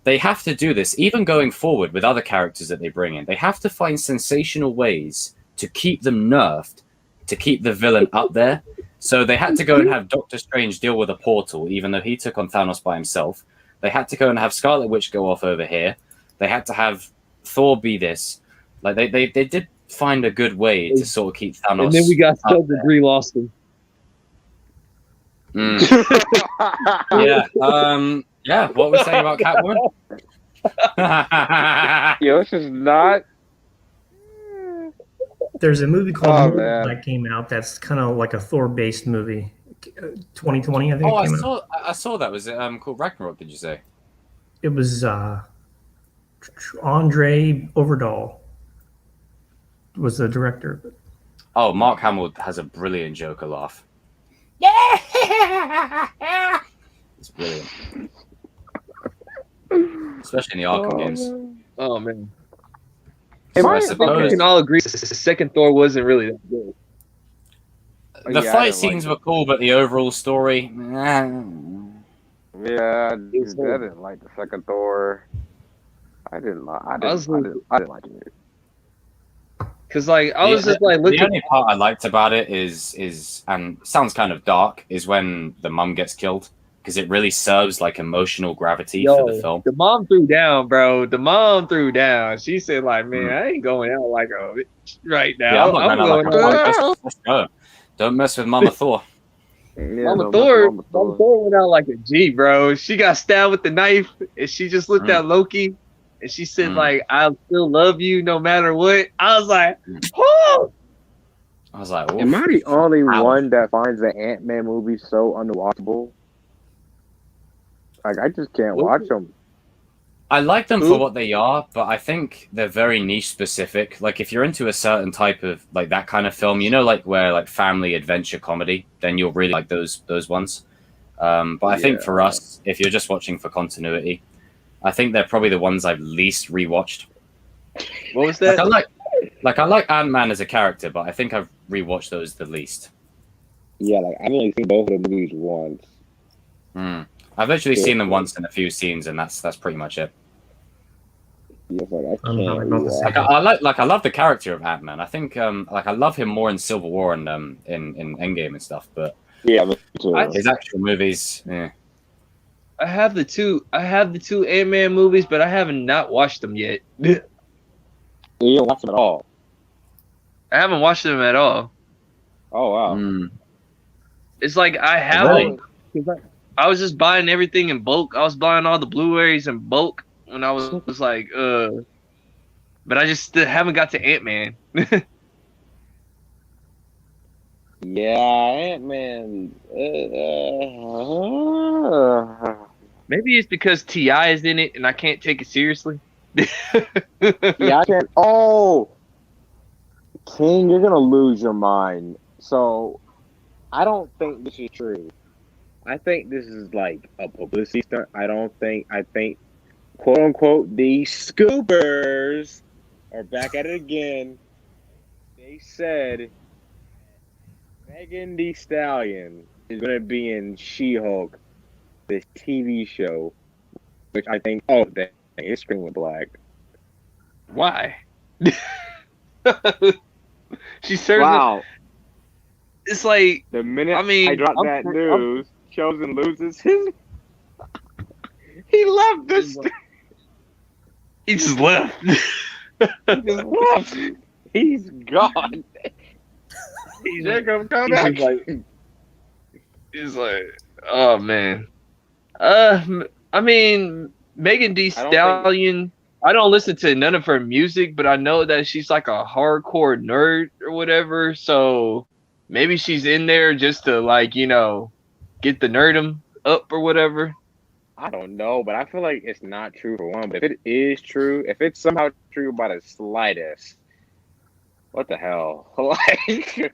they have to do this, even going forward with other characters that they bring in. They have to find sensational ways to keep them nerfed, to keep the villain up there. So they had to go and have Doctor Strange deal with a portal, even though he took on Thanos by himself. They had to go and have Scarlet Witch go off over here. They had to have Thor be this. Like they did find a good way to sort of keep Thanos. And then we got so Brie Larson. Yeah. Yeah. What were we saying about Catwoman? Yo, this is not. There's a movie called Oh, Monologue man. that came out that's kind of like a Thor-based movie. 2020, I think. Oh, it came out. I saw that. Was it called Ragnarok? Did you say? It was Andre Overdahl was the director. Oh, Mark Hamill has a brilliant Joker laugh. It's brilliant, especially in the Arkham games. Oh man. So I I think we suppose can all agree the second Thor wasn't really that good. the Yeah, I fight didn't scenes like were cool, but the overall story. Yeah, I didn't like the second Thor. I didn't like it. Cause like I was just like The looking. only part I liked about it is and sounds kind of dark, is when the mum gets killed, because it really serves like emotional gravity for the film. The mom threw down, bro. The mom threw down. She said, like, man, I ain't going out like a bitch right now. Yeah, I'm not I'm going going out. Let's go. Don't mess with Mama Thor. Yeah, Mama Thor went out like a G, bro. She got stabbed with the knife, and she just looked at Loki, and she said, like, I still love you no matter what. I was like, oh! I was like, am I the only one that finds the Ant-Man movie so unwatchable? Like, I just can't watch them. I like them for what they are, but I think they're very niche specific. Like if you're into a certain type of like that kind of film, you know, like where like family adventure comedy, then you'll really like those ones. But I think for us, if you're just watching for continuity, I think they're probably the ones I've least rewatched. What was that? I like Ant-Man as a character, but I think I've rewatched those the least. Yeah, like I've only seen both of the movies once. I've literally seen them once in a few scenes, and that's pretty much it. Yeah, like I can't. I love the character of Ant-Man. I think like I love him more in Civil War and in Endgame and stuff. But yeah, me too. His actual movies, yeah. I have the two Ant-Man movies, but I haven't not watched them yet. You don't watch them at all. I haven't watched them at all. Oh wow. It's like I haven't. I was just buying everything in bulk. I was buying all the Blu-rays in bulk when I was like, but I just still haven't got to Ant-Man. Yeah, Ant-Man. Maybe it's because ITye is in it and I can't take it seriously. Yeah, I can't. Oh, King, you're gonna lose your mind. So, I don't think this is true. I think this is like a publicity stunt. I think, quote unquote, the scoopers are back at it again. They said Megan Thee Stallion is going to be in She-Hulk, this TV show, which I think, oh, dang, it's Screaming Black. Why? She serves. Wow. It's like The minute I dropped that news, Chosen loses his. He left this. He just left. He just left. He's gone. He's not gonna come back. He's like, oh man. I mean, Megan Thee Stallion. I don't listen to none of her music, but I know that she's like a hardcore nerd or whatever. So maybe she's in there just to like, you know, get the nerdum up or whatever. I don't know, but I feel like it's not true for one. But if it is true, if it's somehow true by the slightest, what the hell? Like,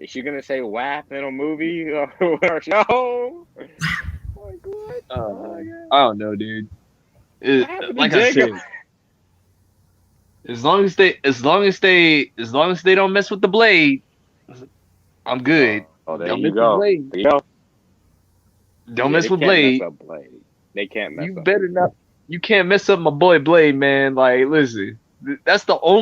is she gonna say WAP in a movie or show? Like what? I don't know, dude. Like I said, as long as they don't mess with the blade, I'm good. Oh, there Don't you mess go. with Blade. There you go. Don't mess with Blade. They can't mess You up. better not. you can't mess up my boy Blade, man. Like, listen, that's like one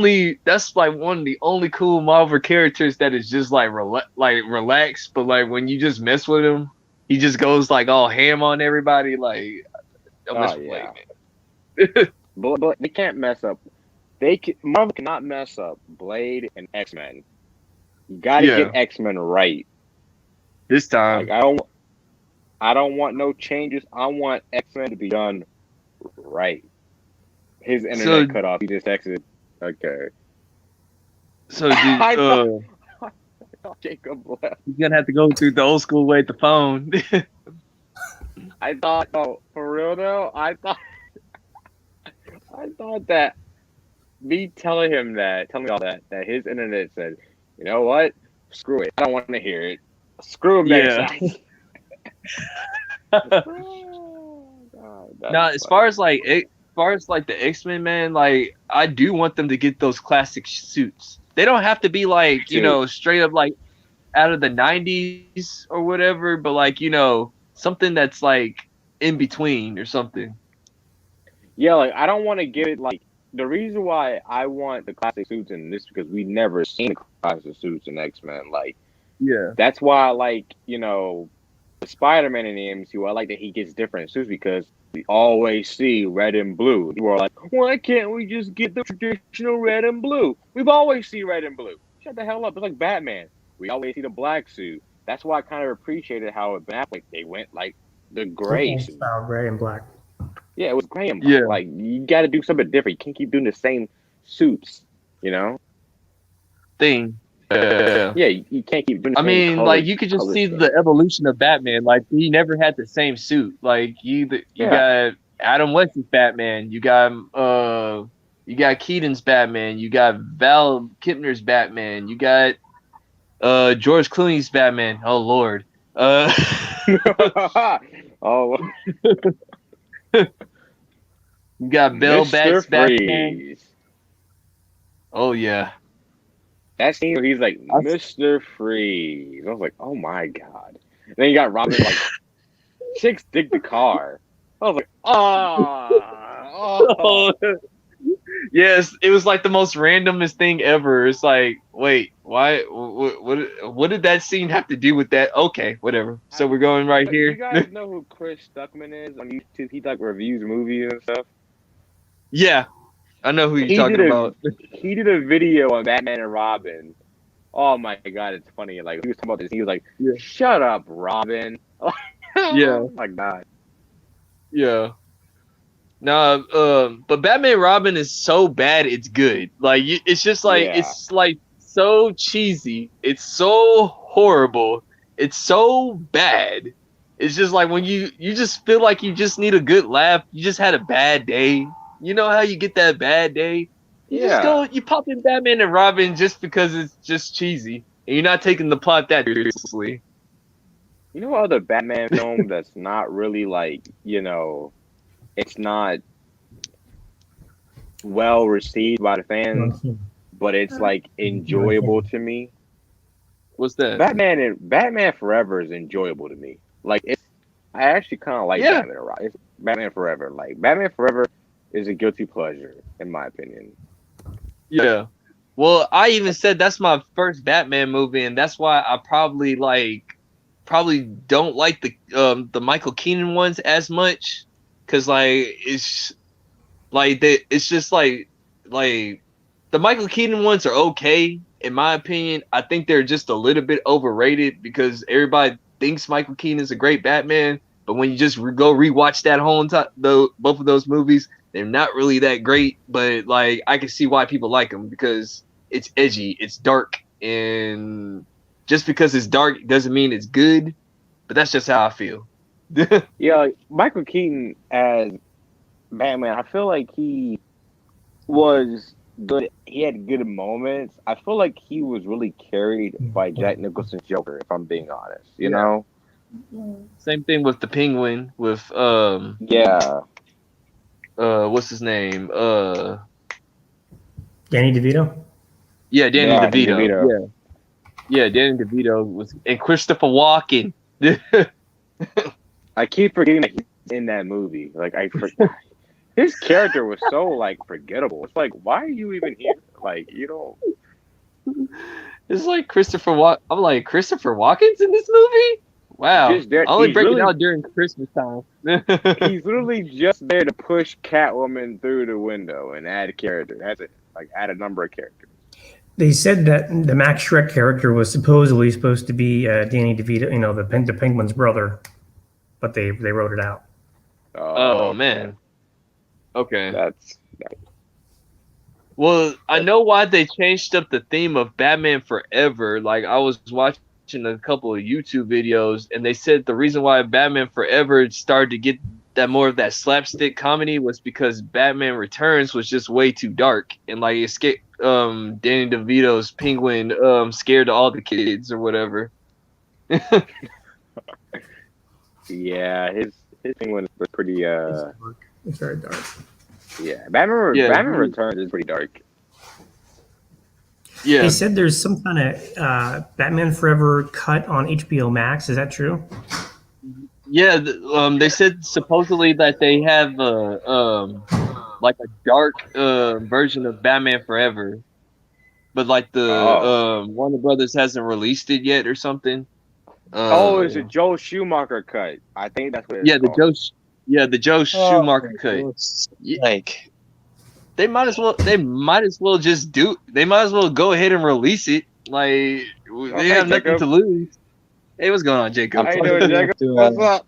of the only cool Marvel characters that is just like relaxed, but like when you just mess with him, he just goes like all ham on everybody. Like, don't mess with Blade, man. But they can't mess up. Marvel cannot mess up Blade and X-Men. You got to get X-Men right this time. Like, I don't want no changes. I want X-Men to be done right. His internet cut off. He just texted. Okay. So, dude, Jacob left. You're gonna have to go through the old school way at the phone. I thought, for real though, I thought that me telling all that his internet said, you know what? Screw it. I don't want to hear it. Screw him next time. Now, as far as the X-Men, man, like I do want them to get those classic suits. They don't have to be like, straight up like out of the 90s or whatever, but like, something that's like in between or something. Yeah, like I don't want to give it like the reason why I want the classic suits in this because we never seen the classic suits in X-Men. Like, yeah, that's why I like, Spider-Man in the MCU. I like that he gets different suits because we always see red and blue. You are like, why can't we just get the traditional red and blue? We've always seen red and blue. Shut the hell up. It's like Batman. We always see the black suit. That's why I kind of appreciated how it like they went like the gray suit. Style, gray and black. Yeah, it was gray and black. Yeah. Like you got to do something different. You can't keep doing the same suits. Thing. Yeah, you can't keep doing. I mean, like you could just see the evolution of Batman. Like he never had the same suit. Like you got Adam West's Batman. You got Keaton's Batman. You got Val Kipner's Batman. You got George Clooney's Batman. Oh Lord. Oh. You got Bill Bat's Freeze. Batman. Oh yeah. That scene where he's like, Mr. Freeze. I was like, oh my God. And then you got Robin like, chicks dig the car. I was like, oh. Yes, it was like the most randomest thing ever. It's like, wait, why? What did that scene have to do with that? Okay, whatever. So we're going right here. You guys know who Chris Stuckman is on YouTube? He like reviews movies and stuff. Yeah, I know who you're talking about. He did a video on Batman and Robin. Oh my God, it's funny. Like he was talking about this. He was like, "Shut up, Robin." Yeah. Oh my God. Yeah. No, but Batman and Robin is so bad it's good. Like it's just like it's like so cheesy. It's so horrible. It's so bad. It's just like when you just feel like you just need a good laugh. You just had a bad day. You know how you get that bad day? You pop in Batman and Robin just because it's just cheesy. And you're not taking the plot that seriously. You know what other Batman film that's not really like, it's not well received by the fans, but it's like enjoyable to me? What's that? Batman Forever is enjoyable to me. Like I actually kind of like Batman Forever. Like Batman Forever is a guilty pleasure in my opinion. Yeah. Well, I even said that's my first Batman movie, and that's why I probably don't like the Michael Keaton ones as much, cause it's just like the Michael Keaton ones are okay in my opinion. I think they're just a little bit overrated because everybody thinks Michael Keaton is a great Batman, but when you just go rewatch that whole both of those movies, they're not really that great. But like I can see why people like them because it's edgy, it's dark, and just because it's dark doesn't mean it's good. But that's just how I feel. Yeah, Michael Keaton as Batman, I feel like he was good. He had good moments. I feel like he was really carried by Jack Nicholson's Joker, if I'm being honest. You know? Same thing with the Penguin with what's his name? Danny DeVito? Yeah, Danny DeVito. Yeah, Danny DeVito was, and Christopher Walken. I keep forgetting that he's in that movie. Like I forgot. his character was so like forgettable. It's like, why are you even here? Like, you don't. It's like I'm like, Christopher Walken's in this movie? Wow. Just there, I only he's break really- it out during Christmas time. He's literally just there to push Catwoman through the window and add a character. That's it. Like, add a number of characters. They said that the Max Shrek character was supposedly supposed to be Danny DeVito, you know, the Penguin's brother, but they wrote it out. Oh man. Okay. That's Well, I know why they changed up the theme of Batman Forever. Like, I was watching a couple of YouTube videos, and they said the reason why Batman Forever started to get that more of that slapstick comedy was because Batman Returns was just way too dark, and like escape Danny DeVito's Penguin scared all the kids or whatever. yeah. His Penguin was pretty. It's very dark. Yeah, Batman Returns is pretty dark. Yeah. They said there's some kind of Batman Forever cut on HBO Max. Is that true? Yeah, they said supposedly that they have like a dark version of Batman Forever, but like the Warner Brothers hasn't released it yet or something. It's a Joel Schumacher cut. I think that's what it's called. The Joe Schumacher cut. Like, They might as well just they might as well go ahead and release it. Like, they have nothing Jacob. to lose. Hey, what's going on, Jacob? How you doing, Jacob? What's up?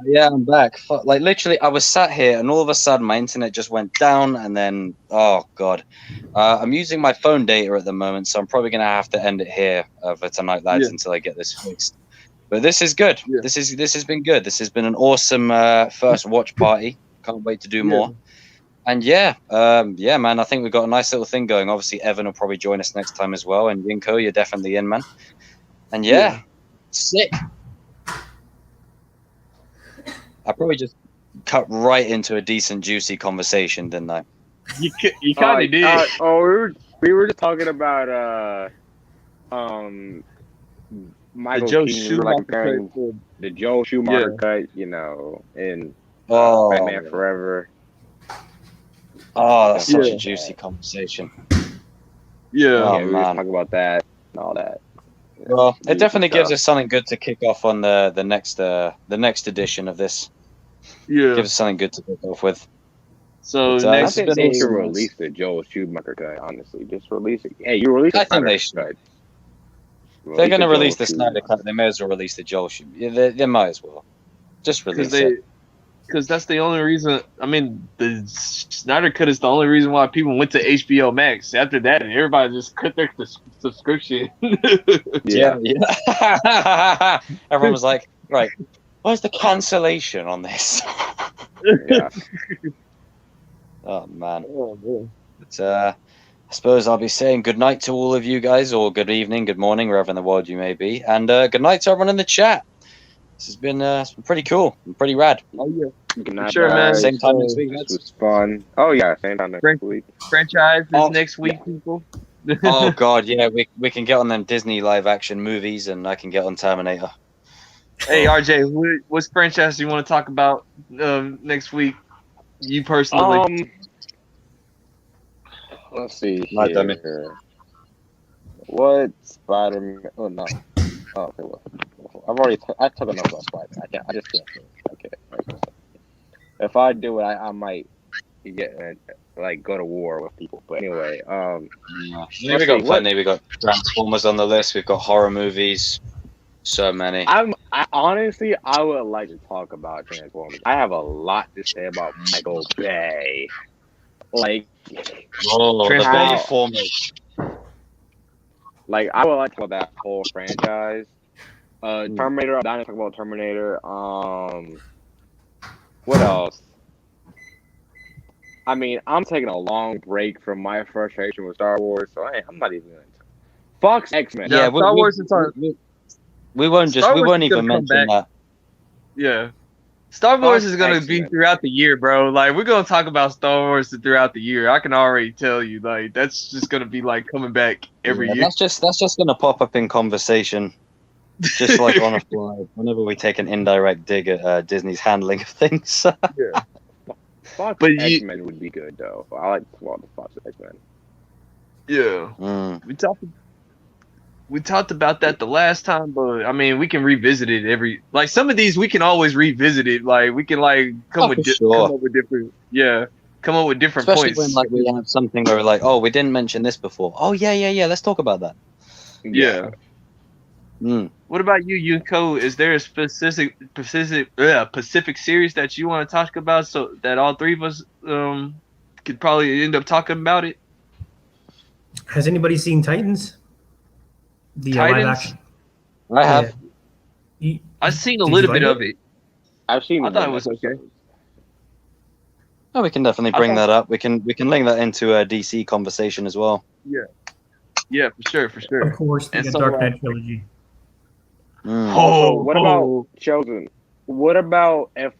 yeah, I'm back. Like, literally, I was sat here, and all of a sudden, my internet just went down, and then, oh god, I'm using my phone data at the moment, so I'm probably gonna have to end it here for tonight, lads, until I get this fixed. But this is good. Yeah. This has been good. This has been an awesome first watch party. Can't wait to do more. And yeah, man, I think we've got a nice little thing going. Obviously, Evan will probably join us next time as well, and Yinko, you're definitely in, man. And yeah. Sick. I probably just cut right into a decent, juicy conversation, didn't I? You kind of did. We were just talking about Michael Joe Keaton, Schumacher comparing cut. the Joe Schumacher cut, you know, in Oh, Batman Forever. Oh, that's such a juicy conversation. Yeah. Oh, We were man. talking about that and all that. Well, it definitely gives stuff. us something good to kick off on the next edition of this. Yeah. Gives us something good to kick off with. So But, I next, think been they awesome. should release the Joel Schumacher cut, honestly. Just release it. Hey, you release the I think Snyder they should. cut. They're going to Joel release the Snyder Schumacher. cut. They may as well release the Joel shoot. Yeah, they might as well. Just release it. because that's the only reason. I mean, the Snyder cut is the only reason why people went to HBO Max. After that, everybody just cut their subscription. Yeah. Everyone was like, right, where's the cancellation on this? Yeah. Oh, man. Oh, man. But, I suppose I'll be saying good night to all of you guys, or good evening, good morning, wherever in the world you may be. And good night to everyone in the chat. This has been it's been pretty cool and pretty rad. Oh yeah, Good night, Sure, man. guys. Same time next week, This lads. was fun. Oh, yeah, same time next week. franchise is Oh, next week, people. Oh god, yeah, we can get on them Disney live action movies, and I can get on Terminator. Hey RJ, what's franchise you want to talk about next week? You personally? Let's see My dummy. here. What Spider-Man? Oh no. Oh, okay. Well, I've already. I took enough about Spider-Man. I just can't. Okay. If I do it, I might get like go to war with people. But anyway, Yeah. We got plenty. We got Transformers on the list. We've got horror movies. So many. I honestly, I would like to talk about Transformers. I have a lot to say about Michael Bay. Like, Oh, the Transformers. Bayformers. Like, I would like to talk about that whole franchise. Terminator. I'm dying to talk about Terminator. What else? I mean, I'm taking a long break from my frustration with Star Wars, so I'm not even going to. Fox X-Men. Yeah, Star Wars is on. We won't just. Star We Wars won't is even gonna come mention back. that. Yeah. Star Wars Fox is going to be X-Men. throughout the year, bro. Like, we're going to talk about Star Wars throughout the year. I can already tell you, like, that's just going to be, like, coming back every year. That's just gonna pop up in conversation, just like on a fly, whenever we take an indirect dig at Disney's handling of things. Fox But X-Men would be good though. I like the Fox X-Men. yeah, we talked about that the last time, but I mean, we can revisit it like some of these we can always revisit it. Like we can like come up with different come up with different Especially points. when like we have something where we're like, oh, we didn't mention this before. Oh yeah. Let's talk about that. Yeah. What about you, Yunko? Is there a specific series that you want to talk about so that all three of us could probably end up talking about it? Has anybody seen Titans? The live Titans? action. I have. I've seen a Did little you bit like of it. I've seen. I thought it was okay. Oh, we can definitely bring that up. We can link that into a DC conversation as well. Yeah, for sure. Of course, the Dark Knight trilogy. Also, what about CHOZEN? What about if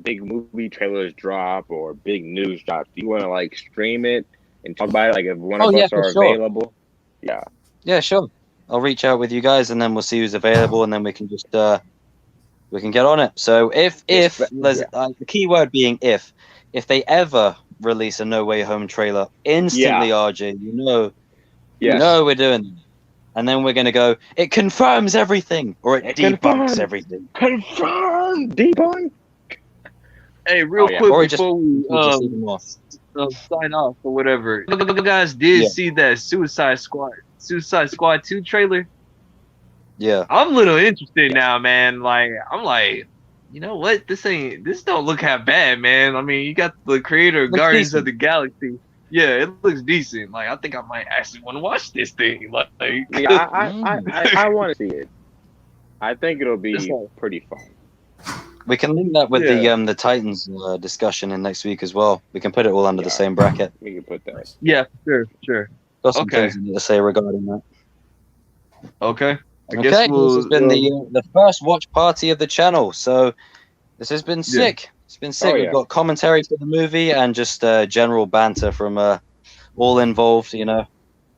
big movie trailers drop or big news drop? Do you want to like stream it and talk about it? Like if one of us are available? Yeah. Yeah, sure. I'll reach out with you guys, and then we'll see who's available, and then we can just we can get on it. So if the key word being if they ever release a No Way Home trailer, instantly, RJ, you know we're doing it. And then we're going to go, it confirms everything, or it debunks everything. Confirm! Debunk! Hey, real quick before we sign off or whatever. You guys did see that Suicide Squad 2 trailer? Yeah. I'm a little interested now, man. Like, I'm like, you know what? This don't look half bad, man. I mean, you got the creator of Guardians of the Galaxy. Yeah, it looks decent. Like, I think I might actually want to watch this thing. Like, yeah, I want to see it. I think it'll be pretty fun. We can link that with the Titans discussion in next week as well. We can put it all under the same bracket. We can put that. Yeah, sure. Got some things to say regarding that. Okay. I guess this has been the first watch party of the channel. So this has been sick. It's been sick. We've got commentary for the movie and just general banter from all involved. You know,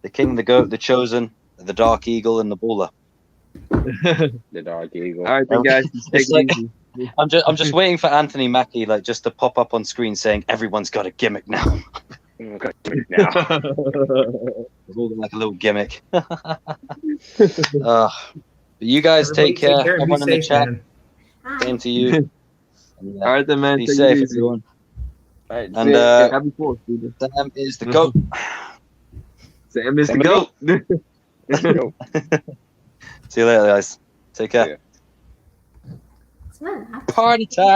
the King, the Goat, the Chosen, the Dark Eagle, and the Baller. The Dark Eagle. All right, then, guys. Take it easy. I'm just waiting for Anthony Mackie just to pop up on screen saying everyone's got a gimmick now. It's all like a little gimmick. But you guys take care. Everyone in the chat. Same to you. And, all right, then, man. Be safe, everyone. All right, and happy 4th, Sam is the GOAT. Sam is the GOAT. See you later, guys. Take care. Party time.